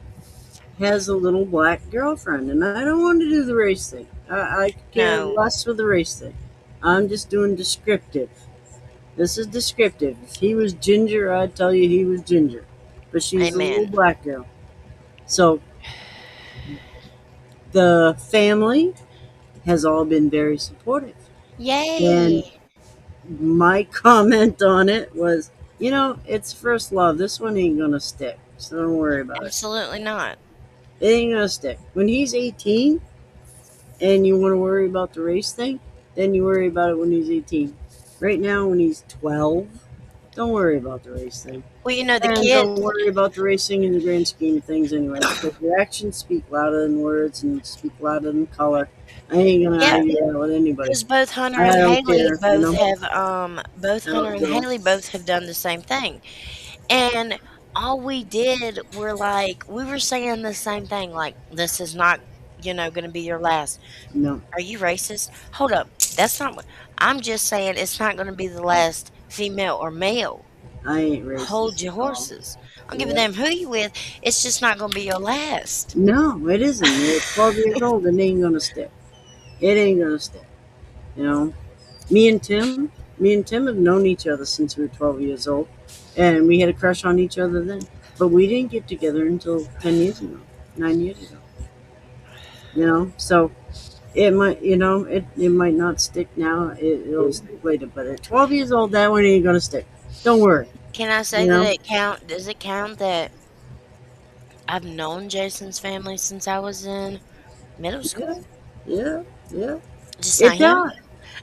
[SPEAKER 1] has a little black girlfriend, and I don't want to do the race thing. I could care
[SPEAKER 3] No,
[SPEAKER 1] less for the race thing. I'm just doing descriptive. This is descriptive. If he was ginger, I'd tell you he was ginger. But she's a little
[SPEAKER 3] amen.
[SPEAKER 1] black girl. So the family has all been very supportive. And
[SPEAKER 3] Yay.
[SPEAKER 1] my comment on it was, it's first love. This one ain't gonna stick. So don't worry about it.
[SPEAKER 3] Absolutely not.
[SPEAKER 1] It ain't gonna stick. When he's 18 and you want to worry about the race thing, then you worry about it when he's 18. Right now, when he's 12, don't worry about the race thing.
[SPEAKER 3] Well, the
[SPEAKER 1] And don't
[SPEAKER 3] kids,
[SPEAKER 1] worry about the racing in the grand scheme of things anyway, because your actions speak louder than words and speak louder than color. I ain't gonna
[SPEAKER 3] yeah,
[SPEAKER 1] argue that with anybody.
[SPEAKER 3] because both Hunter
[SPEAKER 1] I
[SPEAKER 3] and
[SPEAKER 1] don't
[SPEAKER 3] Haley
[SPEAKER 1] care,
[SPEAKER 3] both have both
[SPEAKER 1] No,
[SPEAKER 3] Hunter and
[SPEAKER 1] no,
[SPEAKER 3] Haley both have done the same thing. And all we did were like we were saying the same thing, like this is not, gonna be your last.
[SPEAKER 1] no,
[SPEAKER 3] Are you racist? Hold up. That's not what I'm just saying it's not gonna be the last female or male.
[SPEAKER 1] I ain't
[SPEAKER 3] Hold
[SPEAKER 1] racist
[SPEAKER 3] your
[SPEAKER 1] at all.
[SPEAKER 3] horses. I don't give a
[SPEAKER 1] Yeah.
[SPEAKER 3] damn who you with. It's just not gonna be your last.
[SPEAKER 1] No, it isn't. You're 12 years old and it ain't gonna stick. It ain't gonna stick. You know, me and Tim have known each other since we were 12 years old, and we had a crush on each other then. But we didn't get together until 10 years ago, 9 years ago. So it might, it might not stick now. It'll stick later. But at 12 years old, that one ain't gonna stick. Don't worry.
[SPEAKER 3] Can I say
[SPEAKER 1] You
[SPEAKER 3] that
[SPEAKER 1] know,
[SPEAKER 3] it count? Does it count that I've known Jason's family since I was in middle school.
[SPEAKER 1] Yeah, yeah.
[SPEAKER 3] Just not
[SPEAKER 1] It
[SPEAKER 3] him.
[SPEAKER 1] does.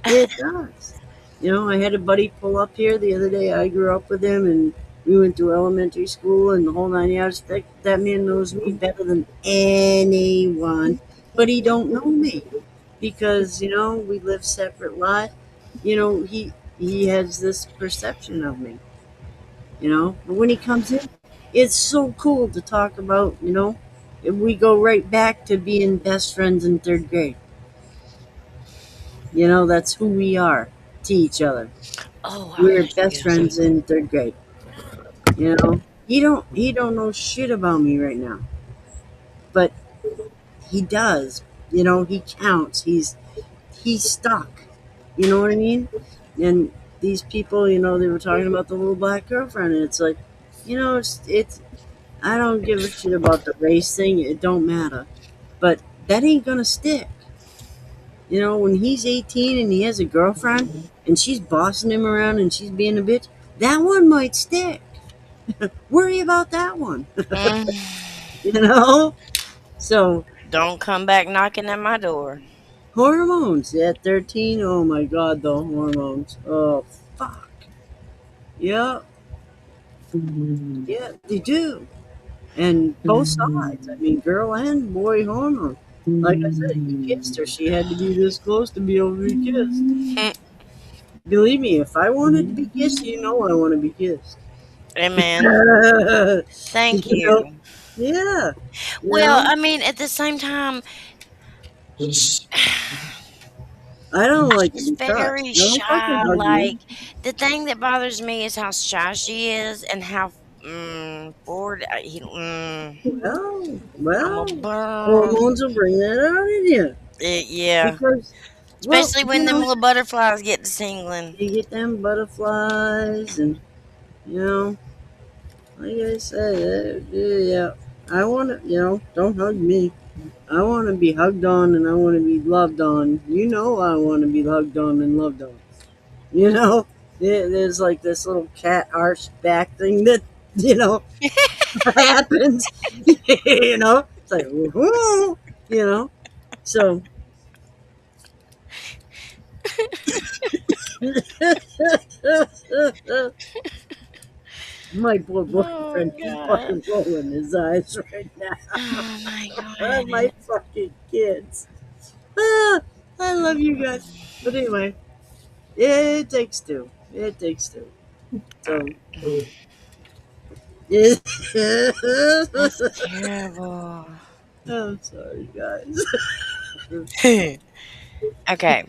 [SPEAKER 1] It does. You know, I had a buddy pull up here the other day. I grew up with him, and we went to elementary school and the whole 9 yards. That man knows me better than anyone, but he don't know me because we live separate lives. He has this perception of me. But when he comes in, it's so cool to talk about. We go right back to being best friends in third grade. That's who we are to each other.
[SPEAKER 3] Oh, I
[SPEAKER 1] We're
[SPEAKER 3] wish
[SPEAKER 1] best
[SPEAKER 3] you.
[SPEAKER 1] friends in third grade. He don't know shit about me right now, but he does. He counts. He's stuck. You know what I mean? And these people, they were talking about the little black girlfriend, and it's like, it's I don't give a shit about the race thing. It don't matter, but that ain't gonna stick. When he's 18 and he has a girlfriend and she's bossing him around and she's being a bitch, that one might stick. Worry about that one.
[SPEAKER 3] Mm,
[SPEAKER 1] you know? So,
[SPEAKER 3] don't come back knocking at my door.
[SPEAKER 1] hormones at 13, oh my god, the hormones. Oh, fuck. Yeah, yeah, they do. And both sides. I mean, girl and boy hormone. Like I said, he kissed her. She had to be this close to be able to be kissed. Believe me, if I wanted to be kissed, I want to be kissed.
[SPEAKER 3] Amen. Thank
[SPEAKER 1] You know?
[SPEAKER 3] you.
[SPEAKER 1] Yeah.
[SPEAKER 3] Well, I mean, at the same time,
[SPEAKER 1] I don't like to
[SPEAKER 3] she's
[SPEAKER 1] be touched.
[SPEAKER 3] very
[SPEAKER 1] Don't fucking
[SPEAKER 3] shy.
[SPEAKER 1] hug
[SPEAKER 3] Like,
[SPEAKER 1] me.
[SPEAKER 3] the thing that bothers me is how shy she is and how bored. I'm
[SPEAKER 1] Well,
[SPEAKER 3] a burn.
[SPEAKER 1] hormones will bring that out in you.
[SPEAKER 3] Yeah.
[SPEAKER 1] Because,
[SPEAKER 3] Especially when them little butterflies get to tingling.
[SPEAKER 1] you get them butterflies, and, like I said, yeah, I want to, don't hug me. I want to be hugged on and I want to be loved on. I want to be hugged on and loved on. There's like this little cat arch back thing that, happens. It's like, woohoo, So, my poor boyfriend is fucking rolling his eyes right now.
[SPEAKER 3] Oh my
[SPEAKER 1] My
[SPEAKER 3] god.
[SPEAKER 1] fucking kids. I love you guys. But anyway, it takes two. It takes two. So.
[SPEAKER 3] That's terrible.
[SPEAKER 1] I'm sorry, guys.
[SPEAKER 3] Okay.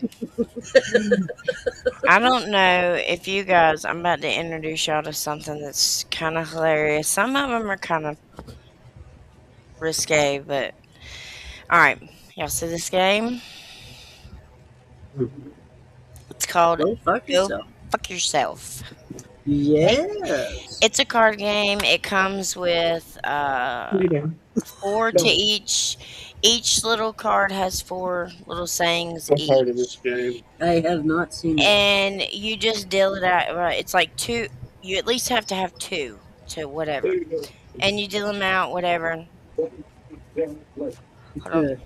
[SPEAKER 3] I don't know if you guys, I'm about to introduce y'all to something that's kind of hilarious. Some of them are kind of risque, but alright. Y'all see this game? It's called
[SPEAKER 1] Go fuck
[SPEAKER 3] Go
[SPEAKER 1] yourself.
[SPEAKER 3] Fuck Yourself.
[SPEAKER 1] Yes.
[SPEAKER 3] It's a card game. It comes with 4 to each. Each little card has 4 little sayings
[SPEAKER 4] What part of
[SPEAKER 3] each.
[SPEAKER 4] this game?
[SPEAKER 1] I have not seen it.
[SPEAKER 3] And you just deal it out. Right? It's like 2. You at least have to have 2 to whatever. And you deal them out, whatever. Hold on.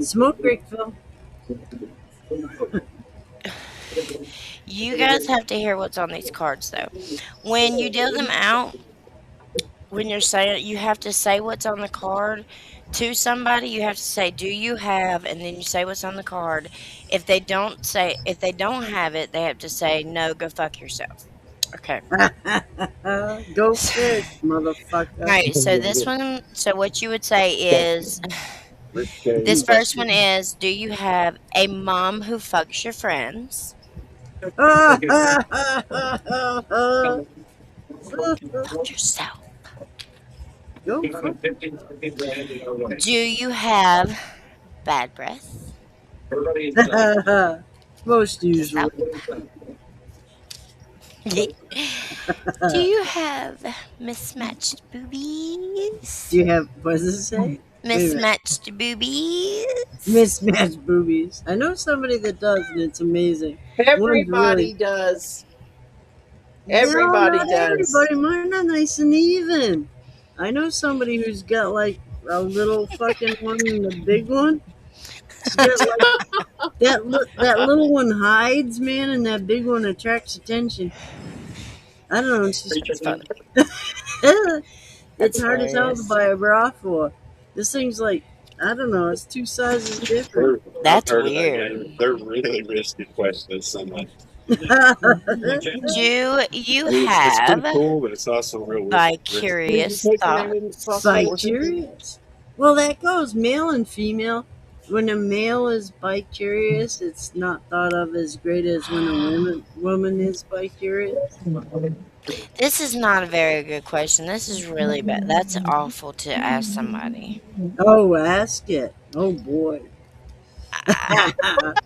[SPEAKER 1] Smoke break, Phil.
[SPEAKER 3] You guys have to hear what's on these cards, though. When you deal them out, when you're saying, you have to say what's on the card to somebody. You have to say, "Do you have?" And then you say what's on the card. If they don't have it, they have to say, "No, go fuck yourself." Okay.
[SPEAKER 1] Go fish, motherfucker.
[SPEAKER 3] All right. So this one. So what you would say is,
[SPEAKER 4] Okay.
[SPEAKER 3] this first one is, "Do you have a mom who fucks your friends?" Fuck yourself.
[SPEAKER 1] Go
[SPEAKER 3] Do you have bad breath?
[SPEAKER 1] fuck. Most usually.
[SPEAKER 3] Do you have mismatched boobies?
[SPEAKER 1] Do you have, what does it say?
[SPEAKER 3] Mismatched boobies?
[SPEAKER 1] Mismatched boobies. I know somebody that does, and it's amazing.
[SPEAKER 2] Everybody does. Everybody
[SPEAKER 1] No, not
[SPEAKER 2] does.
[SPEAKER 1] everybody. Mine are nice and even. I know somebody who's got like a little fucking one and a big one. She's got like that little one hides, man, and that big one attracts attention. I don't know. She's
[SPEAKER 3] That's funny.
[SPEAKER 1] it's
[SPEAKER 3] That's
[SPEAKER 1] hard as hell to
[SPEAKER 3] hilarious.
[SPEAKER 1] buy a bra for. This thing's like I don't know. It's 2 sizes different.
[SPEAKER 3] That's
[SPEAKER 4] I've heard
[SPEAKER 3] weird.
[SPEAKER 4] of that game. They're really risky questions. Somewhat.
[SPEAKER 3] Do you
[SPEAKER 4] It's pretty
[SPEAKER 3] have
[SPEAKER 4] cool, but it's also real risky.
[SPEAKER 3] vicarious thoughts?
[SPEAKER 1] Bi-curious. Well, that goes male and female. When a male is bi-curious, it's not thought of as great as when a woman is bi-curious.
[SPEAKER 3] This is not a very good question. This is really bad. That's awful to ask somebody.
[SPEAKER 1] Oh, ask it. Oh boy.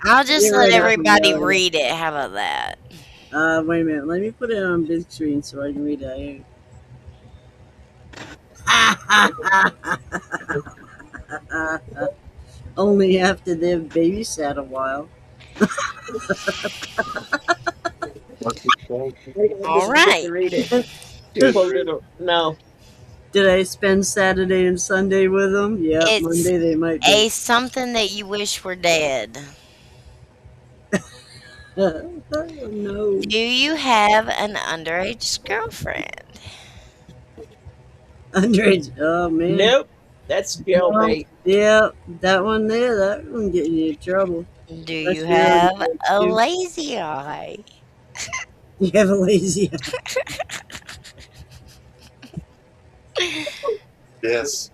[SPEAKER 3] I'll just
[SPEAKER 1] You're
[SPEAKER 3] let
[SPEAKER 1] right up
[SPEAKER 3] everybody
[SPEAKER 1] the alley.
[SPEAKER 3] read it. How about that?
[SPEAKER 1] Wait a minute. Let me put it on big screen so I can read it. Only after they've babysat a while.
[SPEAKER 3] All right.
[SPEAKER 2] Read it. Too close to no.
[SPEAKER 1] Did I spend Saturday and Sunday with them? Yeah,
[SPEAKER 3] It's
[SPEAKER 1] Monday they might
[SPEAKER 3] A
[SPEAKER 1] be.
[SPEAKER 3] something that you wish were dead.
[SPEAKER 1] No.
[SPEAKER 3] Do you have an underage girlfriend?
[SPEAKER 1] Underage. Oh, man.
[SPEAKER 2] Nope. That's jailbait.
[SPEAKER 1] Yeah, that one there, that one getting you in trouble.
[SPEAKER 3] Do
[SPEAKER 1] That's
[SPEAKER 3] you
[SPEAKER 1] the
[SPEAKER 3] have
[SPEAKER 1] other
[SPEAKER 3] a
[SPEAKER 1] thing, too.
[SPEAKER 3] lazy eye?
[SPEAKER 1] You have a lazy
[SPEAKER 4] Yes.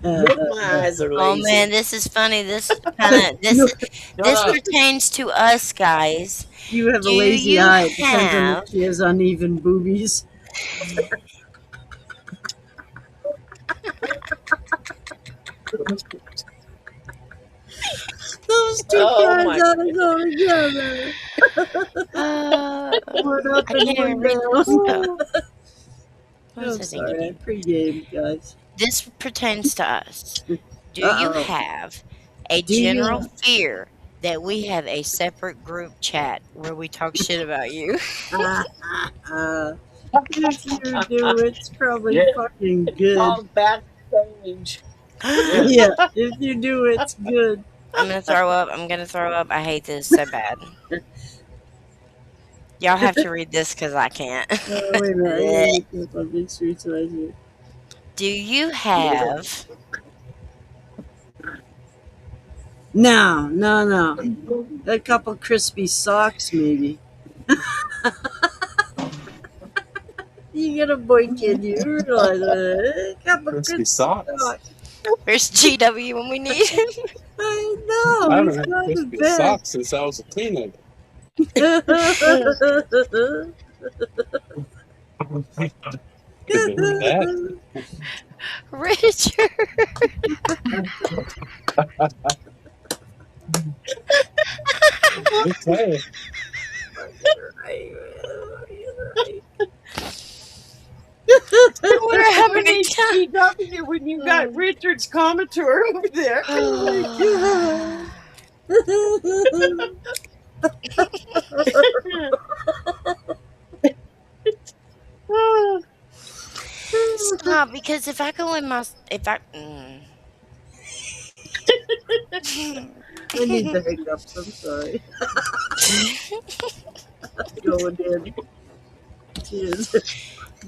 [SPEAKER 2] My eyes are
[SPEAKER 3] Oh
[SPEAKER 2] lazy.
[SPEAKER 3] man, this is funny. This this pertains to us guys.
[SPEAKER 1] You have
[SPEAKER 3] Do
[SPEAKER 1] a lazy
[SPEAKER 3] you
[SPEAKER 1] eye. It depends on
[SPEAKER 3] have
[SPEAKER 1] if she has uneven boobies. Those two
[SPEAKER 2] Oh,
[SPEAKER 1] guys
[SPEAKER 2] my
[SPEAKER 1] ought to go together. One up
[SPEAKER 3] I
[SPEAKER 1] and
[SPEAKER 3] can't even
[SPEAKER 1] one
[SPEAKER 3] read this stuff.
[SPEAKER 1] down.
[SPEAKER 3] What was
[SPEAKER 1] I'm
[SPEAKER 3] I
[SPEAKER 1] sorry, I
[SPEAKER 3] thinking?
[SPEAKER 1] pre-game, guys.
[SPEAKER 3] This pertains to us. Do you
[SPEAKER 1] Uh-oh.
[SPEAKER 3] have a
[SPEAKER 1] Do you-
[SPEAKER 3] general fear that we have a separate group chat where we talk shit about you?
[SPEAKER 1] If you do, it's probably fucking good.
[SPEAKER 2] All backstage.
[SPEAKER 1] Yeah, if you do, it's good.
[SPEAKER 3] I'm gonna throw up. I'm gonna throw up. I hate this so bad. Y'all have to read this because I can't.
[SPEAKER 1] Wait a minute, I gotta look up on Big Street so I do.
[SPEAKER 3] Do you have
[SPEAKER 1] No. A couple crispy socks, maybe. You get a boy kid, you realize a couple
[SPEAKER 4] Crispy
[SPEAKER 1] crispy
[SPEAKER 4] socks.
[SPEAKER 1] socks.
[SPEAKER 3] where's GW when we need him?
[SPEAKER 1] I know,
[SPEAKER 4] I
[SPEAKER 1] he's
[SPEAKER 4] haven't had
[SPEAKER 1] not the
[SPEAKER 4] crispy
[SPEAKER 1] best.
[SPEAKER 4] socks since I was a teenager. Could do that.
[SPEAKER 3] Richard.
[SPEAKER 4] Okay.
[SPEAKER 3] I wonder how many times.
[SPEAKER 2] HGW when you got Richard's commentary over there.
[SPEAKER 3] Stop, because if I go in my
[SPEAKER 1] I need the hiccups, I'm sorry. Going in. Cheers.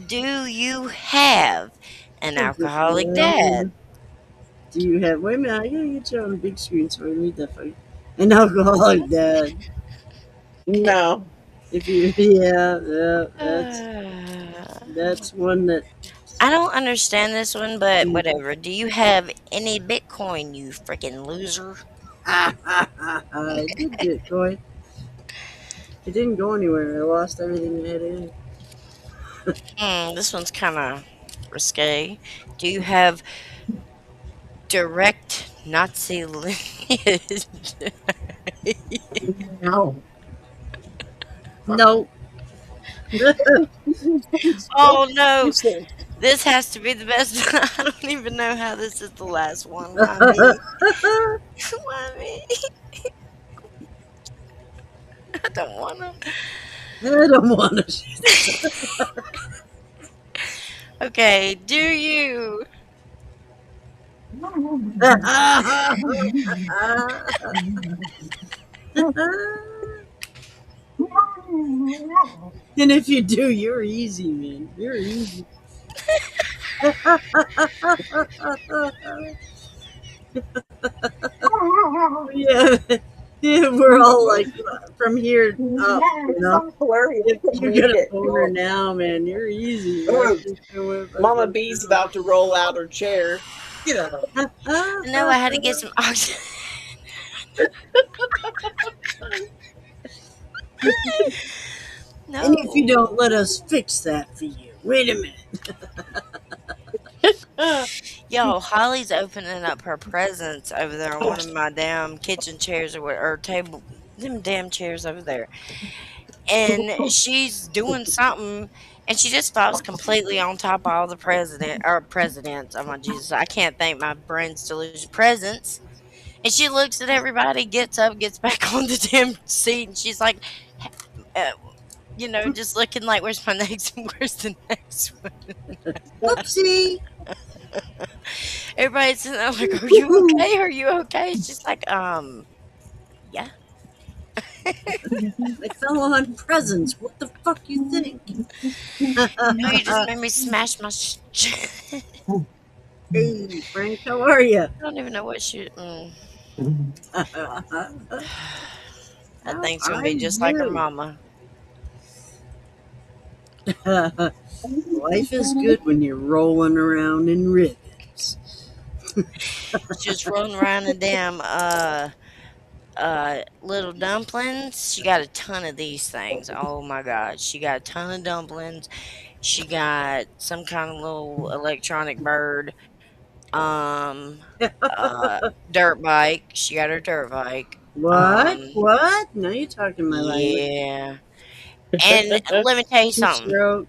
[SPEAKER 3] do you have an alcoholic dad?
[SPEAKER 1] Do you have, wait a minute, I gotta get you on the big screen so I read that for you. An alcoholic dad.
[SPEAKER 2] No.
[SPEAKER 1] If you, that's one that,
[SPEAKER 3] I don't understand this one, but whatever. Do you have any Bitcoin, you freaking loser?
[SPEAKER 1] I did Bitcoin. It didn't go anywhere. I lost everything I had in it.
[SPEAKER 3] This one's kind of risque. Do you have direct Nazi lineage?
[SPEAKER 2] No.
[SPEAKER 1] No.
[SPEAKER 3] Oh no, this has to be the best. I don't even know how this is the last one. Why me? Why me? I don't want to.
[SPEAKER 1] I don't want to.
[SPEAKER 3] Okay, do you?
[SPEAKER 1] And if you do, you're easy, man. You're easy. Yeah, yeah, we're all like from here up, you know.
[SPEAKER 2] So hilarious.
[SPEAKER 1] If
[SPEAKER 2] to
[SPEAKER 1] you
[SPEAKER 2] read
[SPEAKER 1] get a
[SPEAKER 2] it.
[SPEAKER 1] boner now, man, you're easy.
[SPEAKER 2] Oh,
[SPEAKER 1] Man.
[SPEAKER 2] Mama B's about to roll out her chair.
[SPEAKER 3] No, I had to get some oxygen.
[SPEAKER 1] And if you
[SPEAKER 3] No.
[SPEAKER 1] don't let us fix that for you, wait a minute.
[SPEAKER 3] Yo, Holly's opening up her presents over there on one of my damn kitchen chairs or table, them damn chairs over there. And she's doing something, and she just falls completely on top of all the presidents. Oh my Jesus, I can't think. My brain's delusion. Presents, and she looks at everybody, gets up, gets back on the damn seat, and she's like, uh, just looking like, "Where's my next? Where's the next one?"
[SPEAKER 1] Whoopsie.
[SPEAKER 3] Everybody's sitting there like, "Are you okay? Are you okay?" She's like, yeah.
[SPEAKER 1] I fell on presents. What the fuck you think?
[SPEAKER 3] No, you just made me smash my.
[SPEAKER 1] Hey, Frank, how are you?
[SPEAKER 3] I don't even know what she. That thing's gonna be just like her mama.
[SPEAKER 1] Life is good when you're rolling around in ribbons.
[SPEAKER 3] She's rolling around in damn little dumplings. She got a ton of these things. Oh my god, she got a ton of dumplings. She got some kind of little electronic bird. Dirt bike. She got her dirt bike.
[SPEAKER 1] What? What? Now you're talking my language.
[SPEAKER 3] Yeah. And let me tell you something.
[SPEAKER 1] Two-stroke.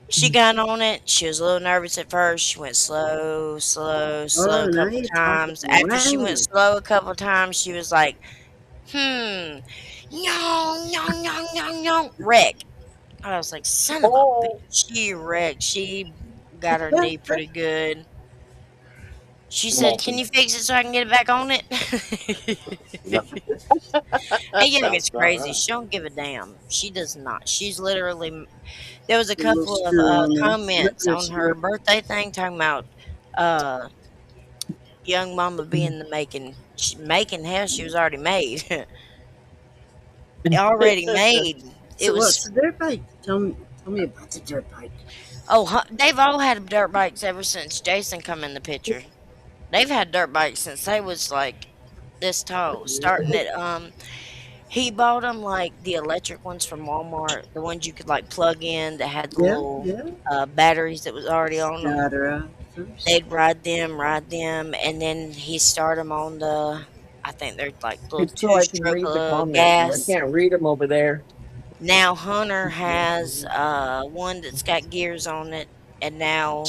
[SPEAKER 3] She got on it. She was a little nervous at first. She went slow, slow, slow
[SPEAKER 1] Oh,
[SPEAKER 3] a
[SPEAKER 1] now
[SPEAKER 3] couple
[SPEAKER 1] you're
[SPEAKER 3] times.
[SPEAKER 1] talking
[SPEAKER 3] After she went
[SPEAKER 1] language.
[SPEAKER 3] slow a couple times, she was like, no, no, wreck. I was like, son of a bitch. She wrecked. She got her knee pretty good. She said, "Can you fix it so I can get it back on it?" Hey, young is crazy. She don't give a damn. She does not. She's literally. There was a couple of comments on her birthday thing talking about young mama being the making. Making hell, she was already made. Already made. It
[SPEAKER 1] So
[SPEAKER 3] was.
[SPEAKER 1] what's the dirt bike? Tell me about the dirt bike.
[SPEAKER 3] Oh, they've all had dirt bikes ever since Jason come in the picture. They've had dirt bikes since they was like this tall. Starting at he bought them like the electric ones from Walmart, the ones you could like plug in that had the little batteries that was already on them. They'd ride them, and then he started them on the. I think they're like little
[SPEAKER 2] It's so I can read the
[SPEAKER 3] two-stroke
[SPEAKER 2] comments.
[SPEAKER 3] gas.
[SPEAKER 2] I can't read them over there.
[SPEAKER 3] Now Hunter has one that's got gears on it, and now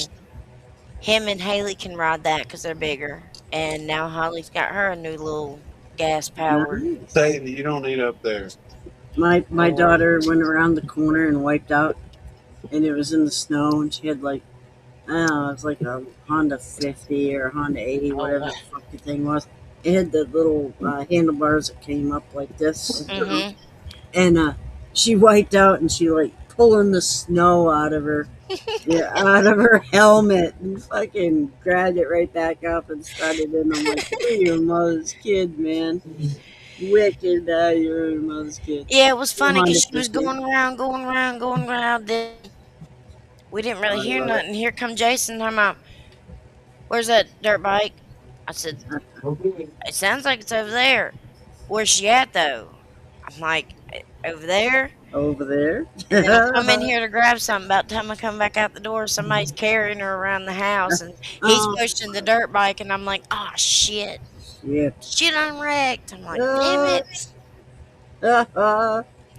[SPEAKER 3] him and Haley can ride that because they're bigger. And now Holly's got her a new little gas powered.
[SPEAKER 4] Say that you don't need up there.
[SPEAKER 1] My daughter went around the corner and wiped out, and it was in the snow, and she had like, I don't know, it was like a Honda 50 or Honda 80, whatever the fuck the thing was. It had the little handlebars that came up like this,
[SPEAKER 3] Mm-hmm.
[SPEAKER 1] and she wiped out, and she like pulling the snow out of her. Out of her helmet and fucking grabbed it right back up and started in. I'm like, you're your mother's kid, man. Wicked, you're your mother's kid.
[SPEAKER 3] Yeah, it was funny because she
[SPEAKER 1] Honda
[SPEAKER 3] was
[SPEAKER 1] 50.
[SPEAKER 3] going around. Then we didn't really hear
[SPEAKER 1] love it.
[SPEAKER 3] nothing. Here come Jason talking about, "Where's that dirt bike?" I said, "It sounds like it's over there." "Where's she at though?" I'm like, "Over there."
[SPEAKER 1] Over there.
[SPEAKER 3] And then I come in here to grab something. About the time I come back out the door, somebody's carrying her around the house, and he's pushing the dirt bike, and I'm like, "Oh shit,
[SPEAKER 1] Yeah.
[SPEAKER 3] she done wrecked." I'm like, "Damn it!"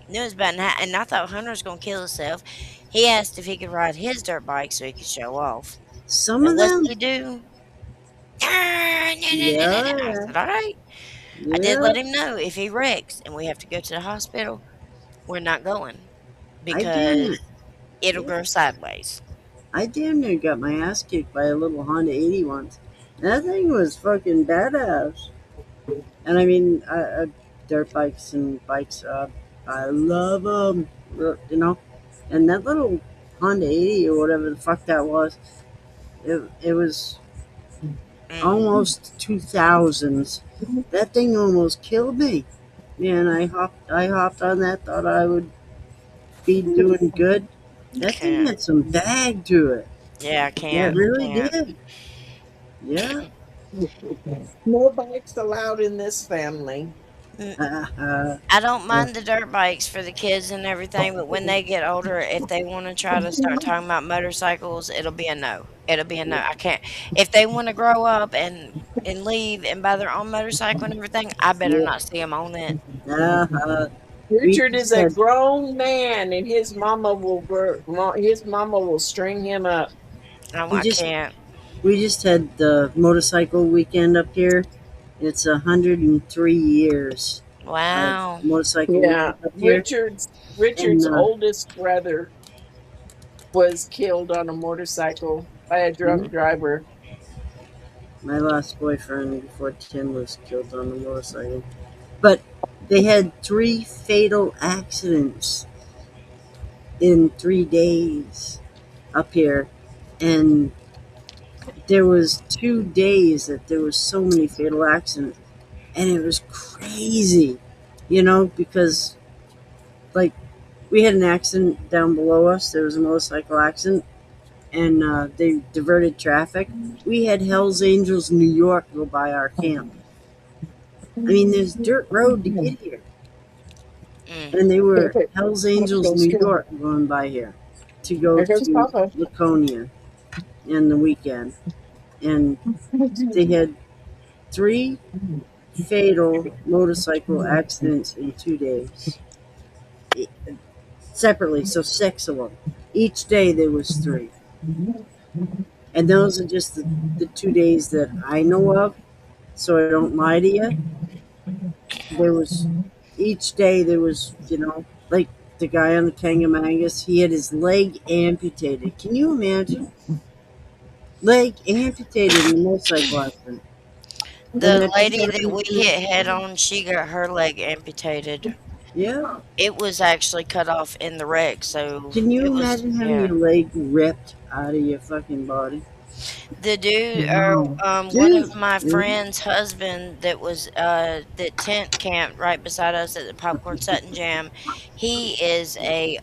[SPEAKER 3] Knew it was about, and I thought Hunter was gonna kill himself. He asked if he could ride his dirt bike so he could show off.
[SPEAKER 1] Some
[SPEAKER 3] And
[SPEAKER 1] of
[SPEAKER 3] what
[SPEAKER 1] them.
[SPEAKER 3] did he do? I
[SPEAKER 1] Yeah.
[SPEAKER 3] said, "All right." I did let him know if he wrecks and we have to go to the hospital, we're not going
[SPEAKER 1] I
[SPEAKER 3] because
[SPEAKER 1] didn't.
[SPEAKER 3] it'll go sideways.
[SPEAKER 1] I damn near got my ass kicked by a little Honda 80 once. That thing was fucking badass. And I mean, dirt bikes and bikes, I love them, you know. And that little Honda 80 or whatever the fuck that was, it was almost 2000s. That thing almost killed me. Man, I hopped on that, thought I would be doing good. That thing
[SPEAKER 3] Can't.
[SPEAKER 1] had some bag to it.
[SPEAKER 3] Yeah, I
[SPEAKER 1] Yeah, it
[SPEAKER 3] can't.
[SPEAKER 1] really
[SPEAKER 3] Can't.
[SPEAKER 1] did. Yeah.
[SPEAKER 2] No bikes allowed in this family.
[SPEAKER 3] I don't mind the dirt bikes for the kids and everything, but when they get older, if they want to try to start talking about motorcycles, it'll be a no. It'll be a no. I can't. If they want to grow up and leave and buy their own motorcycle and everything, I better
[SPEAKER 1] Yeah.
[SPEAKER 3] not see them on it.
[SPEAKER 2] Richard
[SPEAKER 1] We
[SPEAKER 2] is a
[SPEAKER 1] had-
[SPEAKER 2] grown man, and his mama will string him up.
[SPEAKER 3] I
[SPEAKER 1] just-
[SPEAKER 3] can't.
[SPEAKER 1] We just had the motorcycle weekend up here. It's 103 years.
[SPEAKER 3] Wow.
[SPEAKER 1] Motorcycle
[SPEAKER 2] Yeah,
[SPEAKER 1] weekend up here.
[SPEAKER 2] Richard's
[SPEAKER 1] And,
[SPEAKER 2] oldest brother was killed on a motorcycle by a drunk driver.
[SPEAKER 1] My last boyfriend before Tim was killed on a motorcycle. But they had 3 fatal accidents in 3 days up here. And there was 2 days that there was so many fatal accidents. And it was crazy, you know, because like we had an accident down below us. There was a motorcycle accident, and they diverted traffic. We had Hell's Angels New York go by our camp. I mean, there's dirt road to get here, and they were Hell's Angels New York going by here to go
[SPEAKER 2] There goes
[SPEAKER 1] to
[SPEAKER 2] Papa.
[SPEAKER 1] Laconia in the weekend, and they had 3 fatal motorcycle accidents in 2 days separately, so 6 of them. Each day there was 3, and those are just the 2 days that I know of, so I don't lie to you. There was each day there was, you know, like the guy on the Kangamangas, he had his leg amputated. Can you imagine? Leg amputated in a motorcycle accident.
[SPEAKER 3] The lady that we hit head on, she got her leg amputated.
[SPEAKER 1] Yeah.
[SPEAKER 3] It was actually cut off in the wreck, so
[SPEAKER 1] Can you
[SPEAKER 3] it was-
[SPEAKER 1] imagine having
[SPEAKER 3] yeah.
[SPEAKER 1] your leg ripped out of your fucking body?
[SPEAKER 3] The dude, or one
[SPEAKER 1] Dude.
[SPEAKER 3] of my friend's husband that was that tent camped right beside us at the Popcorn Sutton Jam. He is a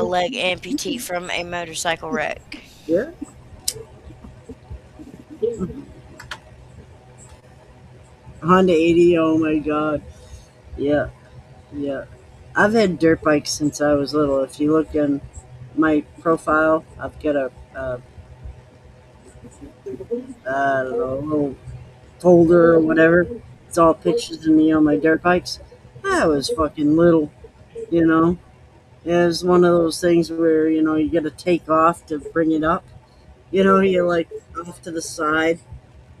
[SPEAKER 3] leg amputee from a motorcycle wreck.
[SPEAKER 1] Yeah. Honda 80, oh my god. Yeah. Yeah. I've had dirt bikes since I was little. If you look in my profile, I've got a I don't know, little folder or whatever. It's all pictures of me on my dirt bikes. I was fucking little, you know. It was one of those things where, you know, you got to take off to bring it up. You know, you're like off to the side,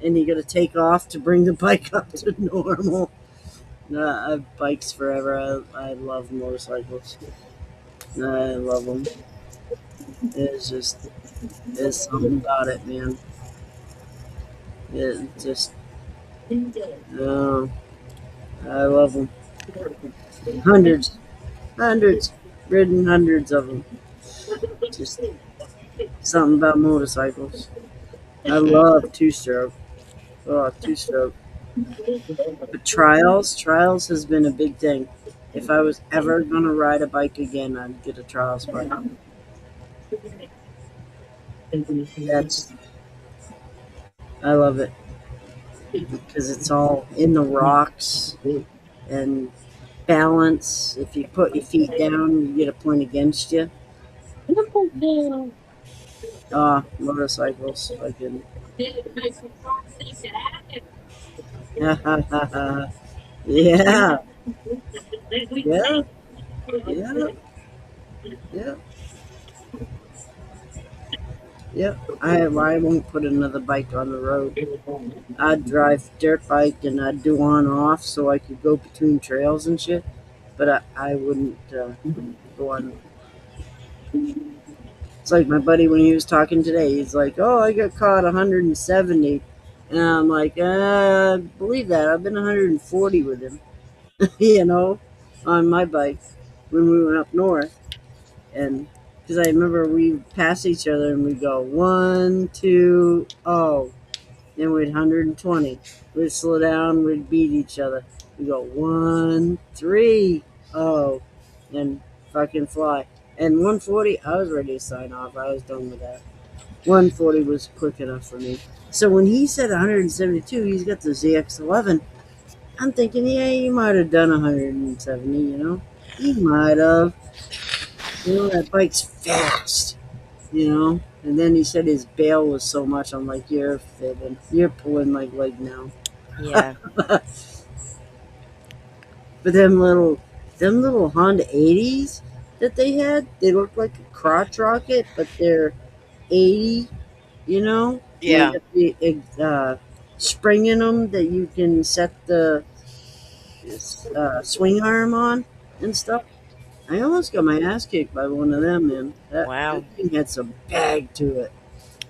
[SPEAKER 1] and you got to take off to bring the bike up to normal. I've bikes forever. I love motorcycles. I love them. There's something about it, man. It just, I love them. Hundreds, ridden hundreds of them. Just something about motorcycles. I love 2-stroke. Oh, 2-stroke. But trials has been a big thing. If I was ever gonna ride a bike again, I'd get a trials bike. I love it because it's all in the rocks and balance. If you put your feet down, you get a point against you. Motorcycles, fucking. Yeah. Yeah. Yeah. I won't put another bike on the road. I'd drive dirt bike and I'd do on off so I could go between trails and shit. But I wouldn't go on It's like my buddy when he was talking today. He's like, "Oh, I got caught 170," and I'm like, "Believe that? I've been 140 with him, you know, on my bike when we went up north." And because I remember we pass each other and we go 1, 2, oh, then we'd 120. We'd slow down. We'd beat each other. We go 1, 3, oh, and fucking fly. And 140, I was ready to sign off. I was done with that. 140 was quick enough for me. So when he said 172, he's got the ZX11. I'm thinking, yeah, he might have done 170, you know? He might have. You know, that bike's fast, you know? And then he said his bail was so much. I'm like, you're fibbing. You're pulling my leg now.
[SPEAKER 3] Yeah.
[SPEAKER 1] But them little Honda 80s that they had, they look like a crotch rocket, but they're 80, you know?
[SPEAKER 3] Yeah.
[SPEAKER 1] They got the spring in them that you can set the swing arm on and stuff. I almost got my ass kicked by one of them, man.
[SPEAKER 3] Wow.
[SPEAKER 1] That thing had some bag to it.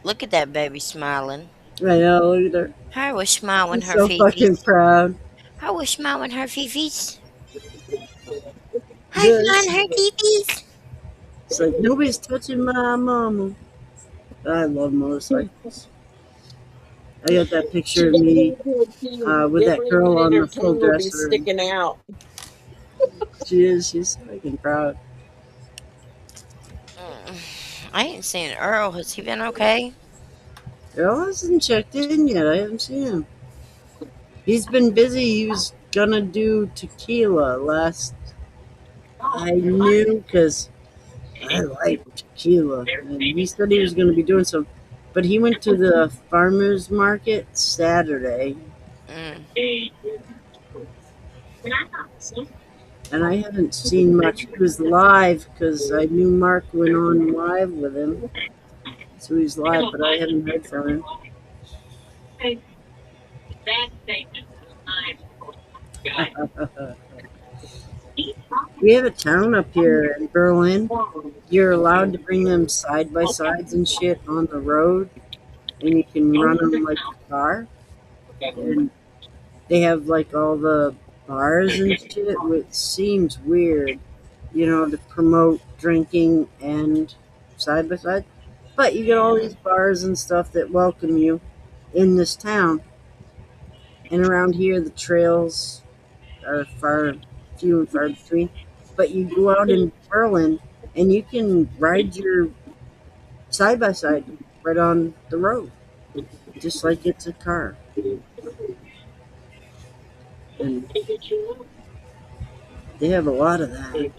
[SPEAKER 3] Look at that baby smiling.
[SPEAKER 1] I know, look at her.
[SPEAKER 3] Her was smiling
[SPEAKER 1] She's
[SPEAKER 3] her
[SPEAKER 1] so fucking
[SPEAKER 3] fifis.
[SPEAKER 1] proud.
[SPEAKER 3] Her was smiling her fifis. Her
[SPEAKER 1] Yes.
[SPEAKER 3] smiling her fifis.
[SPEAKER 1] It's like nobody's touching my mama. I love motorcycles. I got that picture of me with that girl on the full
[SPEAKER 2] will be
[SPEAKER 1] dresser.
[SPEAKER 2] sticking out.
[SPEAKER 1] She is. She's fucking proud.
[SPEAKER 3] I ain't seen Earl. Has he been okay?
[SPEAKER 1] Earl hasn't checked in yet. I haven't seen him. He's been busy. He was gonna do tequila last. I knew because I like tequila, and he said he was gonna be doing some. But he went to the farmers market Saturday, and I haven't seen much. He was live because I knew Mark went on live with him, so he's live. But I haven't heard from him. We have a town up here in Berlin. You're allowed to bring them side by sides and shit on the road, and you can run them like a car. And they have like all the bars and shit, which seems weird, you know, to promote drinking and side by side. But you get all these bars and stuff that welcome you in this town. And around here, the trails are few and far between. But you go out in Berlin and you can ride your side by side right on the road, just like it's a car. And they have a lot of that.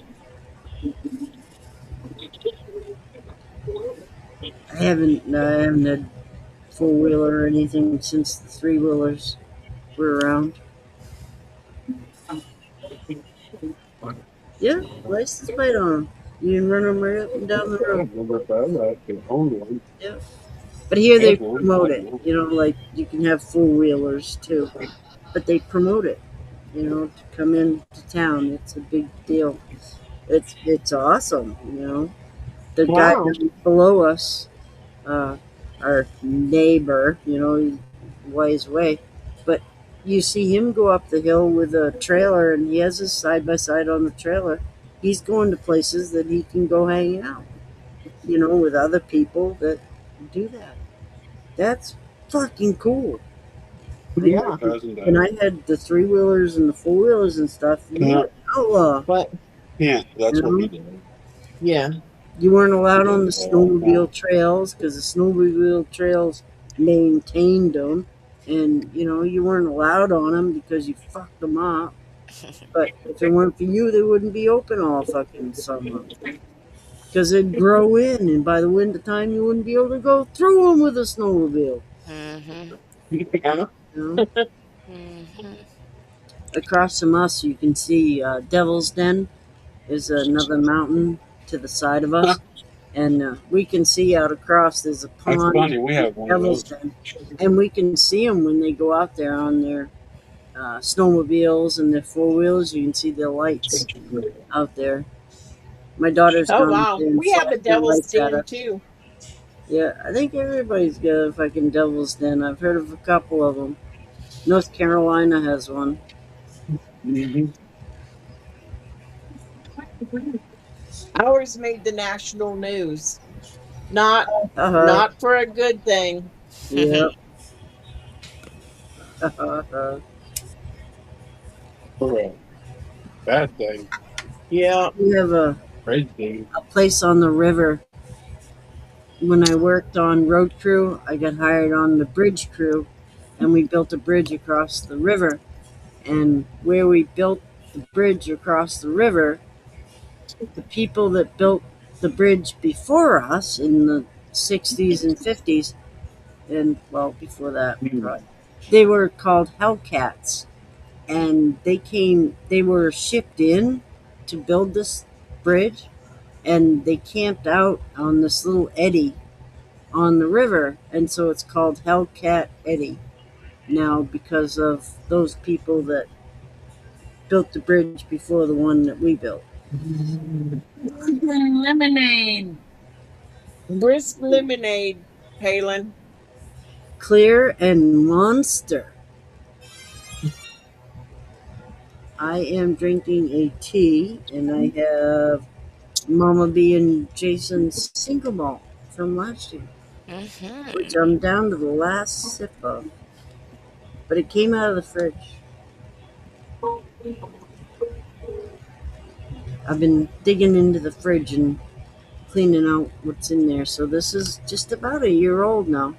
[SPEAKER 1] I haven't had 4-wheeler or anything since the 3-wheelers were around. Yeah, license plate on them. You can run them right up and down the road. Yeah. But here they promote it. You know, like you can have 4-wheelers too. But they promote it, you know, to come into town. It's a big deal. It's awesome, you know. The guy below us, our neighbor, you know, he's ways away, but you see him go up the hill with a trailer, and he has his side by side on the trailer. He's going to places that he can go hang out, you know, with other people that do that. That's fucking cool.
[SPEAKER 2] Yeah.
[SPEAKER 1] And I had the 3-wheelers and the 4-wheelers and stuff. You
[SPEAKER 4] Yeah.
[SPEAKER 1] were outlaw.
[SPEAKER 2] But
[SPEAKER 4] Yeah, that's what we did.
[SPEAKER 2] yeah.
[SPEAKER 1] You weren't allowed on the snowmobile trails because the snowmobile trails maintained them, and you know you weren't allowed on them because you fucked them up. But if it weren't for you, they wouldn't be open all fucking summer because they'd grow in, and by the winter time, you wouldn't be able to go through them with a snowmobile.
[SPEAKER 3] Mm-hmm.
[SPEAKER 2] Yeah.
[SPEAKER 1] You know?
[SPEAKER 3] Mm-hmm.
[SPEAKER 1] Across from us, you can see Devil's Den is another mountain to the side of us, and we can see out across. There's a
[SPEAKER 4] That's
[SPEAKER 1] pond.
[SPEAKER 4] funny. We have one of
[SPEAKER 1] Devil's
[SPEAKER 4] those.
[SPEAKER 1] Den, and we can see them when they go out there on their snowmobiles and their 4-wheelers. You can see their lights out there. My daughter's
[SPEAKER 2] Oh
[SPEAKER 1] gone
[SPEAKER 2] wow,
[SPEAKER 1] and
[SPEAKER 2] we have a
[SPEAKER 1] flashed their
[SPEAKER 2] devil's
[SPEAKER 1] lights at
[SPEAKER 2] den
[SPEAKER 1] us.
[SPEAKER 2] too.
[SPEAKER 1] Yeah, I think everybody's got a fucking devil's den. I've heard of a couple of them. North Carolina has one.
[SPEAKER 2] Ours made the national news. Not
[SPEAKER 1] Uh-huh.
[SPEAKER 2] not for a good thing.
[SPEAKER 1] Yep. Uh-huh.
[SPEAKER 4] For a bad thing,
[SPEAKER 2] Yeah.
[SPEAKER 1] We have
[SPEAKER 4] great thing.
[SPEAKER 1] a place on the river. When I worked on road crew, I got hired on the bridge crew, and we built a bridge across the river. And where we built the bridge across the river, the people that built the bridge before us in the 60s and 50s, and well, before that, probably, they were called Hellcats. And they were shipped in to build this bridge, and they camped out on this little eddy on the river, and so it's called Hellcat Eddy now because of those people that built the bridge before the one that we built.
[SPEAKER 2] Lemonade. Brisk lemonade, Palin.
[SPEAKER 1] Clear and Monster. I am drinking a tea, and I have Mama B and Jason's single malt from last year, which I'm down to the last sip of. But it came out of the fridge. I've been digging into the fridge and cleaning out what's in there. So this is just about a year old now.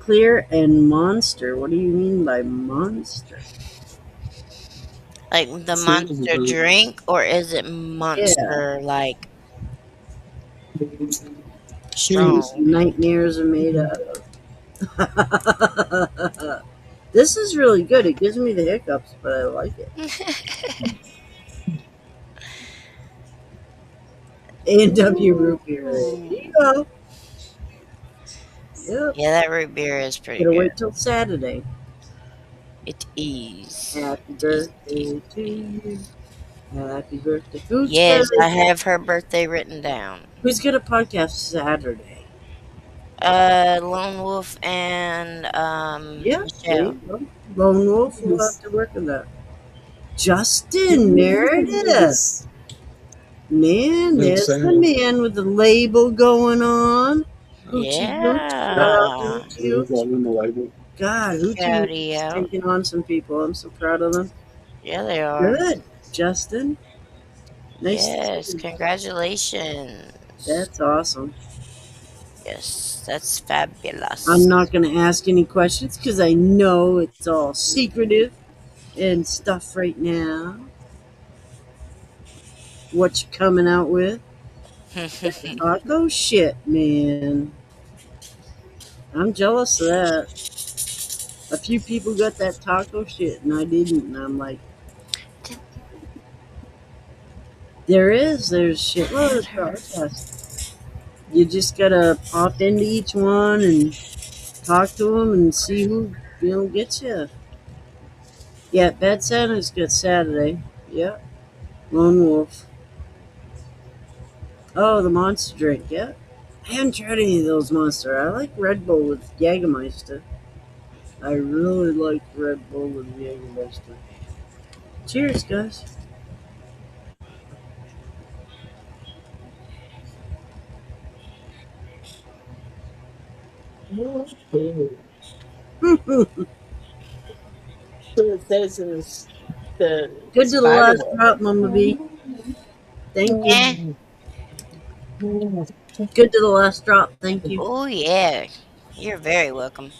[SPEAKER 1] Clear and Monster. What do you mean by monster?
[SPEAKER 3] Like the monster drink, or is it monster like strong?
[SPEAKER 1] Nightmares are made of. This is really good. It gives me the hiccups, but I like it. A&W root beer. There you go. Yep.
[SPEAKER 3] Yeah, that root beer is pretty
[SPEAKER 1] Gotta
[SPEAKER 3] good.
[SPEAKER 1] wait till Saturday.
[SPEAKER 3] It is.
[SPEAKER 1] Happy birthday to you. Happy birthday. Who's
[SPEAKER 3] Yes,
[SPEAKER 1] birthday?
[SPEAKER 3] I have her birthday written down.
[SPEAKER 1] Who's gonna podcast Saturday?
[SPEAKER 3] Lone Wolf and
[SPEAKER 1] Yeah, there
[SPEAKER 3] Michelle.
[SPEAKER 1] you go. Lone Wolf will have to work on that. Justin Meredith. Man, there's the man with the label going on. Hoochie Gooch. Shout out to
[SPEAKER 3] Yeah.
[SPEAKER 1] Hoochie. God, Hoochie
[SPEAKER 3] Howdy
[SPEAKER 1] is
[SPEAKER 3] out.
[SPEAKER 1] taking on some people. I'm so proud of them.
[SPEAKER 3] Yeah, they are.
[SPEAKER 1] Good, Justin. Nice to
[SPEAKER 3] Yes,
[SPEAKER 1] see you.
[SPEAKER 3] congratulations.
[SPEAKER 1] That's awesome.
[SPEAKER 3] Yes, that's fabulous.
[SPEAKER 1] I'm not going to ask any questions because I know it's all secretive and stuff right now. What you coming out with? Taco shit, man. I'm jealous of that. A few people got that taco shit and I didn't, and I'm like, there's shitloads of podcasts. You just gotta pop into each one and talk to them and see who gets you. Yeah, Bad Santa's got Saturday. Yep. Lone Wolf. Oh, the monster drink. Yeah. I haven't tried any of those monster. I like Red Bull with Jägermeister. I really like Red Bull with Jägermeister. Cheers, guys.
[SPEAKER 2] So it says in the
[SPEAKER 1] Good to the
[SPEAKER 2] spider
[SPEAKER 1] last
[SPEAKER 2] web.
[SPEAKER 1] drop, Mama B. Thank you.
[SPEAKER 3] Eh?
[SPEAKER 1] Good to the last drop. Thank you.
[SPEAKER 3] Oh, yeah. You're very welcome.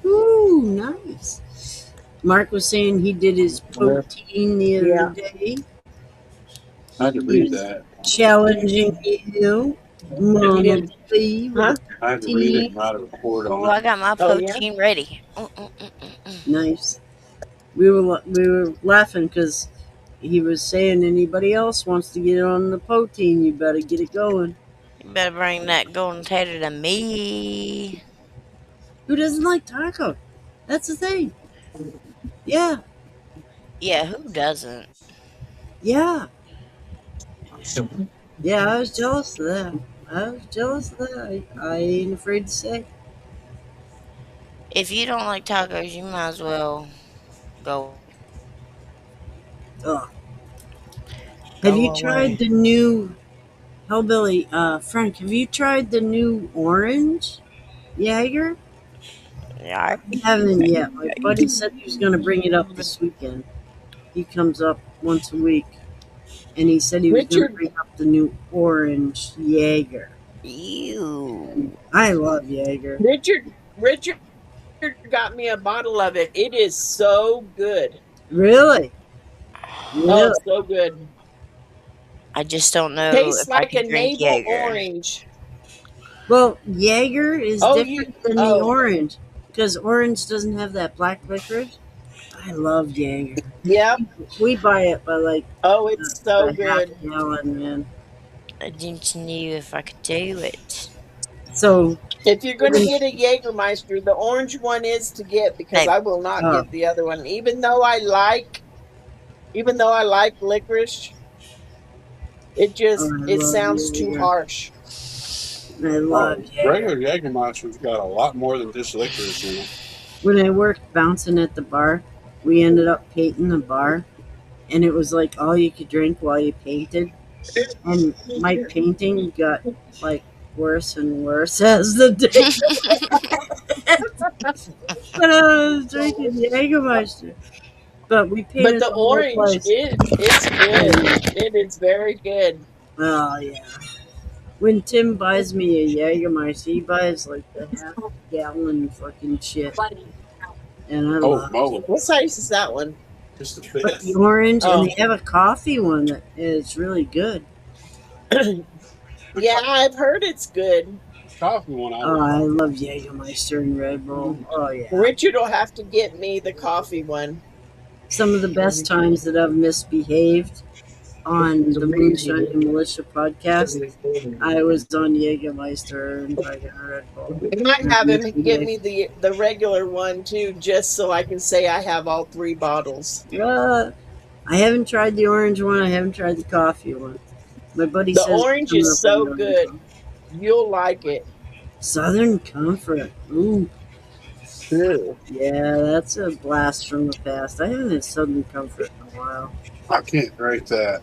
[SPEAKER 1] Ooh, nice. Mark was saying he did his protein the other
[SPEAKER 2] Yeah.
[SPEAKER 1] day.
[SPEAKER 4] I had to read that.
[SPEAKER 1] Challenging you, Mama
[SPEAKER 2] did.
[SPEAKER 1] B.
[SPEAKER 2] Huh?
[SPEAKER 4] I had to read it and write a report
[SPEAKER 3] Oh,
[SPEAKER 4] on
[SPEAKER 3] I
[SPEAKER 4] it.
[SPEAKER 3] got my
[SPEAKER 2] Oh, yeah?
[SPEAKER 3] protein ready.
[SPEAKER 1] Nice. We were laughing because he was saying anybody else wants to get on the protein, you better get it going.
[SPEAKER 3] You better bring that golden tater to me.
[SPEAKER 1] Who doesn't like taco? That's the thing. Yeah,
[SPEAKER 3] Yeah, who doesn't?
[SPEAKER 1] Yeah. Yeah, I was jealous of that. I ain't afraid to say.
[SPEAKER 3] If you don't like tacos, you might as well go
[SPEAKER 1] Ugh. Have you
[SPEAKER 3] go
[SPEAKER 1] tried
[SPEAKER 3] away.
[SPEAKER 1] the new Hellbilly, Frank, have you tried the new orange Jaeger?
[SPEAKER 3] Yeah.
[SPEAKER 1] I haven't yet. My buddy said he was going to bring it up this weekend. He comes up once a week, and he said he was going to
[SPEAKER 2] Richard
[SPEAKER 1] bring up the new orange Jaeger.
[SPEAKER 3] Ew.
[SPEAKER 1] I love Jaeger.
[SPEAKER 2] Richard got me a bottle of it. It is so good.
[SPEAKER 1] Really?
[SPEAKER 2] Oh,
[SPEAKER 1] Really?
[SPEAKER 2] so good.
[SPEAKER 3] I just don't know
[SPEAKER 2] Tastes
[SPEAKER 3] if I
[SPEAKER 2] like a
[SPEAKER 3] can drink
[SPEAKER 2] navel
[SPEAKER 3] Jaeger.
[SPEAKER 2] orange.
[SPEAKER 1] Well, Jaeger is
[SPEAKER 2] Oh,
[SPEAKER 1] different than the
[SPEAKER 2] oh,
[SPEAKER 1] orange because orange doesn't have that black licorice. I love Jaeger.
[SPEAKER 2] yep.
[SPEAKER 1] We buy it by like
[SPEAKER 2] Oh, it's so
[SPEAKER 1] a half
[SPEAKER 2] good.
[SPEAKER 1] gallon, man.
[SPEAKER 3] I didn't know if I could do it.
[SPEAKER 1] So,
[SPEAKER 2] If you're going to get a Jägermeister, the orange one is to get because
[SPEAKER 3] Hey,
[SPEAKER 2] I will not
[SPEAKER 1] uh,
[SPEAKER 2] get the other one. Even though I like licorice, it
[SPEAKER 1] I love
[SPEAKER 2] sounds too
[SPEAKER 1] Jaeger.
[SPEAKER 2] harsh.
[SPEAKER 1] I
[SPEAKER 4] Oh,
[SPEAKER 1] love Jaeger.
[SPEAKER 4] regular Jägermeister's got a lot more than just licorice in it.
[SPEAKER 1] When I worked bouncing at the bar, we ended up painting the bar, and it was like all you could drink while you painted. And my painting got like worse and worse as the day. But I was drinking Jägermeister. But we
[SPEAKER 2] But
[SPEAKER 1] painted
[SPEAKER 2] the
[SPEAKER 1] the whole
[SPEAKER 2] orange,
[SPEAKER 1] place.
[SPEAKER 2] it's good. It is very good.
[SPEAKER 1] Oh yeah. When Tim buys me a Jägermeister, he buys like the half gallon fucking shit, and I
[SPEAKER 4] Oh,
[SPEAKER 1] love it.
[SPEAKER 4] moly.
[SPEAKER 2] What size is that one?
[SPEAKER 4] Just the
[SPEAKER 1] But
[SPEAKER 4] fifth.
[SPEAKER 1] the orange,
[SPEAKER 2] Oh.
[SPEAKER 1] and they have a coffee one that is really good.
[SPEAKER 2] Yeah, I've heard it's good.
[SPEAKER 4] Coffee one I
[SPEAKER 1] Oh, I love Jägermeister and Red Bull. Oh yeah.
[SPEAKER 2] Richard will have to get me the coffee one.
[SPEAKER 1] Some of the best times that I've misbehaved on the Moonshine and Militia podcast, I was on Jägermeister and fucking Red Bull.
[SPEAKER 2] I might have him get me the regular one too, just so I can say I have all 3 bottles.
[SPEAKER 1] I haven't tried the orange one. I haven't tried the coffee one. My buddy
[SPEAKER 2] The
[SPEAKER 1] says
[SPEAKER 2] orange
[SPEAKER 1] coming
[SPEAKER 2] is
[SPEAKER 1] up
[SPEAKER 2] so
[SPEAKER 1] on the orange
[SPEAKER 2] good.
[SPEAKER 1] one.
[SPEAKER 2] You'll like it.
[SPEAKER 1] Southern Comfort. Ooh,
[SPEAKER 2] Ew.
[SPEAKER 1] yeah, that's a blast from the past. I haven't had Southern Comfort in a while.
[SPEAKER 4] I can't drink that.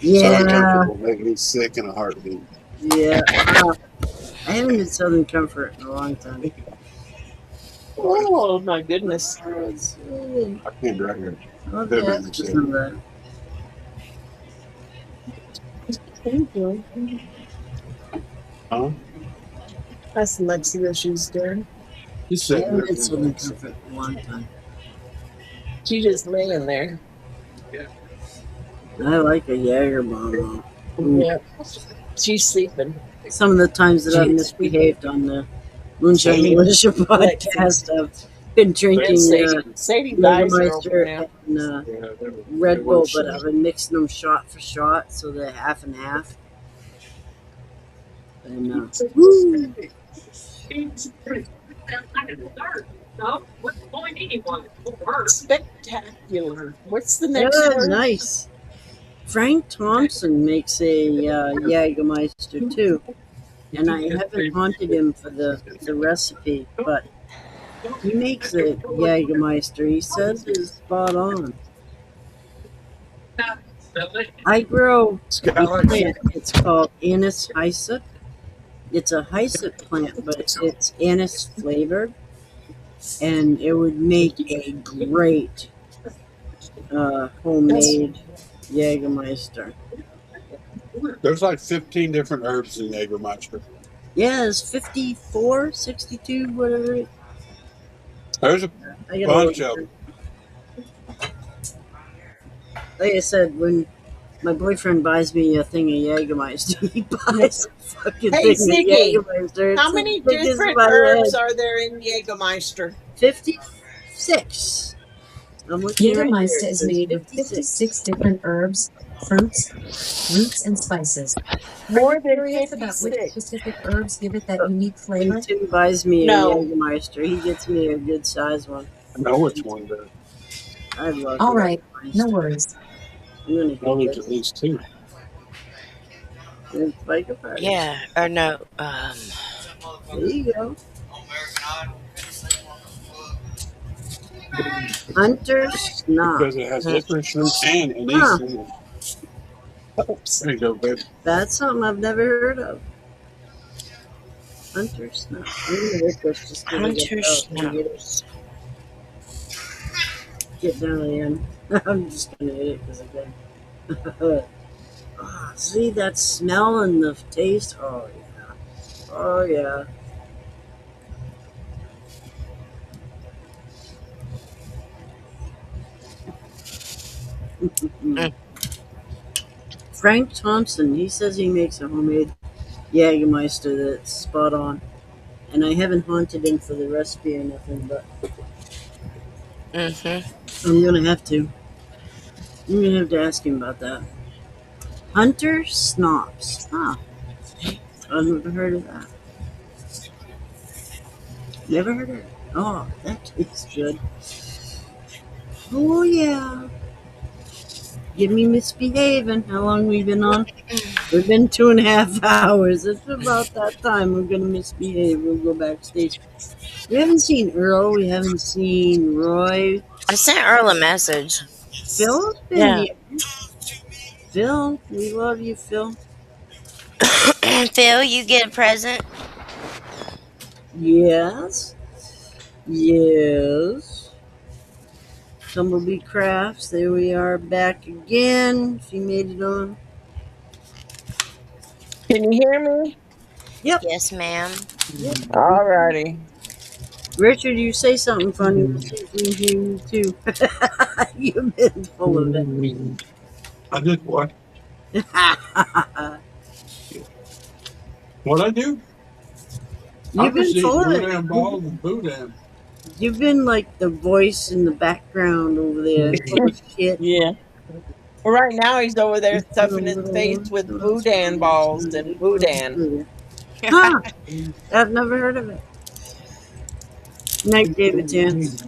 [SPEAKER 4] Southern
[SPEAKER 1] Yeah,
[SPEAKER 4] Comfort will make me sick in a heartbeat.
[SPEAKER 1] yeah. I haven't had Southern Comfort in a long time.
[SPEAKER 2] Oh my goodness.
[SPEAKER 1] It's,
[SPEAKER 4] I can't drink it.
[SPEAKER 1] I'll
[SPEAKER 4] That
[SPEAKER 1] get
[SPEAKER 4] makes me sick.
[SPEAKER 1] some of that.
[SPEAKER 4] Huh?
[SPEAKER 2] That's Lexia she's doing.
[SPEAKER 4] He's
[SPEAKER 1] I
[SPEAKER 4] sitting
[SPEAKER 1] haven't
[SPEAKER 4] there.
[SPEAKER 1] had Southern Comfort in a long time.
[SPEAKER 2] She's just laying there.
[SPEAKER 1] I like a Jaeger bomb though.
[SPEAKER 2] Yeah. She's sleeping.
[SPEAKER 1] Some of the times that I've misbehaved on the Moonshine Militia podcast, I've been drinking
[SPEAKER 2] Sadie's eyes are open
[SPEAKER 1] Jägermeister
[SPEAKER 2] now.
[SPEAKER 1] and Red Bull, but I've been mixing them shot for shot, so they're half and half. And woo!
[SPEAKER 2] Spectacular. What's the next
[SPEAKER 1] Yeah,
[SPEAKER 2] word?
[SPEAKER 1] nice. Frank Thompson makes a Jägermeister too, and I haven't haunted him for the recipe, but he makes a Jägermeister. He says it's spot on. I grow a plant. It's called Anise hyssop. It's a hyssop plant, but it's anise flavored, and it would make a great homemade Jägermeister.
[SPEAKER 4] There's like 15 different herbs in Jägermeister.
[SPEAKER 1] Yeah, it's 54, 62, whatever.
[SPEAKER 4] There's a
[SPEAKER 1] I gotta
[SPEAKER 4] bunch
[SPEAKER 1] look.
[SPEAKER 4] of them.
[SPEAKER 1] Like I said, when my boyfriend buys me a thing of Jägermeister, he buys a fucking
[SPEAKER 2] Hey,
[SPEAKER 1] thing
[SPEAKER 2] Ziggy,
[SPEAKER 1] of Jägermeister.
[SPEAKER 2] How
[SPEAKER 1] It's
[SPEAKER 2] many
[SPEAKER 1] as big as
[SPEAKER 2] different
[SPEAKER 1] my
[SPEAKER 2] herbs
[SPEAKER 1] head.
[SPEAKER 2] are there in Jägermeister?
[SPEAKER 1] 56. I'm looking right
[SPEAKER 6] Jägermeister
[SPEAKER 1] here. It
[SPEAKER 6] is
[SPEAKER 1] says
[SPEAKER 6] made with 56 different herbs, fruits, roots, and spices.
[SPEAKER 2] More than
[SPEAKER 6] Curious about which
[SPEAKER 2] 56.
[SPEAKER 6] specific herbs give it that unique
[SPEAKER 1] When
[SPEAKER 6] flavor?
[SPEAKER 1] Tim buys me a
[SPEAKER 2] No.
[SPEAKER 1] Jägermeister, he gets me a good size one.
[SPEAKER 4] I know which one does.
[SPEAKER 1] I love
[SPEAKER 6] All
[SPEAKER 1] it.
[SPEAKER 6] right, no worries.
[SPEAKER 1] I'm gonna
[SPEAKER 4] Well,
[SPEAKER 1] hit
[SPEAKER 4] there's at least two.
[SPEAKER 1] this. Biker party.
[SPEAKER 3] Yeah, or no.
[SPEAKER 1] There you go. Hunter Snot.
[SPEAKER 4] Because it has licorice root and anise
[SPEAKER 1] Huh.
[SPEAKER 4] in it. There you go, babe.
[SPEAKER 1] That's something I've never heard of. Hunter Snot. I'm gonna hit this just 'cause I
[SPEAKER 3] Hunter
[SPEAKER 1] get out and
[SPEAKER 3] Snows.
[SPEAKER 1] get down to the end. I'm just gonna hit it because I can. Ah, see that smell and the taste? Oh yeah. Oh yeah. Frank Thompson, he says he makes a homemade Jägermeister that's spot on. And I haven't haunted him for the recipe or nothing, but I'm gonna have to. I'm gonna have to ask him about that. Hunter Snops. Huh. I've never heard of that. Never heard of it. Oh, that tastes good. Oh yeah. Give me misbehaving. How long we been on? We've been 2.5 hours. It's about that time we're gonna misbehave. We'll go backstage. We haven't seen Earl. We haven't seen Roy.
[SPEAKER 3] I sent Earl a message.
[SPEAKER 1] Phil's been
[SPEAKER 3] Yeah.
[SPEAKER 1] here. Phil, we love you, Phil.
[SPEAKER 3] Phil, you get a present.
[SPEAKER 1] Yes. Yes. Tumblebee Crafts. There we are back again. She made it on.
[SPEAKER 2] Can you hear me?
[SPEAKER 3] Yes, ma'am.
[SPEAKER 2] Alrighty.
[SPEAKER 1] Richard, you say something funny. We'll see if we can hear you too. You've been full of it.
[SPEAKER 4] I did what? What I do?
[SPEAKER 1] You've been full of it.
[SPEAKER 4] Ball and boudin.
[SPEAKER 1] You've been like the voice in the background over there. Full of shit.
[SPEAKER 2] Yeah. Well, right now he's over there stuffing his face with boudin balls and boudin.
[SPEAKER 1] Huh. I've never heard of it. Night, David Chance.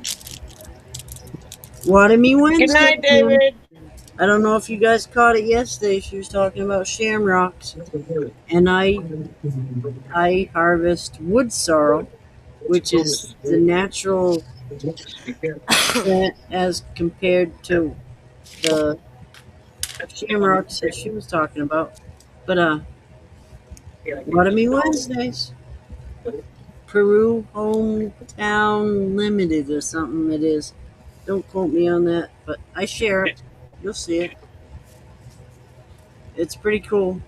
[SPEAKER 1] What me Wednesday?
[SPEAKER 2] Good night, David.
[SPEAKER 1] I don't know if you guys caught it yesterday. She was talking about shamrocks, and I harvest wood sorrel, which is the natural plant as compared to the shamrocks that she was talking about. But what me Wednesdays? Peru Hometown Limited or something it is. Don't quote me on that, but I share it. You'll see it. It's pretty cool.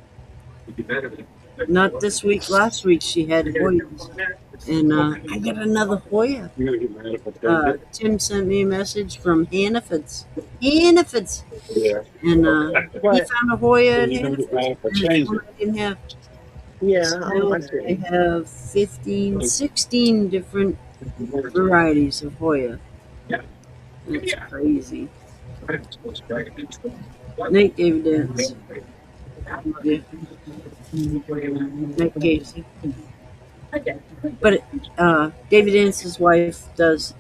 [SPEAKER 1] Not this week. Last week she had Hoyas. And I got another Hoya.
[SPEAKER 4] You're gonna get mad if I take
[SPEAKER 1] Tim sent me a message from Hannaford's. Hannaford's.
[SPEAKER 4] it.
[SPEAKER 1] And he
[SPEAKER 2] What?
[SPEAKER 1] found a Hoya in
[SPEAKER 4] You're gonna get
[SPEAKER 1] Hannaford's.
[SPEAKER 4] mad if I
[SPEAKER 1] And it's
[SPEAKER 4] change
[SPEAKER 1] one
[SPEAKER 4] it.
[SPEAKER 1] I didn't have.
[SPEAKER 2] Yeah.
[SPEAKER 1] So I have 15, 16 different varieties of Hoya. It's crazy. Nate David Dance. Yeah. Nate Casey. But David Dance's wife does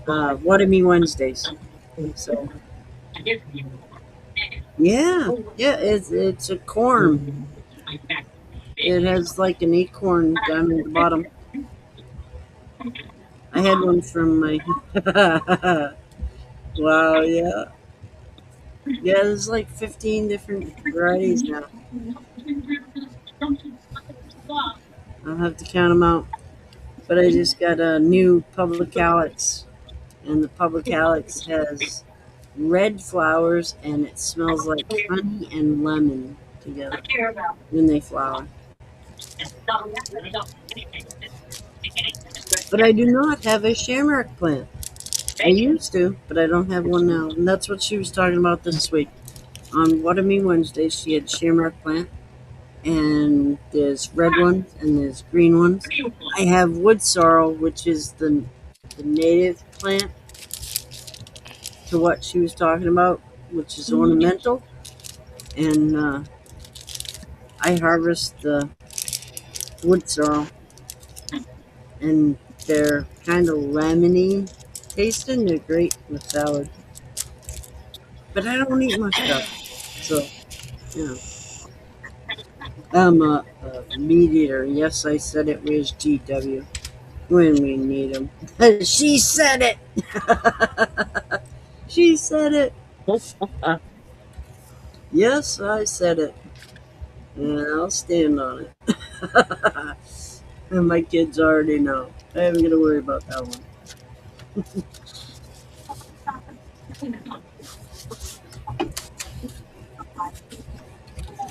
[SPEAKER 1] What Me Wednesdays. So yeah, it's a corn. It has like an acorn down at the bottom. I had one from my wow, yeah. Yeah, there's like 15 different varieties now. I'll have to count them out. But I just got a new Public Alex, and the Public Alex has red flowers, and it smells like honey and lemon together when they flower. But I do not have a shamrock plant. I used to, but I don't have one now. And that's what she was talking about this week. On What I Mean Wednesday, she had shamrock plant. And there's red ones and there's green ones. I have wood sorrel, which is the native plant to what she was talking about, which is ornamental. And I harvest the wood sorrel. And they're kind of lemony tasting. They're great with salad. but I don't eat much stuff. So, you know. I'm a meat eater. Yes, I said it was GW when we need him. She said it. She said it. Yes, I said it. And I'll stand on it. And my kids already know. I ain't gonna worry about that one.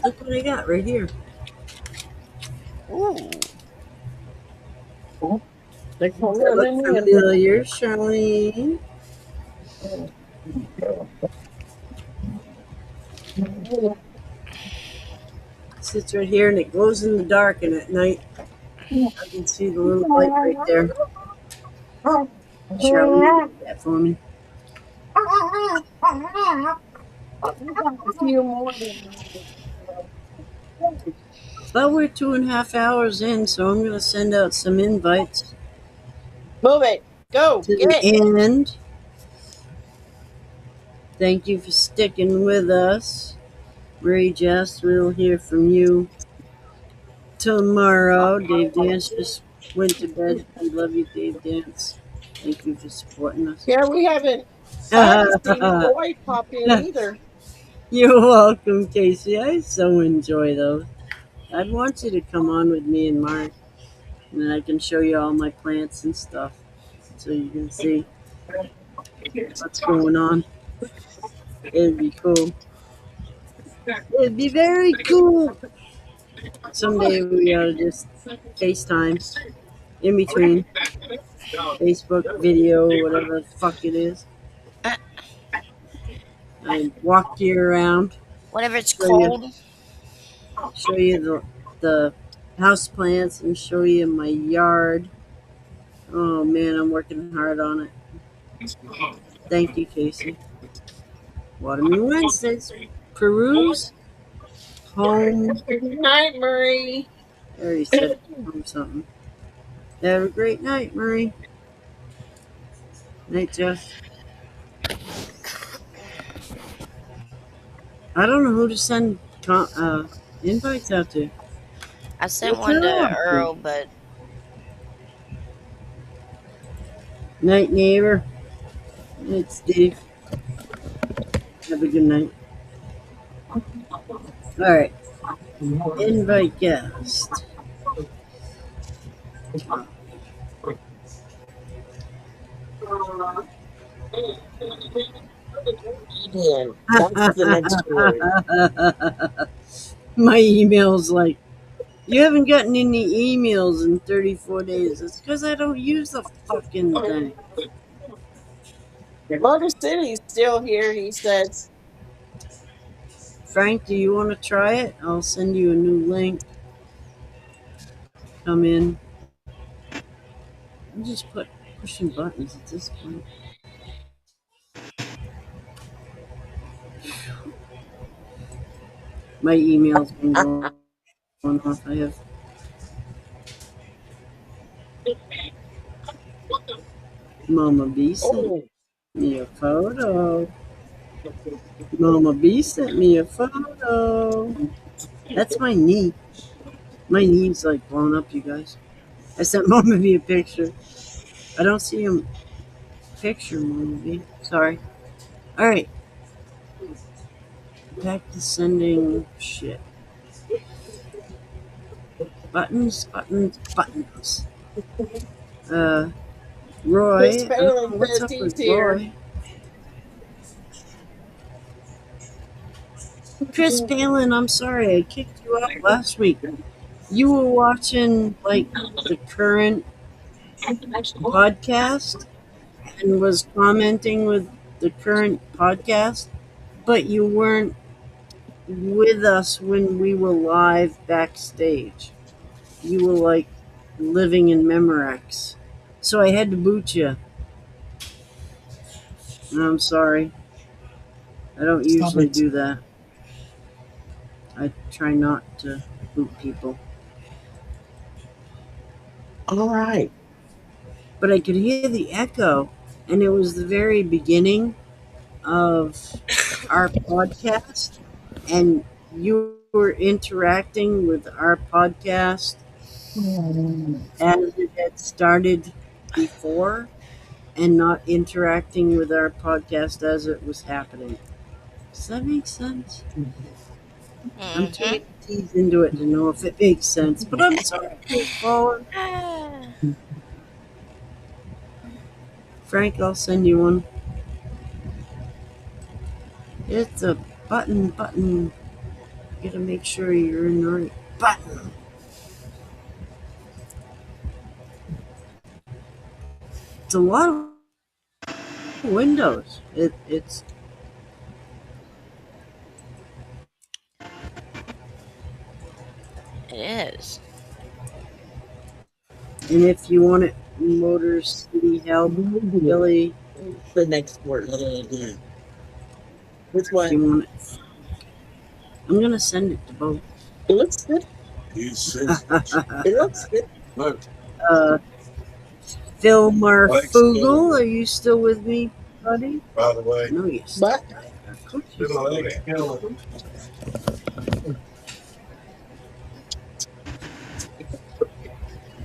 [SPEAKER 1] Look what I got right here.
[SPEAKER 3] Ooh.
[SPEAKER 2] They
[SPEAKER 1] Does
[SPEAKER 2] come
[SPEAKER 1] that look
[SPEAKER 2] running in.
[SPEAKER 1] familiar, Charlene? It sits right here and it glows in the dark, and at night I can see the little light right there. Charlene, get that for me. Well, we're 2.5 hours in, so I'm going to send out some invites
[SPEAKER 2] Move it. Go.
[SPEAKER 1] to
[SPEAKER 2] Get
[SPEAKER 1] the
[SPEAKER 2] it.
[SPEAKER 1] end. Thank you for sticking with us. Ray Jess, we'll hear from you tomorrow. Dave Dance just went to bed. We love you, Dave Dance. Thank you for supporting us.
[SPEAKER 2] Yeah, I haven't seen Roy pop in either.
[SPEAKER 1] You're welcome, Casey. I so enjoy those. I'd want you to come on with me and Mark, and then I can show you all my plants and stuff so you can see what's going on. It'd be cool. It'd be very cool. Someday we ought to just FaceTime in between Facebook video, whatever the fuck it is. I walk you around,
[SPEAKER 3] Whatever it's
[SPEAKER 1] Show you.
[SPEAKER 3] called.
[SPEAKER 1] show you the house plants, and show you my yard. Oh man, I'm working hard on it. Thank you, Casey. Watermelon Wednesdays. Peruse. Home.
[SPEAKER 2] Good night, Marie.
[SPEAKER 1] I already said home something. Have a great night, Marie. Night, Jeff. I don't know who to send invites out to.
[SPEAKER 3] I sent
[SPEAKER 1] What's
[SPEAKER 3] one to
[SPEAKER 1] up?
[SPEAKER 3] Earl, but
[SPEAKER 1] Night, neighbor. Night, Steve. Have a good night. All right. Invite guest.
[SPEAKER 2] Ian. That's the next word.
[SPEAKER 1] My email's like, you haven't gotten any emails in 34 days. It's because I don't use the fucking thing.
[SPEAKER 2] Motor City's still here, he says.
[SPEAKER 1] Frank, do you want to try it? I'll send you a new link. Come in. I'm just pushing buttons at this point. My email's been going off. I have Mama B sent me a photo. Mama B sent me a photo. That's my knee. My knee's like blown up, you guys. I sent Mama B a picture. I don't see him. Picture, Mama B. Sorry. All right. Back to sending shit. Buttons. Roy.
[SPEAKER 2] Chris Palin
[SPEAKER 1] What's
[SPEAKER 2] says
[SPEAKER 1] up
[SPEAKER 2] he's
[SPEAKER 1] with
[SPEAKER 2] here.
[SPEAKER 1] Roy? Chris Palin, I'm sorry, I kicked you out last week. You were watching like the current podcast and was commenting with the current podcast, but you weren't with us when we were live backstage. You were like living in Memorex. So I had to boot you. I'm sorry. I don't usually do that. I try not to boot people.
[SPEAKER 2] All right.
[SPEAKER 1] But I could hear the echo, and it was the very beginning of our podcast and you were interacting with our podcast as it had started before and not interacting with our podcast as it was happening. Does that make sense? I'm too
[SPEAKER 3] Mhm.
[SPEAKER 1] teased into it to know if it makes sense, but I'm sorry, Paula. Frank, I'll send you one. It's a button. You gotta make sure you're in the right button. It's a lot of windows. It's
[SPEAKER 3] It is.
[SPEAKER 1] and if you want it, Motor City Help, Billy.
[SPEAKER 2] The next word. Which
[SPEAKER 1] If
[SPEAKER 2] one?
[SPEAKER 1] you want it, I'm gonna send it to both.
[SPEAKER 2] It looks good. It looks good.
[SPEAKER 4] Look,
[SPEAKER 1] Phil
[SPEAKER 4] Thanks,
[SPEAKER 1] Marfugel, are you still with me, buddy?
[SPEAKER 4] by the way.
[SPEAKER 1] No, yes.
[SPEAKER 2] What?
[SPEAKER 1] Of course you are.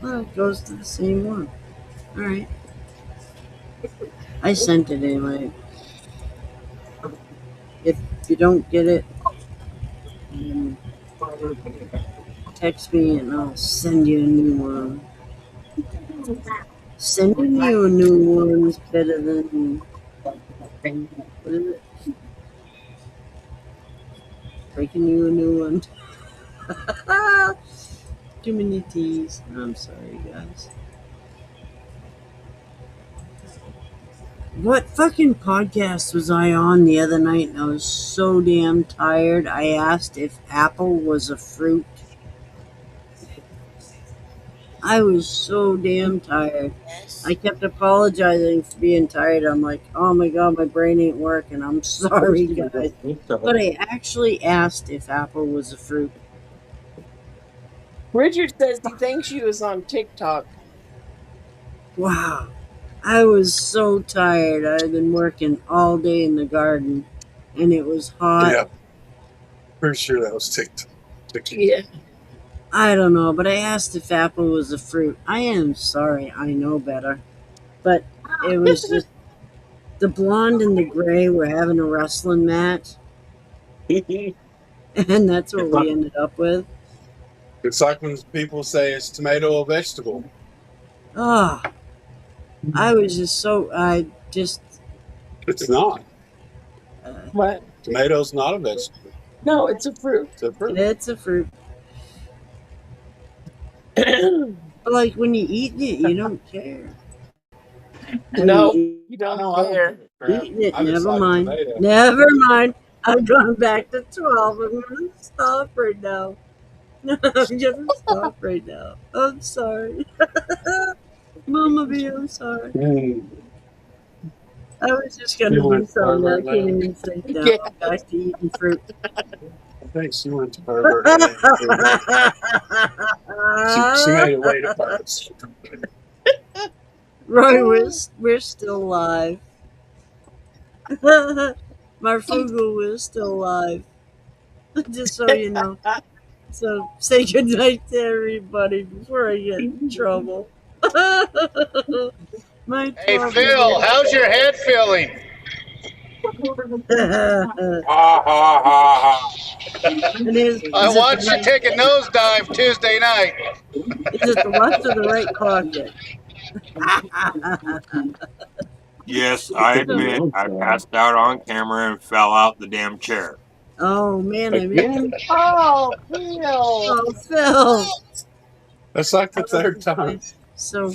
[SPEAKER 1] Well, it goes to the same one. All right. I sent it anyway. If you don't get it, text me and I'll send you a new one. Sending you a new one is better than what is it? Breaking you a new one. Too many T's. I'm sorry, guys. What fucking podcast was I on the other night and I was so damn tired? I asked if apple was a fruit. I was so damn tired.
[SPEAKER 3] Yes.
[SPEAKER 1] I kept apologizing for being tired. I'm like, oh my god, my brain ain't working. I'm sorry, guys. But I actually asked if apple was a fruit.
[SPEAKER 2] Richard says he thinks you was on TikTok.
[SPEAKER 1] Wow. I was so tired. I had been working all day in the garden and it was hot.
[SPEAKER 4] Yeah. Pretty sure that was TikTok.
[SPEAKER 2] Yeah.
[SPEAKER 1] I don't know, but I asked if apple was a fruit. I am sorry, I know better. But it was just the blonde and the gray were having a wrestling match, and that's what we ended up with.
[SPEAKER 4] It's like when people say it's tomato a vegetable.
[SPEAKER 1] Oh, I was just so,
[SPEAKER 4] It's not.
[SPEAKER 2] What?
[SPEAKER 4] Tomato's not a vegetable.
[SPEAKER 2] No, it's a fruit.
[SPEAKER 4] It's a fruit.
[SPEAKER 1] it's a fruit. But like when you eat it, you don't care.
[SPEAKER 2] No,
[SPEAKER 1] When
[SPEAKER 2] you don't
[SPEAKER 4] No, I don't
[SPEAKER 2] care.
[SPEAKER 4] give a crap.
[SPEAKER 1] Eating it,
[SPEAKER 4] I just
[SPEAKER 1] never
[SPEAKER 4] like
[SPEAKER 1] mind.
[SPEAKER 4] tomato.
[SPEAKER 1] Never mind. I've gone back to 12. I'm gonna stop right now. I'm gonna stop right now. I'm sorry. Mama B, I'm sorry. I was just gonna
[SPEAKER 4] You
[SPEAKER 1] do
[SPEAKER 4] went
[SPEAKER 1] something. I
[SPEAKER 4] further
[SPEAKER 1] can't
[SPEAKER 4] now.
[SPEAKER 1] even think now.
[SPEAKER 2] Yeah.
[SPEAKER 1] I'm back to eating fruit.
[SPEAKER 4] Thanks, you went to pervert. She made it way to first.
[SPEAKER 1] Roy, we're still live. Marfugu, we're still live. Just so you know. So say goodnight to everybody before I get in trouble. My
[SPEAKER 7] Hey,
[SPEAKER 1] 12
[SPEAKER 7] Phil, how's your head feeling?
[SPEAKER 4] Ha ha ha
[SPEAKER 7] I watched you take a nosedive Tuesday night.
[SPEAKER 1] Is it the left or the right pocket?
[SPEAKER 8] Yes, I admit I passed out on camera and fell out the damn chair.
[SPEAKER 1] Oh man, I missed.
[SPEAKER 2] Oh, Phil.
[SPEAKER 1] Oh, Phil.
[SPEAKER 4] That's like the third time.
[SPEAKER 1] So,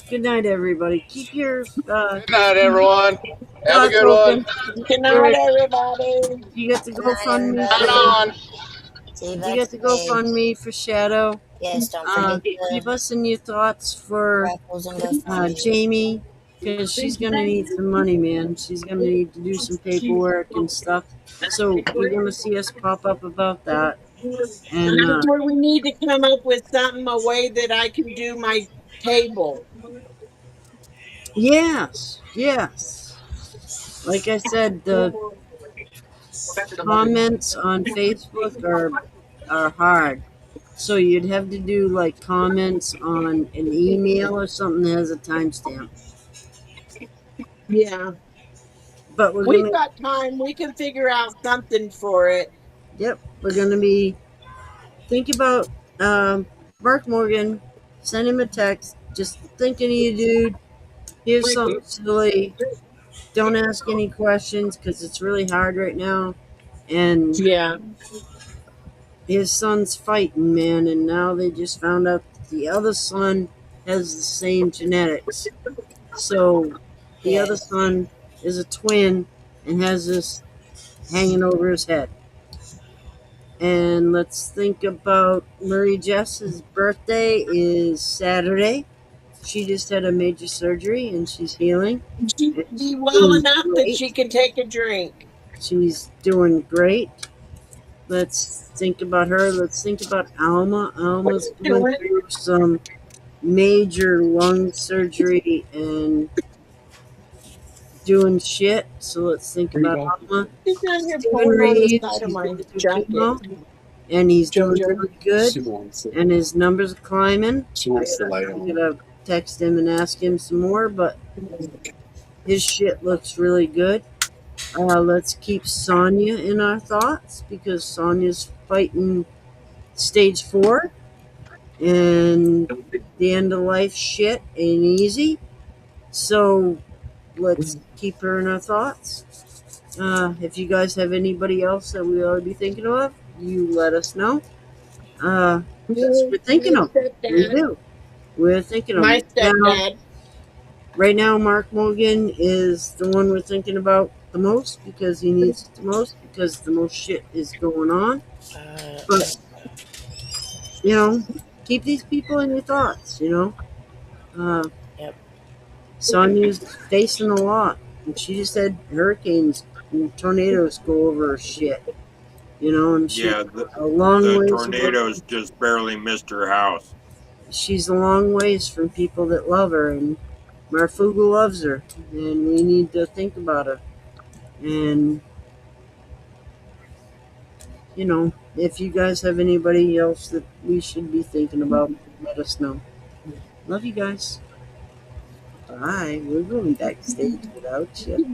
[SPEAKER 1] good night, everybody. Keep your
[SPEAKER 7] Good night, everyone. Have a
[SPEAKER 1] thoughts
[SPEAKER 7] good one.
[SPEAKER 1] open.
[SPEAKER 2] Good night, everybody.
[SPEAKER 1] You get to GoFundMe.
[SPEAKER 7] Night on.
[SPEAKER 3] See you
[SPEAKER 1] You get to GoFundMe for Shadow.
[SPEAKER 3] Yes, don't forget
[SPEAKER 1] Keep
[SPEAKER 3] the
[SPEAKER 1] us in your thoughts for
[SPEAKER 3] raffles and GoFundMe.
[SPEAKER 1] Jamie, because she's gonna need some money, man. She's gonna need to do some paperwork and stuff. So you're gonna see us pop up about that. And
[SPEAKER 2] That's where we need to come up with something, a way that I can do my table.
[SPEAKER 1] yes. Like I said, the comments on Facebook are hard. So you'd have to do like comments on an email or something that has a timestamp.
[SPEAKER 2] Yeah.
[SPEAKER 1] But we're
[SPEAKER 2] We've
[SPEAKER 1] gonna
[SPEAKER 2] got time. We can figure out something for it.
[SPEAKER 1] Yep, we're gonna be think about Mark Morgan. Send him a text. Just thinking of you, dude. Here's something silly. Don't ask any questions because it's really hard right now. And
[SPEAKER 2] Yeah.
[SPEAKER 1] his son's fighting, man, and now they just found out that the other son has the same genetics. So the other son is a twin and has this hanging over his head. And let's think about Marie Jess's birthday is Saturday. She just had a major surgery and she's healing.
[SPEAKER 2] She'll be well enough that she can take a drink.
[SPEAKER 1] She's doing great. Let's think about her. Let's think about Alma. Alma's going through some major lung surgery and doing shit. So let's think about Alma.
[SPEAKER 2] She's down here
[SPEAKER 1] Steven
[SPEAKER 2] pulling on the
[SPEAKER 1] Reeves,
[SPEAKER 2] side of
[SPEAKER 1] he's
[SPEAKER 2] my
[SPEAKER 1] going through
[SPEAKER 2] jacket.
[SPEAKER 1] chemo, and he's doing
[SPEAKER 2] Ginger.
[SPEAKER 1] really good. And his numbers are climbing.
[SPEAKER 4] She wants to lay
[SPEAKER 1] I'm
[SPEAKER 4] on.
[SPEAKER 1] gonna text him and ask him some more, but his shit looks really good. Let's keep Sonia in our thoughts because Sonia's fighting stage 4, and the end of life shit ain't easy. So let's keep her in our thoughts. If you guys have anybody else that we ought to be thinking of, you let us know. We're thinking of. We do. We're thinking of.
[SPEAKER 2] My stepdad.
[SPEAKER 1] Right now, Mark Morgan is the one we're thinking about the most because he needs it the most because the most shit is going on. But, you know, keep these people in your thoughts, you know.
[SPEAKER 3] Yep.
[SPEAKER 1] Sonia's facing a lot. And she just had hurricanes and tornadoes go over her shit. You know, and she's
[SPEAKER 8] Yeah,
[SPEAKER 1] a long
[SPEAKER 8] the
[SPEAKER 1] ways
[SPEAKER 8] tornadoes just barely missed her house.
[SPEAKER 1] She's a long ways from people that love her, and Marfugu loves her, and we need to think about her. And, you know, if you guys have anybody else that we should be thinking about, let us know. Love you guys. Bye. We're going backstage without you.